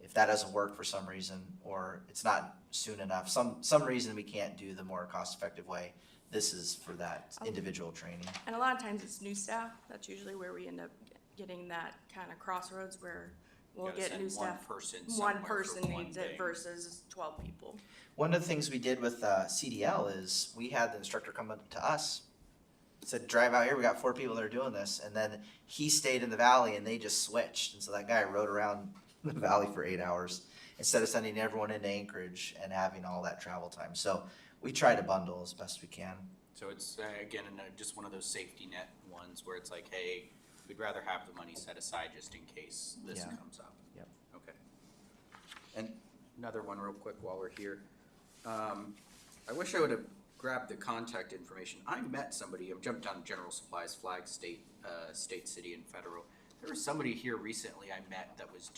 if that doesn't work for some reason, or it's not soon enough, some reason we can't do the more cost-effective way, this is for that individual training. And a lot of times it's new staff, that's usually where we end up getting that kind of crossroads where we'll Gotta get send new one staff. person One somewhere for person one needs it thing. versus 12 people. One of the things we did with CDL is we had the instructor come up to us, said, drive out here, we got 4 people that are doing this, and then he stayed in the valley and they just switched, and so that guy rode around the valley for 8 hours instead of sending everyone into Anchorage and having all that travel time. So we try to bundle as best we can. So it's, again, just one of those safety net ones where it's like, hey, we'd rather have the money set aside just in case this Yeah. comes up. Yep. Okay. And another one real quick while we're here. I wish I would have grabbed the contact information. I met somebody, I jumped on general supplies, flag, state, city, and federal. There was somebody here recently I met that was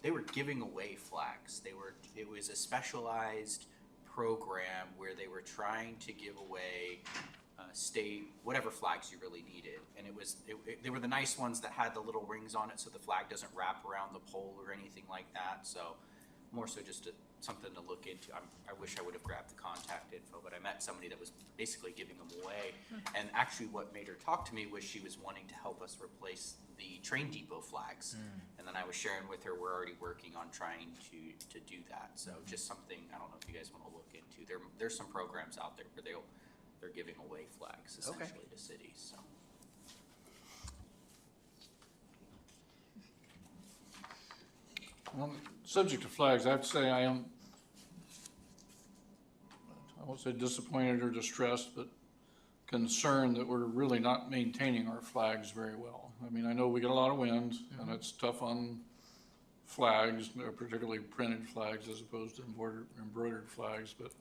they were giving away flags. It was a specialized program where they were trying to give away state, whatever flags you really needed. And they were the nice ones that had the little rings on it so the flag doesn't wrap around the pole or anything like that. So more so just something to look into. I wish I would have grabbed the contact info, but I met somebody that was basically giving them away. And actually what made her talk to me was she was wanting to help us replace the train depot flags. And then I was sharing with her, we're already working on trying to do that. So just something, I don't know if you guys want to look into. There's some programs out there where they're giving away flags essentially to cities, so. On the subject of flags, I'd say I won't say disappointed or distressed, but concerned that we're really not maintaining our flags very well. I mean, I know we get a lot of wind, and it's tough on flags, particularly printed flags as opposed to embroidered flags, but,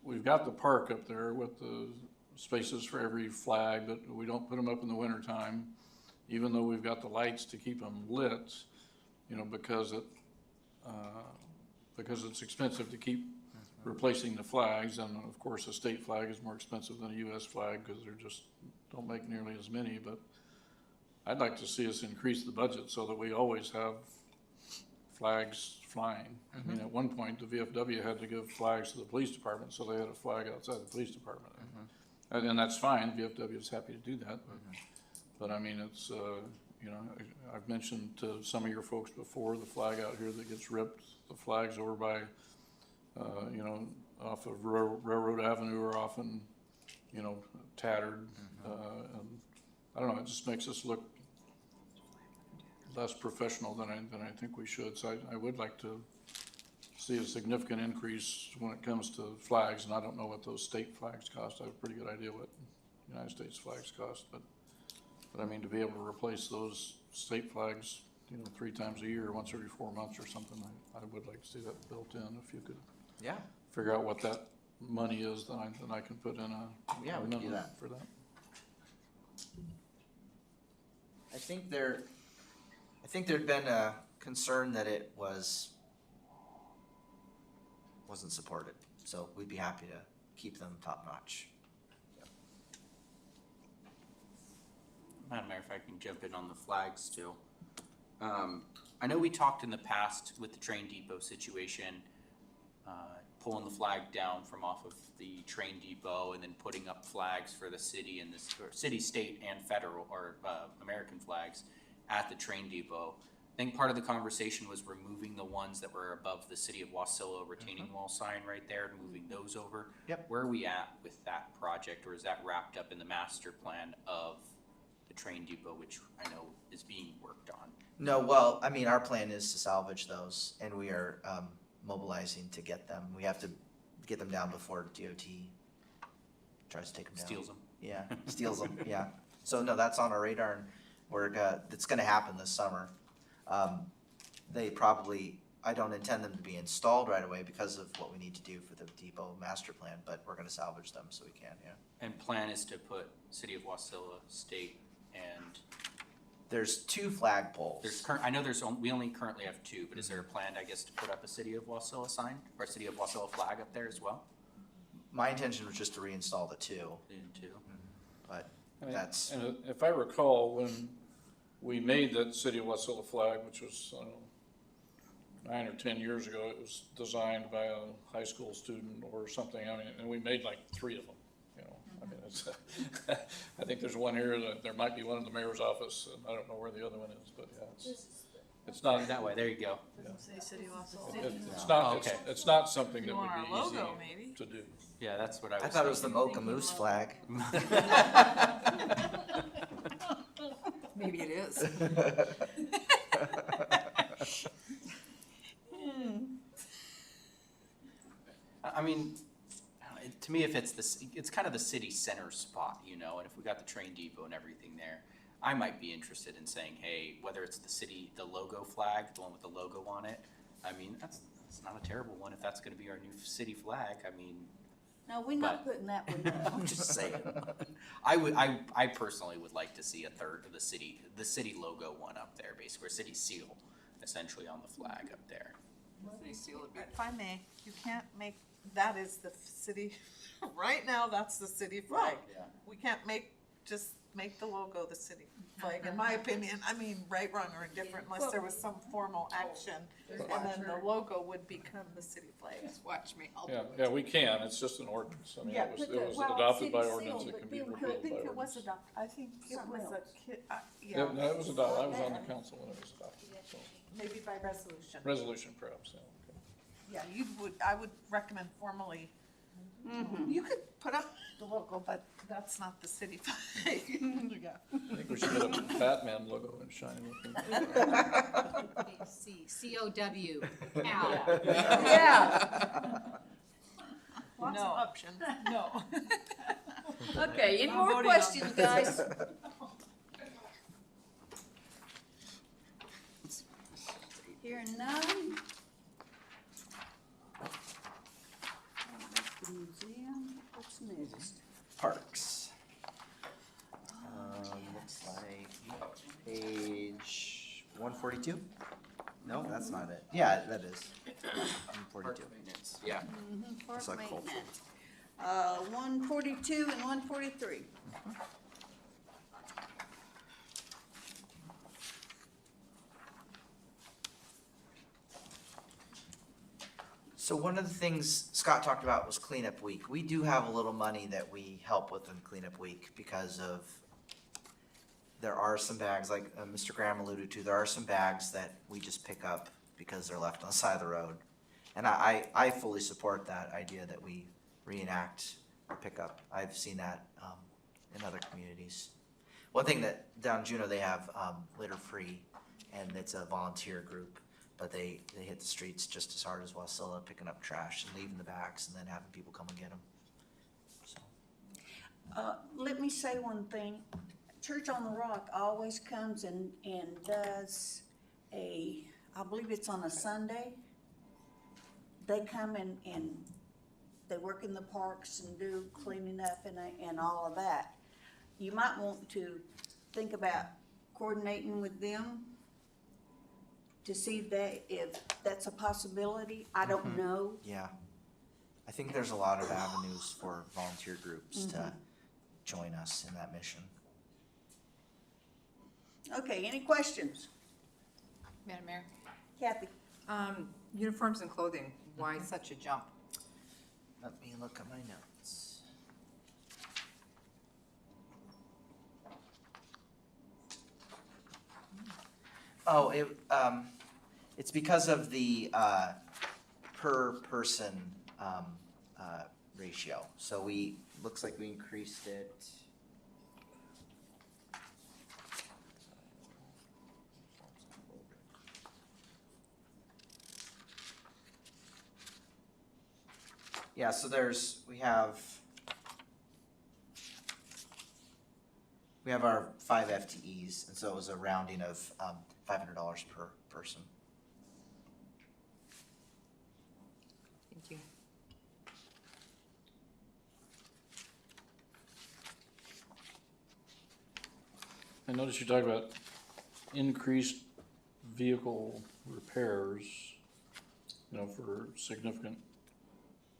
we've got the park up there with the spaces for every flag, but we don't put them up in the wintertime, even though we've got the lights to keep them lit, because it's expensive to keep replacing the flags, and of course a state flag is more expensive than a US flag because they're just don't make nearly as many. But I'd like to see us increase the budget so that we always have flags flying. I mean, at one point, the VFW had to give flags to the police department, so they had a flag outside the police department. And that's fine, VFW is happy to do that, but I mean, it's, I've mentioned to some of your folks before, the flag out here that gets ripped, the flags over by, off of Railroad Avenue are often, tattered. And I don't know, it just makes us look less professional than I think we should. So I would like to see a significant increase when it comes to flags, and I don't know what those state flags cost. I have a pretty good idea what United States flags cost, but I mean, to be able to replace those state flags, 3 times a year, once every 4 months or something, I would like to see that built in. If you could figure out what that money is, then I can put in a we can do amendment that. for that. I think there'd been a concern that it wasn't supported, so we'd be happy to keep them top notch. Madam Mayor, if I can jump in on the flags too. I know we talked in the past with the train depot situation. pulling the flag down from off of the train depot and then putting up flags for the city and or city, state, and federal or American flags at the train depot. I think part of the conversation was removing the ones that were above the city of Wasilla retaining wall sign right there and moving those over. Yep. Where are we at with that project, or is that wrapped up in the master plan of the train depot, which I know is being worked on? No, well, I mean, our plan is to salvage those, and we are mobilizing to get them. We have to get them down before DOT tries to take them down. Steals them. Yeah, steals them, yeah. So no, that's on our radar, and it's gonna happen this summer. They probably, I don't intend them to be installed right away because of what we need to do for the depot master plan, but we're gonna salvage them so we can, yeah. And plan is to put city of Wasilla, state, and There's 2 flagpoles. I know we only currently have 2, but is there a plan, I guess, to put up a city of Wasilla sign or a city of Wasilla flag up there as well? My intention was just to reinstall the 2, but that's, And if I recall, when we made that City of Wasilla flag, which was, I don't know, 9 or 10 years ago, it was designed by a high school student or something, I mean, and we made like 3 of them, you know. I mean, it's, I think there's one here, that there might be one in the mayor's office, and I don't know where the other one is, but yeah, it's not, That way, there you go. Say City of Wasilla. it's not, Oh, okay. it's not something You that would want our be logo, easy maybe? to do. Yeah, that's what I was I thought it was the thinking. Mocha Moose flag. Maybe it is. I mean, to me, if it's kind of the city center spot, you know, and if we got the train depot and everything there, I might be interested in saying, hey, whether it's the logo flag, the one with the logo on it, I mean, that's not a terrible one if that's gonna be our new city flag, I mean, No, we're not putting that one down. I'm just saying. I personally would like to see a third of the city logo one up there, basically, or city seal, essentially on the flag up there. If I may, you can't make, that is the city, right now, that's the city flag. Yeah. We can't just make the logo the city flag, in my opinion. I mean, right, wrong, or indifferent, unless there was some formal action, and then the logo would become the city flag. Just watch me. I'll do Yeah, it. yeah, we can, it's just an ordinance, I mean, Yeah, it put was the- adopted by city ordinance, seal, it but can be then repealed I by think it was ordinance. adopted, I think it Something was a else. kid, Yeah, yeah, no, it was adopted, I was on the council when it was adopted, so, maybe by resolution. resolution perhaps, yeah, okay. Yeah, I would recommend formally, you could put up the logo, but that's not the city flag. Yeah. I think we should get a Batman logo and shine it. C-O-W, cow. Yeah. Lots No. of options. No. Okay, any I'm more voting on questions, guys? Hearing none. That's the museum. What's next? Parks. Looks like page 142? No, that's not it. Yeah, that is. 142. Maintenance, yeah. Park like cultural. maintenance. 142 and 143. So one of the things Scott talked about was cleanup week. We do have a little money that we help with in cleanup week because of, there are some bags, like Mr. Graham alluded to, there are some bags that we just pick up because they're left on the side of the road. And I fully support that idea that we reenact or pick up. I've seen that in other communities. One thing that down in Juneau, they have litter free, and it's a volunteer group. But they hit the streets just as hard as Wasilla, picking up trash and leaving the bags and then having people come and get them. So. Let me say one thing. Church on the Rock always comes and does I believe it's on a Sunday. They come and they work in the parks and do cleaning up and all of that. You might want to think about coordinating with them to see if that's a possibility. I don't know. Yeah. I think there's a lot of avenues for volunteer groups to join us in that mission. Okay, any questions? Madam Mayor, Kathy? uniforms and clothing, why such a jump? let me look at my notes. Oh, it's because of the, per person, ratio. So looks like we increased it. Yeah, so we have our 5 FTEs, and so it was a rounding of $500 per person. Thank you. I noticed you talked about increased vehicle repairs, for significant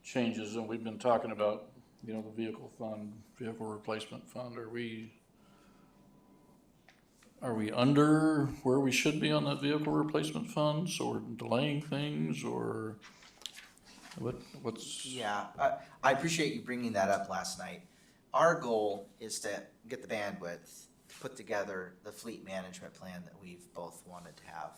changes, and we've been talking about, the vehicle fund, vehicle replacement fund. Are we under where we should be on that vehicle replacement fund, so we're delaying things, or what's? Yeah, I appreciate you bringing that up last night. Our goal is to get the bandwidth to put together the fleet management plan that we've both wanted to have.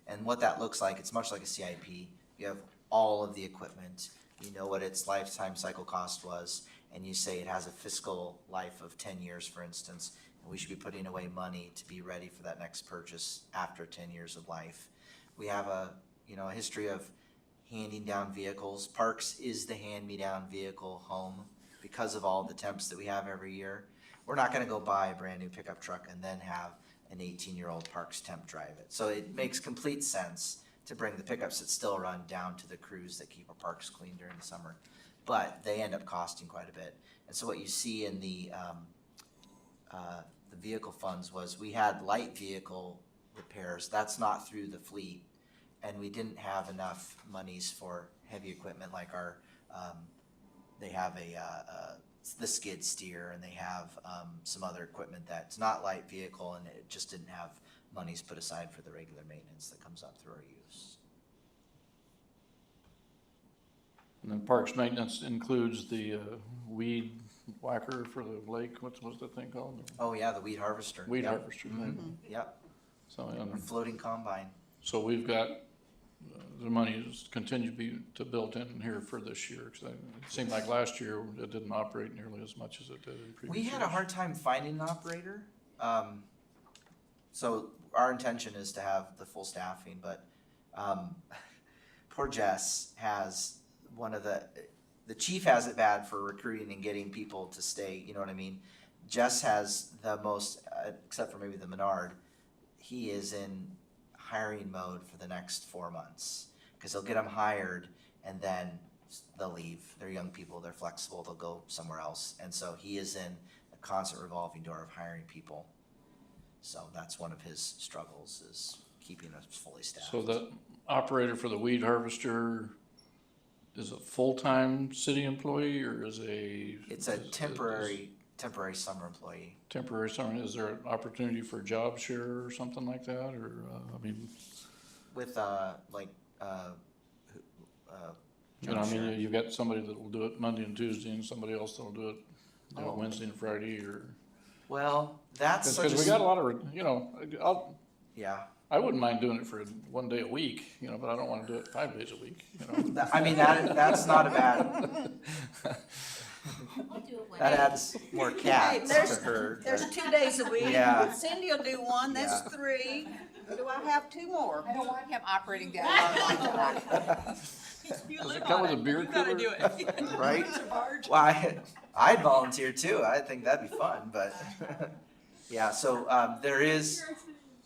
And what that looks like, it's much like a CIP. You have all of the equipment, you know what its lifetime cycle cost was, and you say it has a fiscal life of 10 years, for instance, and we should be putting away money to be ready for that next purchase after 10 years of life. We have a history of handing down vehicles. Parks is the hand-me-down vehicle home because of all the temps that we have every year. We're not gonna go buy a brand new pickup truck and then have an 18-year-old Parks temp drive it. So it makes complete sense to bring the pickups that still run down to the crews that keep our parks clean during the summer. But they end up costing quite a bit. And so what you see in the vehicle funds was we had light vehicle repairs. That's not through the fleet. And we didn't have enough monies for heavy equipment like our, they have the skid steer, and they have some other equipment that's not light vehicle, and it just didn't have monies put aside for the regular maintenance that comes up through our use. And then parks maintenance includes the weed whacker for the lake. What's that thing called? Oh yeah, the weed harvester. Weed Yep. harvester thing. Yep, So, our floating combine. so we've got the money is continue to be built in here for this year, because it seemed like last year it didn't operate nearly as much as it did in previous We years. had a hard time finding an operator. So our intention is to have the full staffing, but poor Jess has one of the chief has it bad for recruiting and getting people to stay, you know what I mean? Jess has the most, except for maybe the Menard, he is in hiring mode for the next 4 months. Because he'll get them hired and then they'll leave. They're young people, they're flexible, they'll go somewhere else. And so he is in a constant revolving door of hiring people. So that's one of his struggles, is keeping us fully staffed. So the operator for the weed harvester is a full-time city employee, or is It's a temporary summer employee. temporary summer? Is there an opportunity for job share or something like that, or, With you've got somebody that will do it Monday and Tuesday, and somebody else that'll do it, Wednesday and Friday, or? Well, that's such Because we got a lot of, yeah. I wouldn't mind doing it for 1 day a week, but I don't wanna do it 5 days a week, I mean, that's not a bad, I'll do it when that adds more cats to her. There's 2 days a week. Yeah. Cindy will do one, that's Yeah. 3. Do I have 2 more? I don't want him operating that. Does it come with a beer cooler? Right? Well, I'd volunteer too. I think that'd be fun, but yeah, so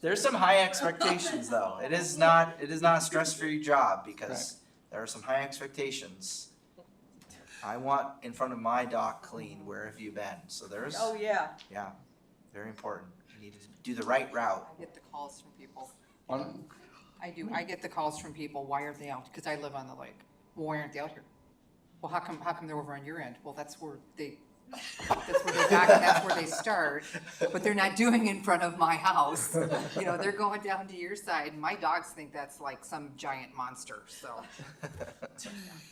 there's some high expectations though. It is not a stress-free job because there are some high expectations. I want in front of my dock clean. Where have you been? So there's, Oh, yeah. yeah, very important. You need to do the right route. I get the calls from people. On- I do, I get the calls from people, why aren't they out? Because I live on the lake. Well, why aren't they out here? Well, how come they're over on your end? Well, that's where That's where they start, but they're not doing it in front of my house. You know, they're going down to your side, and my dogs think that's like some giant monster, so.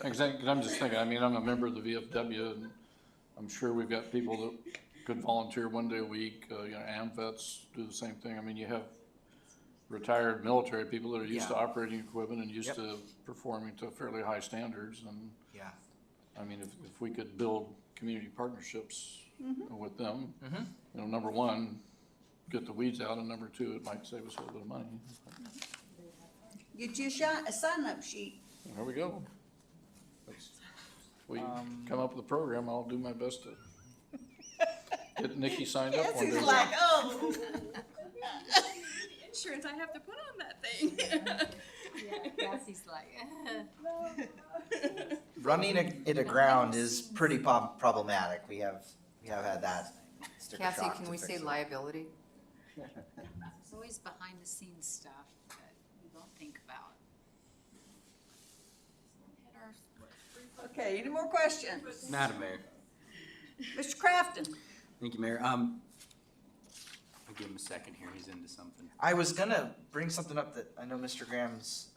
Exactly, I'm just thinking, I mean, I'm a member of the VFW, and I'm sure we've got people that could volunteer one day a week, you know, AMVETs do the same thing. I mean, you have retired military people that are used to Yeah. operating equipment and used Yep. to performing to fairly high standards, and, Yeah. I mean, if we could build community partnerships with them, Mm-hmm. you know, number one, get the weeds out, and number two, it might save us a little bit of money. Get you a sign-up sheet. There we go. If we come up with a program, I'll do my best to get Nikki signed up one Cassie's day. like, oh. Insurance I have to put on that thing. Yeah, Cassie's like, Running it aground is pretty problematic. We have had that sticker Cassie, shock can to we fix say it. liability? it's always behind the scenes stuff that we don't think about. Okay, any more questions? Madam Mayor. Mr. Crafton? Thank you, Mayor. I'll give him a second here. He's into something. I was gonna bring something up that I know Mr. Graham's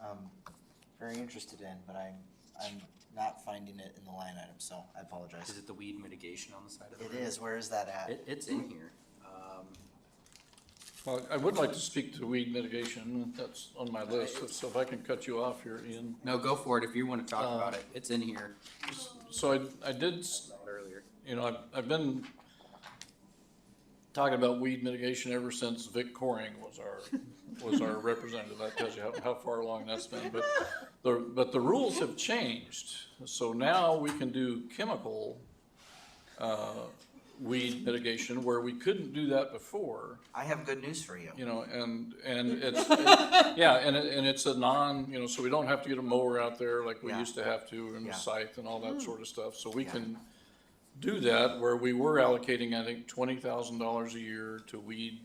very interested in, but I'm not finding it in the line item, so I apologize. Is it the weed mitigation on the side of the It road? is. Where is that at? It's in here. Well, I would like to speak to weed mitigation, that's on my list, so if I can cut you off here, Ian. No, go for it if you want to talk about it. It's in here So I did, earlier. you know, I've been talking about weed mitigation ever since Vic Coring was our representative. That tells you how far along that's been, but the rules have changed. So now we can do chemical, weed mitigation where we couldn't do that before. I have good news for you. You know, and it's, yeah, and it's a you know, so we don't have to get a mower out there like we Yeah. used to have to, and Yeah. a scythe and all that sort of stuff. So we Yeah. can do that where we were allocating, I think, $20,000 a year to weed,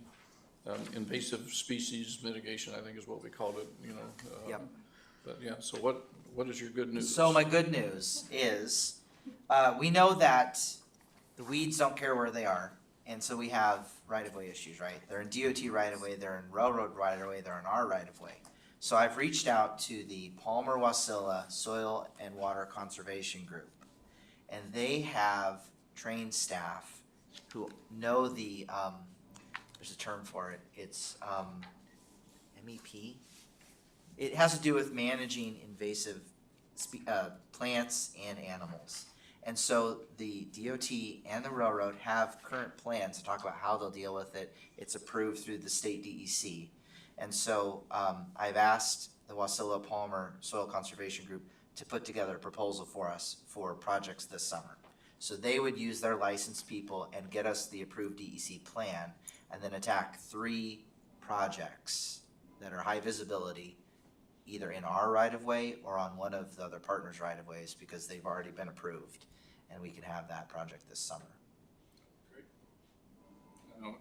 invasive species mitigation, I think is what we called it, you know. Yep. But yeah, so what is your good news? So my good news is, we know that the weeds don't care where they are, and so we have right-of-way issues, right? They're in DOT right-of-way, they're in railroad right-of-way, they're in our right-of-way. So I've reached out to the Palmer-Wasilla Soil and Water Conservation Group, and they have trained staff who know the, there's a term for it, it's, MEP? It has to do with managing invasive plants and animals. And so the DOT and the railroad have current plans to talk about how they'll deal with it. It's approved through the state DEC. And so I've asked the Wasilla Palmer Soil Conservation Group to put together a proposal for us for projects this summer. So they would use their licensed people and get us the approved DEC plan and then attack 3 projects that are high visibility, either in our right-of-way or on one of the other partners' right-of-ways, because they've already been approved, and we can have that project this summer. No,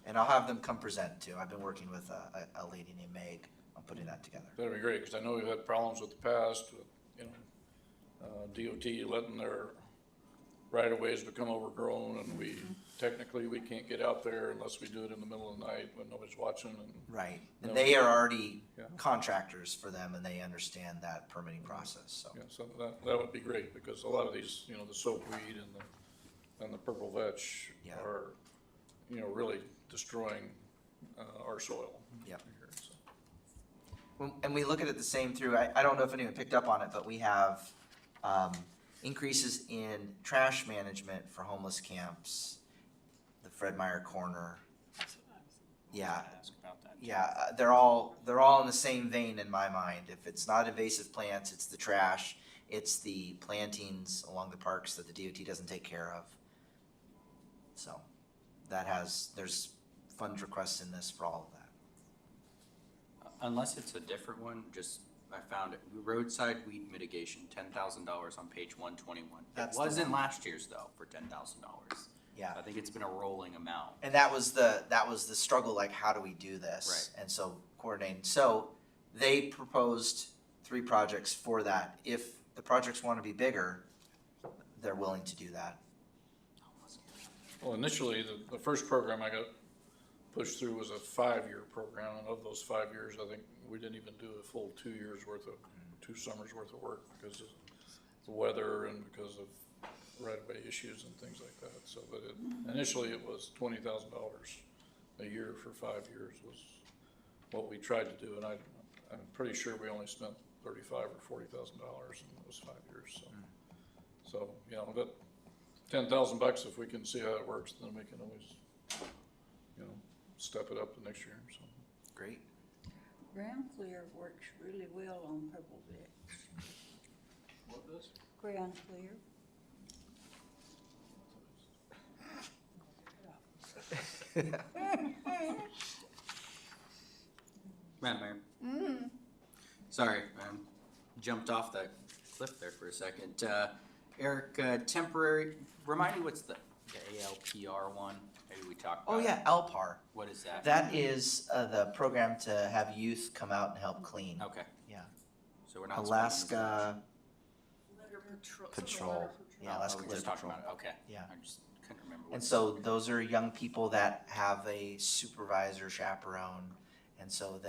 And I'll have them come present too. I've been working with a lady named Meg on putting that together. That'd be great, because I know we've had problems with the past, with, you know, DOT letting their right-of-ways become overgrown, and technically, we can't get out there unless we do it in the middle of the night when nobody's watching, and Right. And No. they are already Yeah. contractors for them, and they understand that permitting process, so. yeah, so that would be great, because a lot of these, you know, the soapweed and the purple vetch Yeah. are, you know, really destroying, our soil. Yep. here, so. And we look at it the same through, I don't know if anyone picked up on it, but we have increases in trash management for homeless camps, the Fred Meyer Corner. Yeah, yeah, they're all in the same vein in my mind. If it's not invasive plants, it's the trash, it's the plantings along the parks that the DOT doesn't take care of. So there's fund requests in this for all of that. Unless it's a different one, I found it. Roadside weed mitigation, $10,000 on page 121. It That's the wasn't one. last year's though, for $10,000. Yeah. I think it's been a rolling amount. And that was the struggle, like, how do we do this? Right. And so coordinating. So they proposed 3 projects for that. If the projects want to be bigger, they're willing to do that. Well, initially, the first program I got pushed through was a 5-year program, and of those 5 years, I think we didn't even do a full 2 years worth of, 2 summers worth of work because of the weather and because of right-of-way issues and things like that. So, but initially it was $20,000 a year for 5 years was what we tried to do, and I'm pretty sure we only spent $35,000 or $40,000 in those 5 years. So, you know, that $10,000 if we can see how it works, then we can always, you know, step it up the next year. So Great. Ground clear works really well on Purple Bits. what does? Ground clear. Madam Mayor. Sorry, jumped off the cliff there for a second. Eric, temporary, remind me what's the ALPR one? Maybe we talked about Oh it. yeah, LPAR. What is that? That is the program to have youth come out and help clean. Okay. Yeah. So we're not. Alaska Litter Patrol. Yeah, Oh, Alaska we Litter just talked Patrol. about it, okay. Yeah. I just couldn't remember. And so those are young people that have a supervisor, chaperone, and so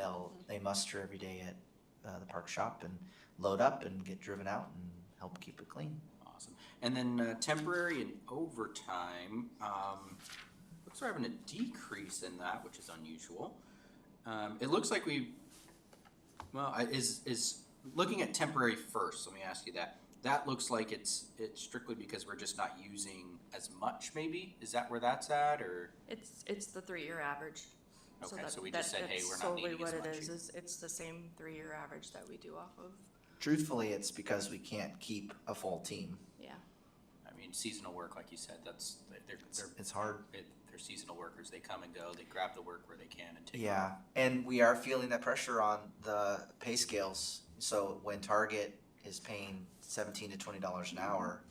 they muster every day at the park shop and load up and get driven out and help keep it clean. Awesome. And then temporary and overtime, looks like we're having a decrease in that, which is unusual. It looks like is looking at temporary first, let me ask you that. That looks like it's strictly because we're just not using as much, maybe? Is that where that's at, or? It's the 3-year average. Okay, so we just said, hey, we're not solely needing as what much. it is it's the same 3-year average that we do off of. Truthfully, it's because we can't keep a full team. Yeah. I mean, seasonal work, like you said, It's hard. they're seasonal workers. They come and go. They grab the work where they can and take it. Yeah, and we are feeling that pressure on the pay scales. So when Target is paying $17 to $20 an hour,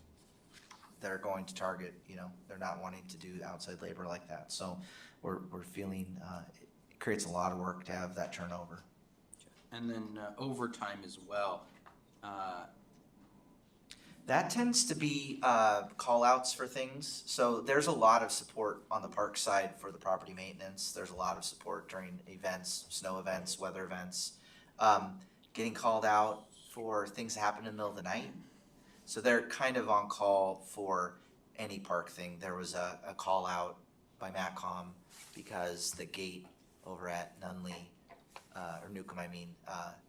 they're going to Target, you know, they're not wanting to do outside labor like that. So we're feeling, it creates a lot of work to have that turnover. And then overtime as well. That tends to be call outs for things. So there's a lot of support on the park side for the property maintenance. There's a lot of support during events, snow events, weather events. Getting called out for things that happen in the middle of the night. So they're kind of on call for any park thing. There was a call out by MATCOM because the gate over at Nunley, or Newcomb,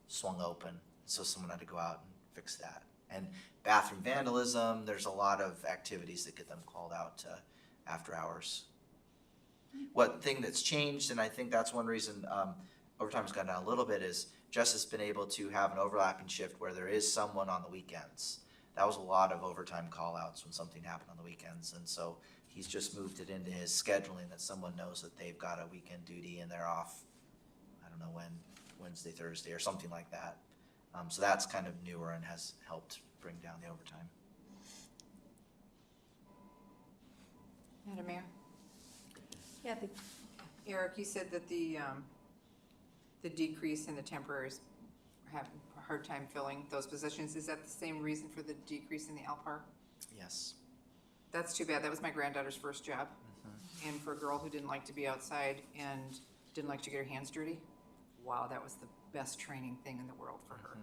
swung open. So someone had to go out and fix that. And bathroom vandalism, there's a lot of activities that get them called out to after hours. What thing that's changed, and I think that's one reason overtime's gone down a little bit, is Justice been able to have an overlapping shift where there is someone on the weekends. That was a lot of overtime call outs when something happened on the weekends, and so he's just moved it into his scheduling that someone knows that they've got a weekend duty and they're off, I don't know when, Wednesday, Thursday, or something like that. So that's kind of newer and has helped bring down the overtime. Madam Mayor? Kathy? Eric, you said that the decrease in the temporaries have a hard time filling those positions. Is that the same reason for the decrease in the LPAR? Yes. That's too bad. That was my granddaughter's first job. And for a girl who didn't like to be outside and didn't like to get her hands dirty, wow, that was the best training thing in the world for her.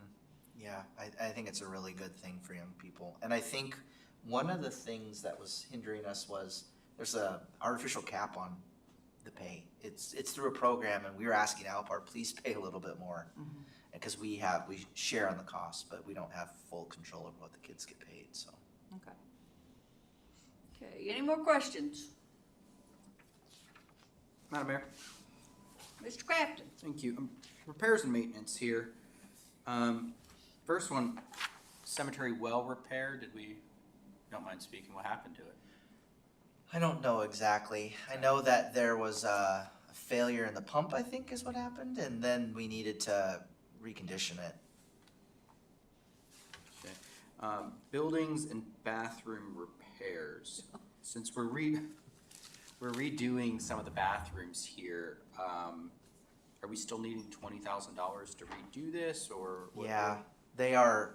Yeah, I think it's a really good thing for young people. And I think one of the things that was hindering us was there's a artificial cap on the pay. It's through a program, and we were asking Alpar, please pay a little bit more. Because we share on the cost, but we don't have full control over what the kids get paid, so. Okay. Okay, any more questions? Madam Mayor? Mr. Crafton? Thank you. Repairs and maintenance here. First one, cemetery well repair. Don't mind speaking, what happened to it? I don't know exactly. I know that there was a failure in the pump, I think is what happened, and then we needed to recondition it. Okay. Buildings and bathroom repairs. Since we're redoing some of the bathrooms here, are we still needing $20,000 to redo this, or? What? They are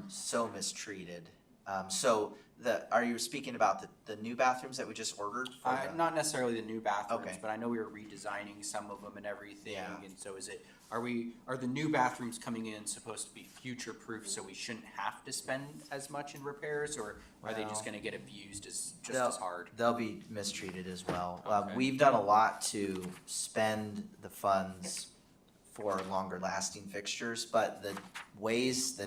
so mistreated. So are you speaking about the new bathrooms that we just ordered? for the- Not necessarily the new bathrooms, Okay. but I know we were redesigning some of them and everything, Yeah. and so are the new bathrooms coming in supposed to be future-proof, so we shouldn't have to spend as much in repairs, or are they just Well, gonna get abused just They'll- as hard? They'll be mistreated as well. Okay. We've done a lot to spend the funds for longer lasting fixtures, but the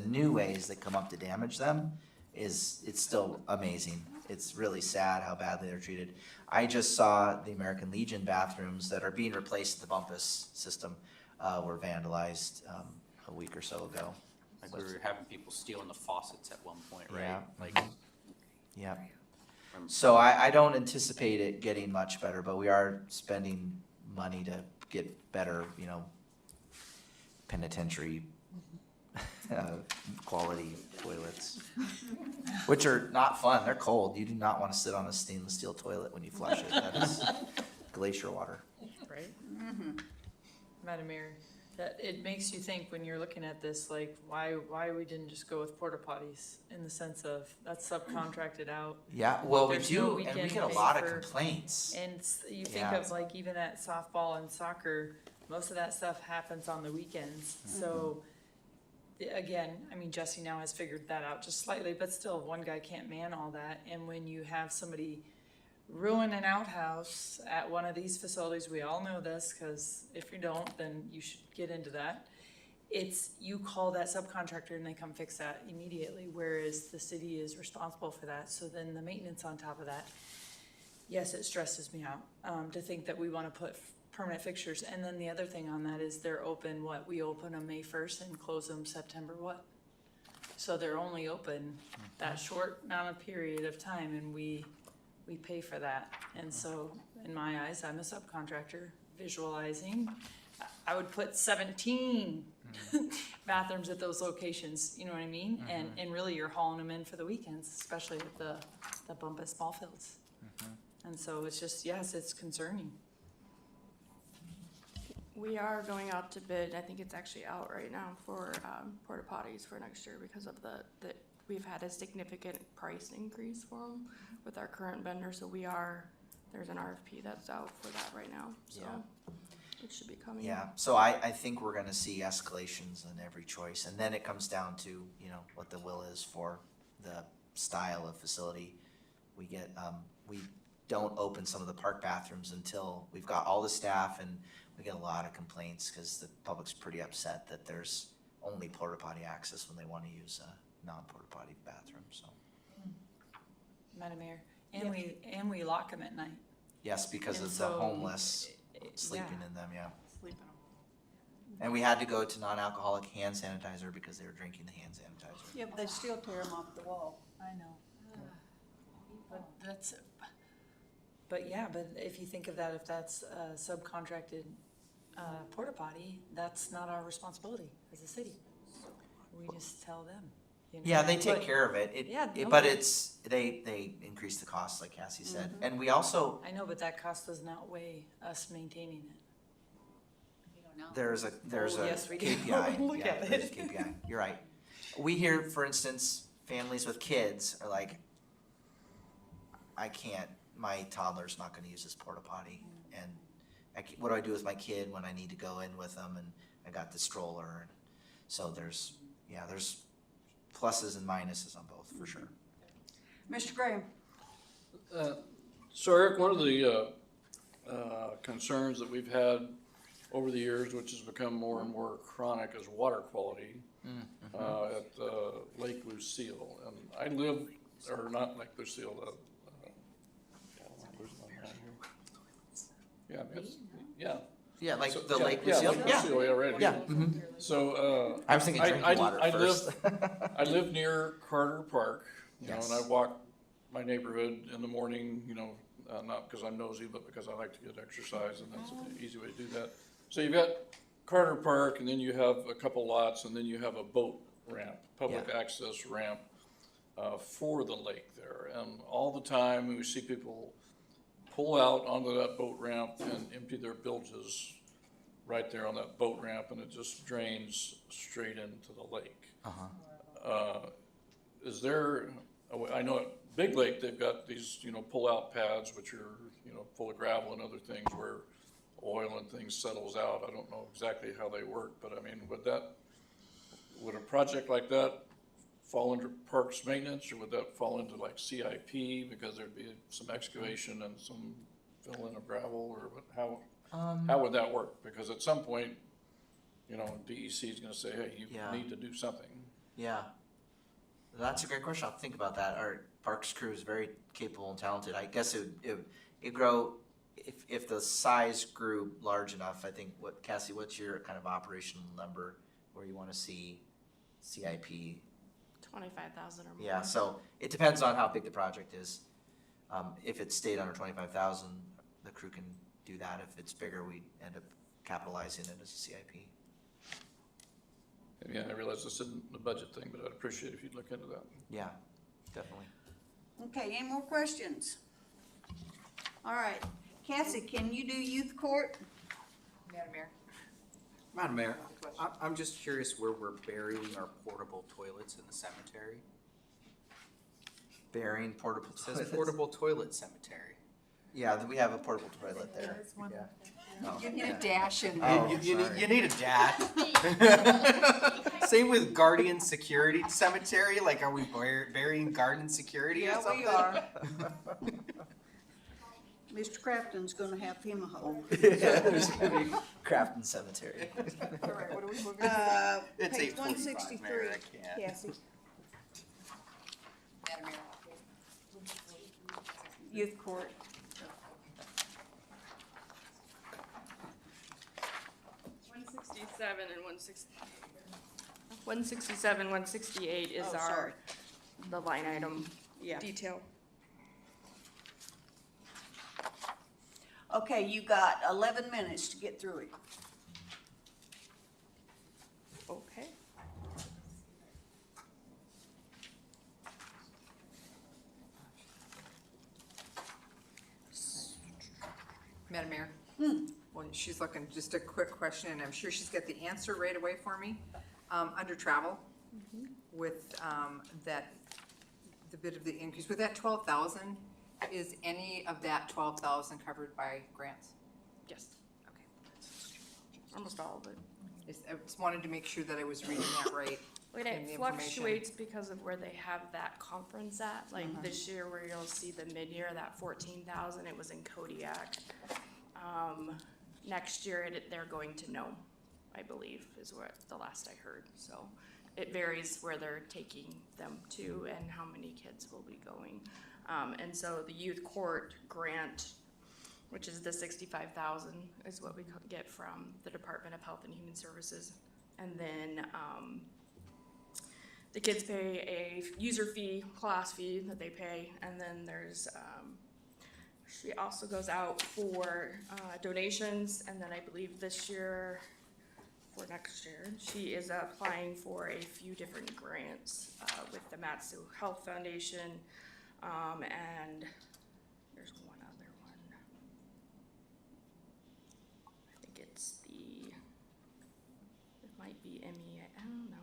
new ways that come up to damage them it's still amazing. It's really sad how badly they're treated. I just saw the American Legion bathrooms that are being replaced at the Bumpus system, were vandalized, a week or so ago. Like we were having people stealing the faucets at one point, right? Yeah. Like, Yeah. So I don't anticipate it getting much better, but we are spending money to get better, penitentiary quality toilets, which are not fun. They're cold. You do not want to sit on a stainless steel toilet when you flush it. That is glacier water. Right? Madam Mayor, that it makes you think when you're looking at this, like, why we didn't just go with porta potties in the sense of that's subcontracted out. Yeah, well, we There's no do, and we weekend get a pay lot of for- complaints. And you think Yeah. of like even at softball and soccer, most of that stuff happens on the weekends. So again, I mean, Jesse now has figured that out just slightly, but still, one guy can't man all that. And when you have somebody ruin an outhouse at one of these facilities, we all know this, because if you don't, then you should get into that. You call that subcontractor and they come fix that immediately, whereas the city is responsible for that. So then the maintenance on top of that, yes, it stresses me out, to think that we wanna put permanent fixtures. And then the other thing on that is they're open, we open them May 1st and close them September what? So they're only open that short amount of period of time, and we pay for that. And so, in my eyes, I'm a subcontractor visualizing. I would put 17 bathrooms at those locations, you know what I mean? And really you're hauling them in for the weekends, especially with the Bumpus ball fields. And so it's just, yes, it's concerning. We are going out to bid, I think it's actually out right now for, porta potties for next year because of we've had a significant price increase for them with our current vendor, so there's an RFP that's out for that right now, so it should be coming. Yeah, so I think we're gonna see escalations in every choice, and then it comes down to, what the will is for the style of facility. We don't open some of the park bathrooms until we've got all the staff, and we get a lot of complaints, cause the public's pretty upset that there's only porta potty access when they wanna use a non-porta potty bathroom, so. Madam Mayor, and we lock them at night. Yes, because And of the so, homeless it- sleeping yeah. in them, yeah. Sleeping on And we had to go to non-alcoholic hand sanitizer because they were drinking the hand sanitizer. Yeah, but they still tear them off the wall. I know. But if you think of that, if that's a subcontracted porta potty, that's not our responsibility as a city. We just tell them. Yeah, they take But- care of it. Yeah, no, But but- they increase the cost, like Cassie said. And we also, I know, but that cost doesn't outweigh us maintaining it. We don't know. there's a Oh, yes, we do. KPI. Look Yeah, at there's it. KPI. You're right. We hear, for instance, families with kids are like, I can't, my toddler's not gonna use this porta potty. And what do I do with my kid when I need to go in with them and I got the stroller? And so there's pluses and minuses on both, for sure. Mr. Graham? So Eric, one of the concerns that we've had over the years, which has become more and more chronic, is water quality at Lake Lucille. And I live, or not Lake Lucille, where's my line here? Yeah. Yeah, like So- the yeah, Lake yeah, Lucille? Lake Yeah, Lucille, yeah, right yeah. here. Mhm. So, I was thinking drinking water I first. I live near Carter Park, Yes. and I walk my neighborhood in the morning, not because I'm nosy, but because I like to get exercise, and that's an easy way to do that. So you've got Carter Park, and then you have a couple lots, and then you have a boat ramp, public access ramp, for the lake there. And all the time, we see people pull out onto that boat ramp and empty their bilges right there on that boat ramp, and it just drains straight into the lake. Is there I know at Big Lake, they've got these, pull-out pads, which are, full of gravel and other things where oil and things settles out. I don't know exactly how they work, but I mean, would a project like that fall under parks maintenance, or would that fall into like CIP, because there'd be some excavation and some filling of gravel, or how would that work? Because at some point, DEC is gonna say, hey, you Yeah. need to do something. Yeah. That's a great question. I'll think about that. Our parks crew is very capable and talented. I guess it'd grow, if the size grew large enough. I think, Cassie, what's your kind of operational number where you wanna see CIP? 25,000 or more. Yeah, so it depends on how big the project is. If it stayed under 25,000, the crew can do that. If it's bigger, we end up capitalizing it as a CIP. And yeah, I realize this isn't the budget thing, but I'd appreciate if you'd look into that. Yeah, definitely. Okay, any more questions? All right, Cassie, can you do youth court? Madam Mayor? Madam Mayor, I'm just curious where we're burying our portable toilets in the cemetery. Burying portable It says toilets. portable toilet cemetery. Yeah, we have a portable toilet there. There is one Yeah. up there. Oh, You need yeah. a dash in there. Oh, You sorry. need a dash. Same with Guardian Security Cemetery, like are we burying Guardian Security or Yeah, something? we are. Mr. Crafton's gonna have him a hole. Yeah, there's gonna be Crafton Cemetery. All right, what are we moving to? It's Page 8:45, 163, Mayor, I can't. Cassie, Madam Mayor? youth court. One sixty-seven, 168 is Oh, sorry. the line item Yeah. detail. Okay, you got 11 minutes to get through it. Okay. Madam Mayor? Well, she's looking, just a quick question, and I'm sure she's got the answer right away for me. Under travel, with, the bit of the increase, with that 12,000, is any of that 12,000 covered by grants? Yes, Okay. almost all of it. I just wanted to make sure that I was reading that right. Wait, in it the fluctuates because of where they have that conference at, like this year where you'll see the mid-year, that 14,000, it was in Kodiak. Next year, they're going to Nome, I believe, is what the last I heard, so it varies where they're taking them to and how many kids will be going. And so the youth court grant, which is the 65,000, is what we get from the Department of Health and Human Services. And then, the kids pay a user fee, class fee that they pay, and then there's, she also goes out for donations, and then I believe this year, for next year, she is applying for a few different grants with the Matsu Health Foundation, and there's one other one. I think it's it might be MEA, I don't know.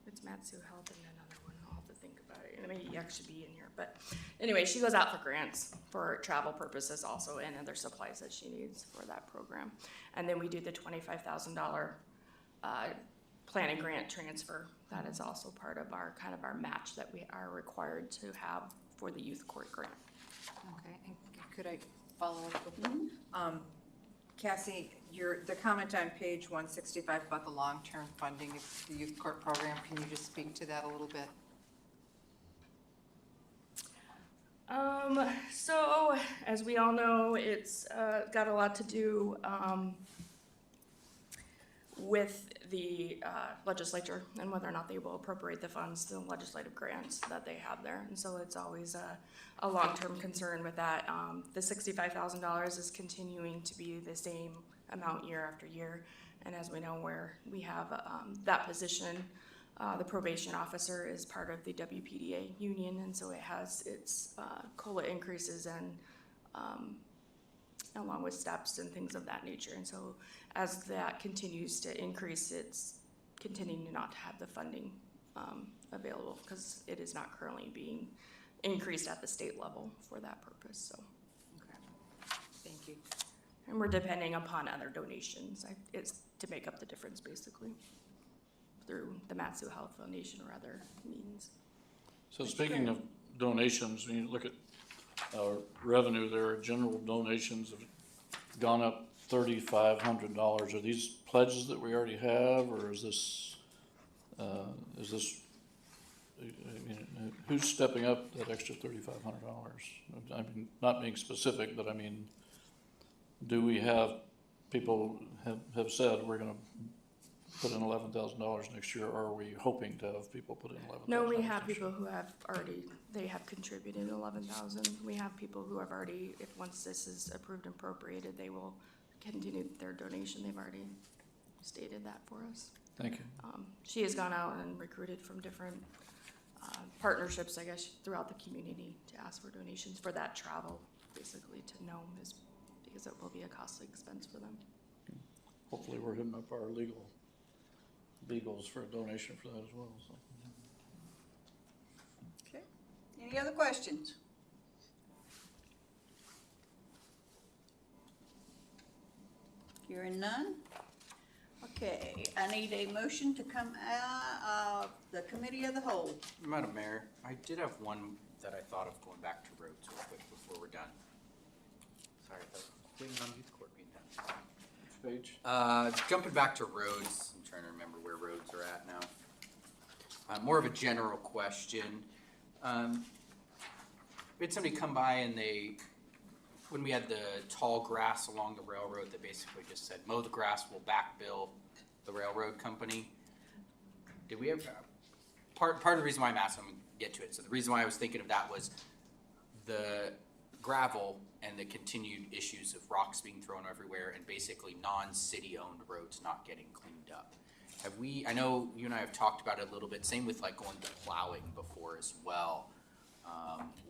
It's Matsu Health and another one, I'll have to think about it, it may actually be in here, but anyway, she goes out for grants for travel purposes also and other supplies that she needs for that program. And then we do the $25,000 planning grant transfer, that is also part of our, kind of our match that we are required to have for the youth court grant. Okay, and could I follow up with Cassie, the comment on page 165 about the long-term funding of the youth court program, can you just speak to that a little bit? So, as we all know, it's got a lot to do with the legislature and whether or not they will appropriate the funds, the legislative grants that they have there. And so it's always a long-term concern with that. The $65,000 is continuing to be the same amount year after year. And as we know, where we have that position, the probation officer is part of the WPDA union, and so it has its COLA increases and along with steps and things of that nature. And so as that continues to increase, it's continuing to not have the funding available because it is not currently being increased at the state level for that purpose, so. Thank you. And we're depending upon other donations, it's to make up the difference basically, through the Matsu Health Foundation or other means. So speaking of donations, when you look at revenue, there, general donations have gone up $3,500. Are these pledges that we already have, or is this, I mean, who's stepping up that extra $3,500? I mean, not being specific, but I mean, do we have people have said we're gonna put in $11,000 next year, or are we hoping to have people put in $11,000? No, we have people who have already, they have contributed 11,000. We have people who have already, if once this is approved and appropriated, they will continue their donation. They've already stated that for us. Thank you. She has gone out and recruited from different partnerships, I guess, throughout the community to ask for donations for that travel, basically to Nome, is because it will be a costly expense for them. Hopefully we're hitting up our legal beagles for a donation for that as well, so. Okay. Any other questions? Hearing none? Okay, I need a motion to come out of the committee of the whole. Madam Mayor, I did have one that I thought of going back to roads real quick before we're done. Sorry, I was waiting on youth court being done. Page? Jumping back to roads, I'm trying to remember where roads are at now. More of a general question. We had somebody come by and when we had the tall grass along the railroad, they basically just said, mow the grass, we'll back bill the railroad company. Did we ever, part of the reason why I'm asking, I'm gonna get to it. So the reason why I was thinking of that was the gravel and the continued issues of rocks being thrown everywhere and basically non-city owned roads not getting cleaned up. I know you and I have talked about it a little bit, same with like going to plowing before as well,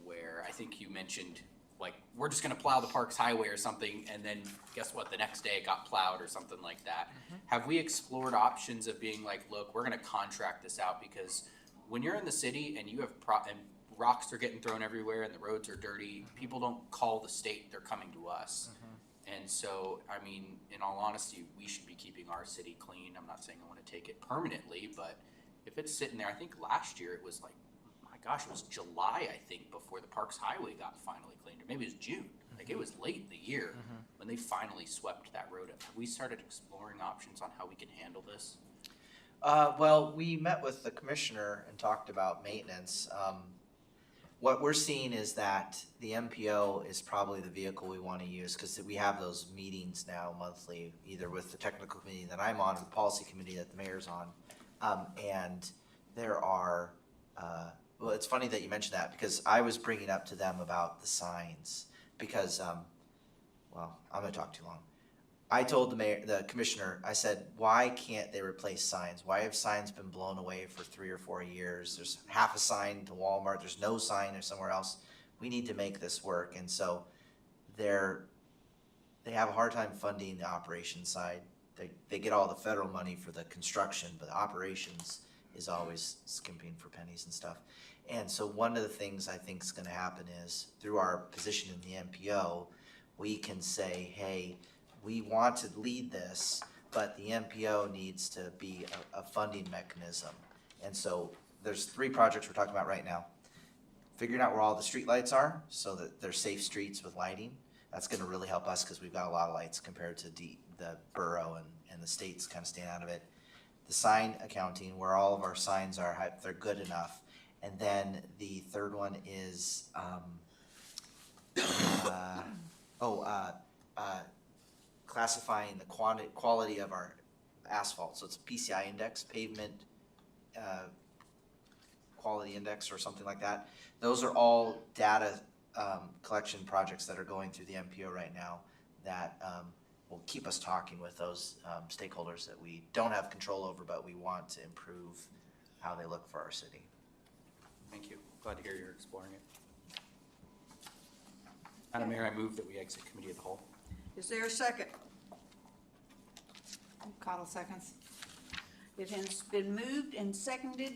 where I think you mentioned like, we're just gonna plow the Parks Highway or something, and then guess what, the next day it got plowed or something like that. Have we explored options of being like, look, we're gonna contract this out, because when you're in the city and you have and rocks are getting thrown everywhere and the roads are dirty, people don't call the state, they're coming to us. And so, I mean, in all honesty, we should be keeping our city clean. I'm not saying I wanna take it permanently, but if it's sitting there, I think last year it was like, my gosh, it was July, I think, before the Parks Highway got finally cleaned, or maybe it was June. Like, it was late in the year when they finally swept that road up. Have we started exploring options on how we can handle this? Well, we met with the commissioner and talked about maintenance. What we're seeing is that the MPO is probably the vehicle we want to use, because we have those meetings now monthly, either with the technical committee that I'm on or the policy committee that the mayor's on. And there are, well, it's funny that you mentioned that, because I was bringing up to them about the signs, because, well, I'm gonna talk too long. I told the commissioner, I said, why can't they replace signs? Why have signs been blown away for 3 or 4 years? There's half a sign to Walmart, there's no sign or somewhere else. We need to make this work. And so they have a hard time funding the operations side. They get all the federal money for the construction, but the operations is always skimping for pennies and stuff. And so one of the things I think is gonna happen is, through our position in the MPO, we can say, hey, we want to lead this, but the MPO needs to be a funding mechanism. And so there's 3 projects we're talking about right now. Figuring out where all the street lights are so that they're safe streets with lighting. That's gonna really help us, because we've got a lot of lights compared to the borough and the states kind of staying out of it. The sign accounting, where all of our signs are, they're good enough. And then the third one is, classifying the quality of our asphalt. So it's a PCI index, pavement quality index or something like that. Those are all data collection projects that are going through the MPO right now that will keep us talking with those stakeholders that we don't have control over, but we want to improve how they look for our city. Thank you. Glad to hear you're exploring it. Madam Mayor, I move that we exit committee of the whole. Is there a second? Cottle seconds. It has been moved and seconded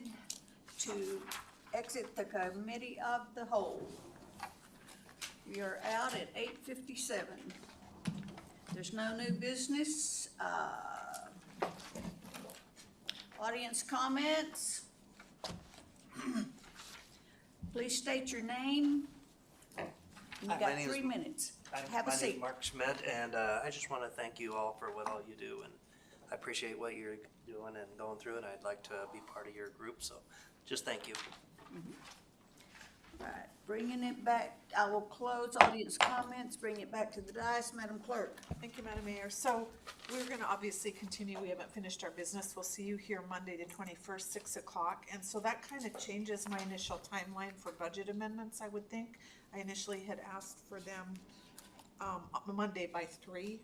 to exit the committee of the whole. We are out at 8:57. There's no new business. Audience comments. Please state your name. You Hi, my got name is- 3 minutes. Have a My name's seat. Mark Schmidt, and I just want to thank you all for what all you do, and I appreciate what you're doing and going through, and I'd like to be part of your group, so just thank you. Right, bringing it back, I will close audience comments, bring it back to the dais, Madam Clerk. Thank you, Madam Mayor. So we're gonna obviously continue, we haven't finished our business. We'll see you here Monday the 21st, 6 o'clock. And so that kind of changes my initial timeline for budget amendments, I would think. I initially had asked for them on Monday by 3.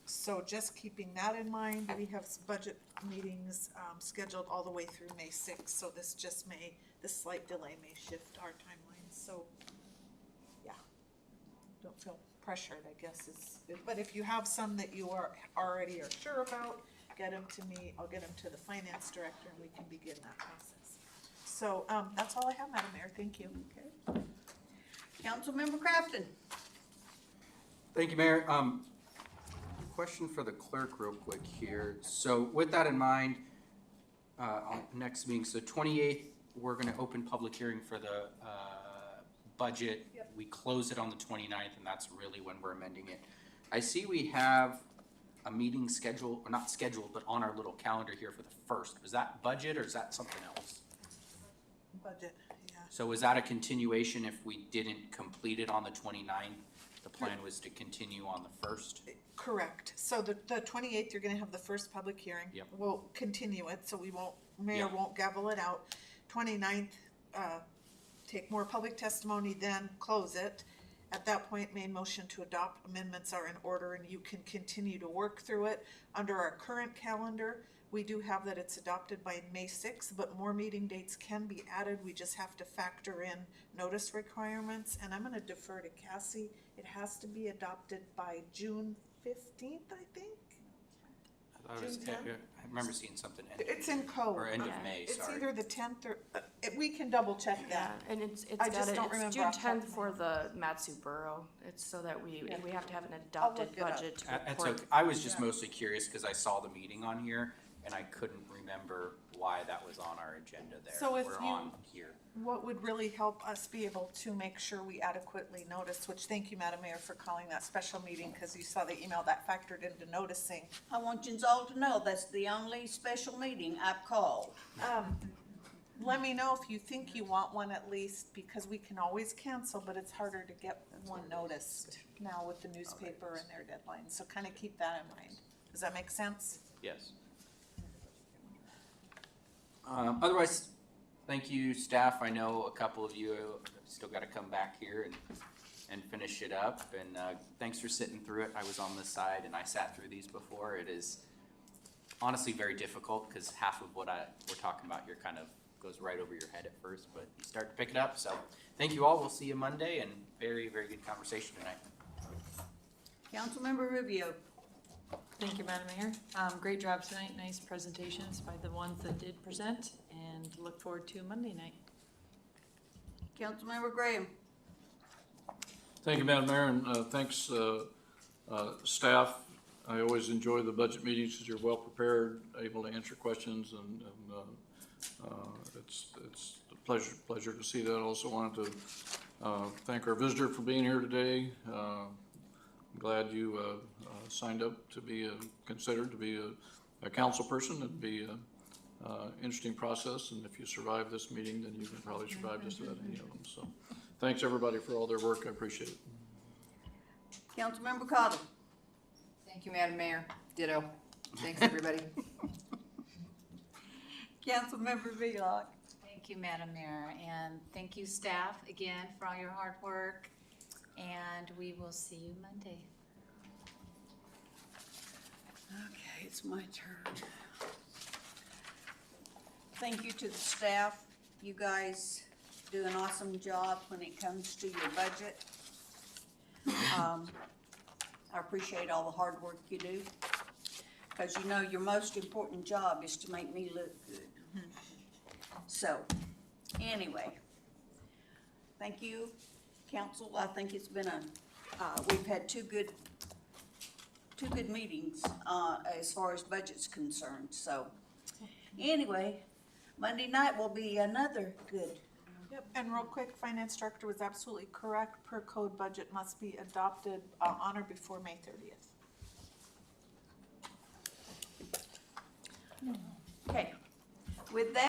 So just keeping that in mind, we have budget meetings scheduled all the way through May 6th. So this slight delay may shift our timeline. So, yeah, don't feel pressured, I guess but if you have some that you are sure about, get them to me, I'll get them to the finance director, and we can begin that process. So, that's all I have, Madam Mayor, thank you. Okay. Councilmember Crafton. Thank you, Mayor. Question for the clerk real quick here. So with that in mind, on next meeting, so 28th, we're gonna open public hearing for the, budget. Yep. We close it on the 29th, and that's really when we're amending it. I see we have a meeting scheduled, or not scheduled, but on our little calendar here for the 1st. Was that budget or is that something else? Budget, yeah. So is that a continuation if we didn't complete it on the 29th? The plan was to continue on the 1st? Correct. So the 28th, you're gonna have the first public hearing. Yep. We'll continue it, so mayor Yep. won't gavel it out. 29th, take more public testimony, then close it. At that point, main motion to adopt amendments are in order, and you can continue to work through it. Under our current calendar, we do have that it's adopted by May 6th, but more meeting dates can be added. We just have to factor in notice requirements, and I'm gonna defer to Cassie. It has to be adopted by June 15th, I think. I thought it was June 10th? I remember seeing something end of It's in code. or end of Yeah. May, It's sorry. either the 10th or, we can double check Yeah, that. and it's I just don't it's remember June off the top of 10th my for the Matsu Borough. It's so that we Yeah. have to have an look adopted it up. budget to That's report. okay. I was just mostly curious because I saw the meeting on here and I couldn't remember why that was on our agenda there. So if We're you- on here. What would really help us be able to make sure we adequately notice, which thank you, Madam Mayor, for calling that special meeting, because you saw the email that factored into noticing. I want you all to know that's the only special meeting I've called. Let me know if you think you want one at least, because we can always cancel, but it's harder to get one noticed now with the newspaper and their deadlines, so kind of keep that in mind. Does that make sense? Yes. Otherwise, thank you, staff. I know a couple of you still gotta come back here and finish it up. And, thanks for sitting through it. I was on this side and I sat through these before. It is honestly very difficult because half of what we're talking about here kind of goes right over your head at first, but you start to pick it up. So thank you all. We'll see you Monday, and very, very good conversation tonight. Councilmember Rubio. Thank you, Madam Mayor. Great job tonight, nice presentations by the ones that did present, and look forward to Monday night. Councilmember Graham. Thank you, Madam Mayor, and thanks, staff. I always enjoy the budget meetings because you're well prepared, able to answer questions, and it's a pleasure to see that. Also wanted to thank our visitor for being here today. I'm glad you signed up to be considered to be a council person. It'd be an interesting process, and if you survive this meeting, then you can probably survive just about any of them. So thanks, everybody, for all their work. I appreciate it. Councilmember Cottle. Thank you, Madam Mayor. Ditto. Thanks, everybody. Councilmember Velock. Thank you, Madam Mayor, and thank you, staff, again, for all your hard work, and we will see you Monday. Okay, it's my turn. Thank you to the staff. You guys do an awesome job when it comes to your budget. I appreciate all the hard work you do, because you know your most important job is to make me look good. So, anyway, Thank you, council. I think it's been we've had two good meetings, as far as budget's concerned, so. Anyway, Monday night will be another good. Yep, and real quick, finance director was absolutely correct. Per code, budget must be adopted on or before May 30th. Okay, with that.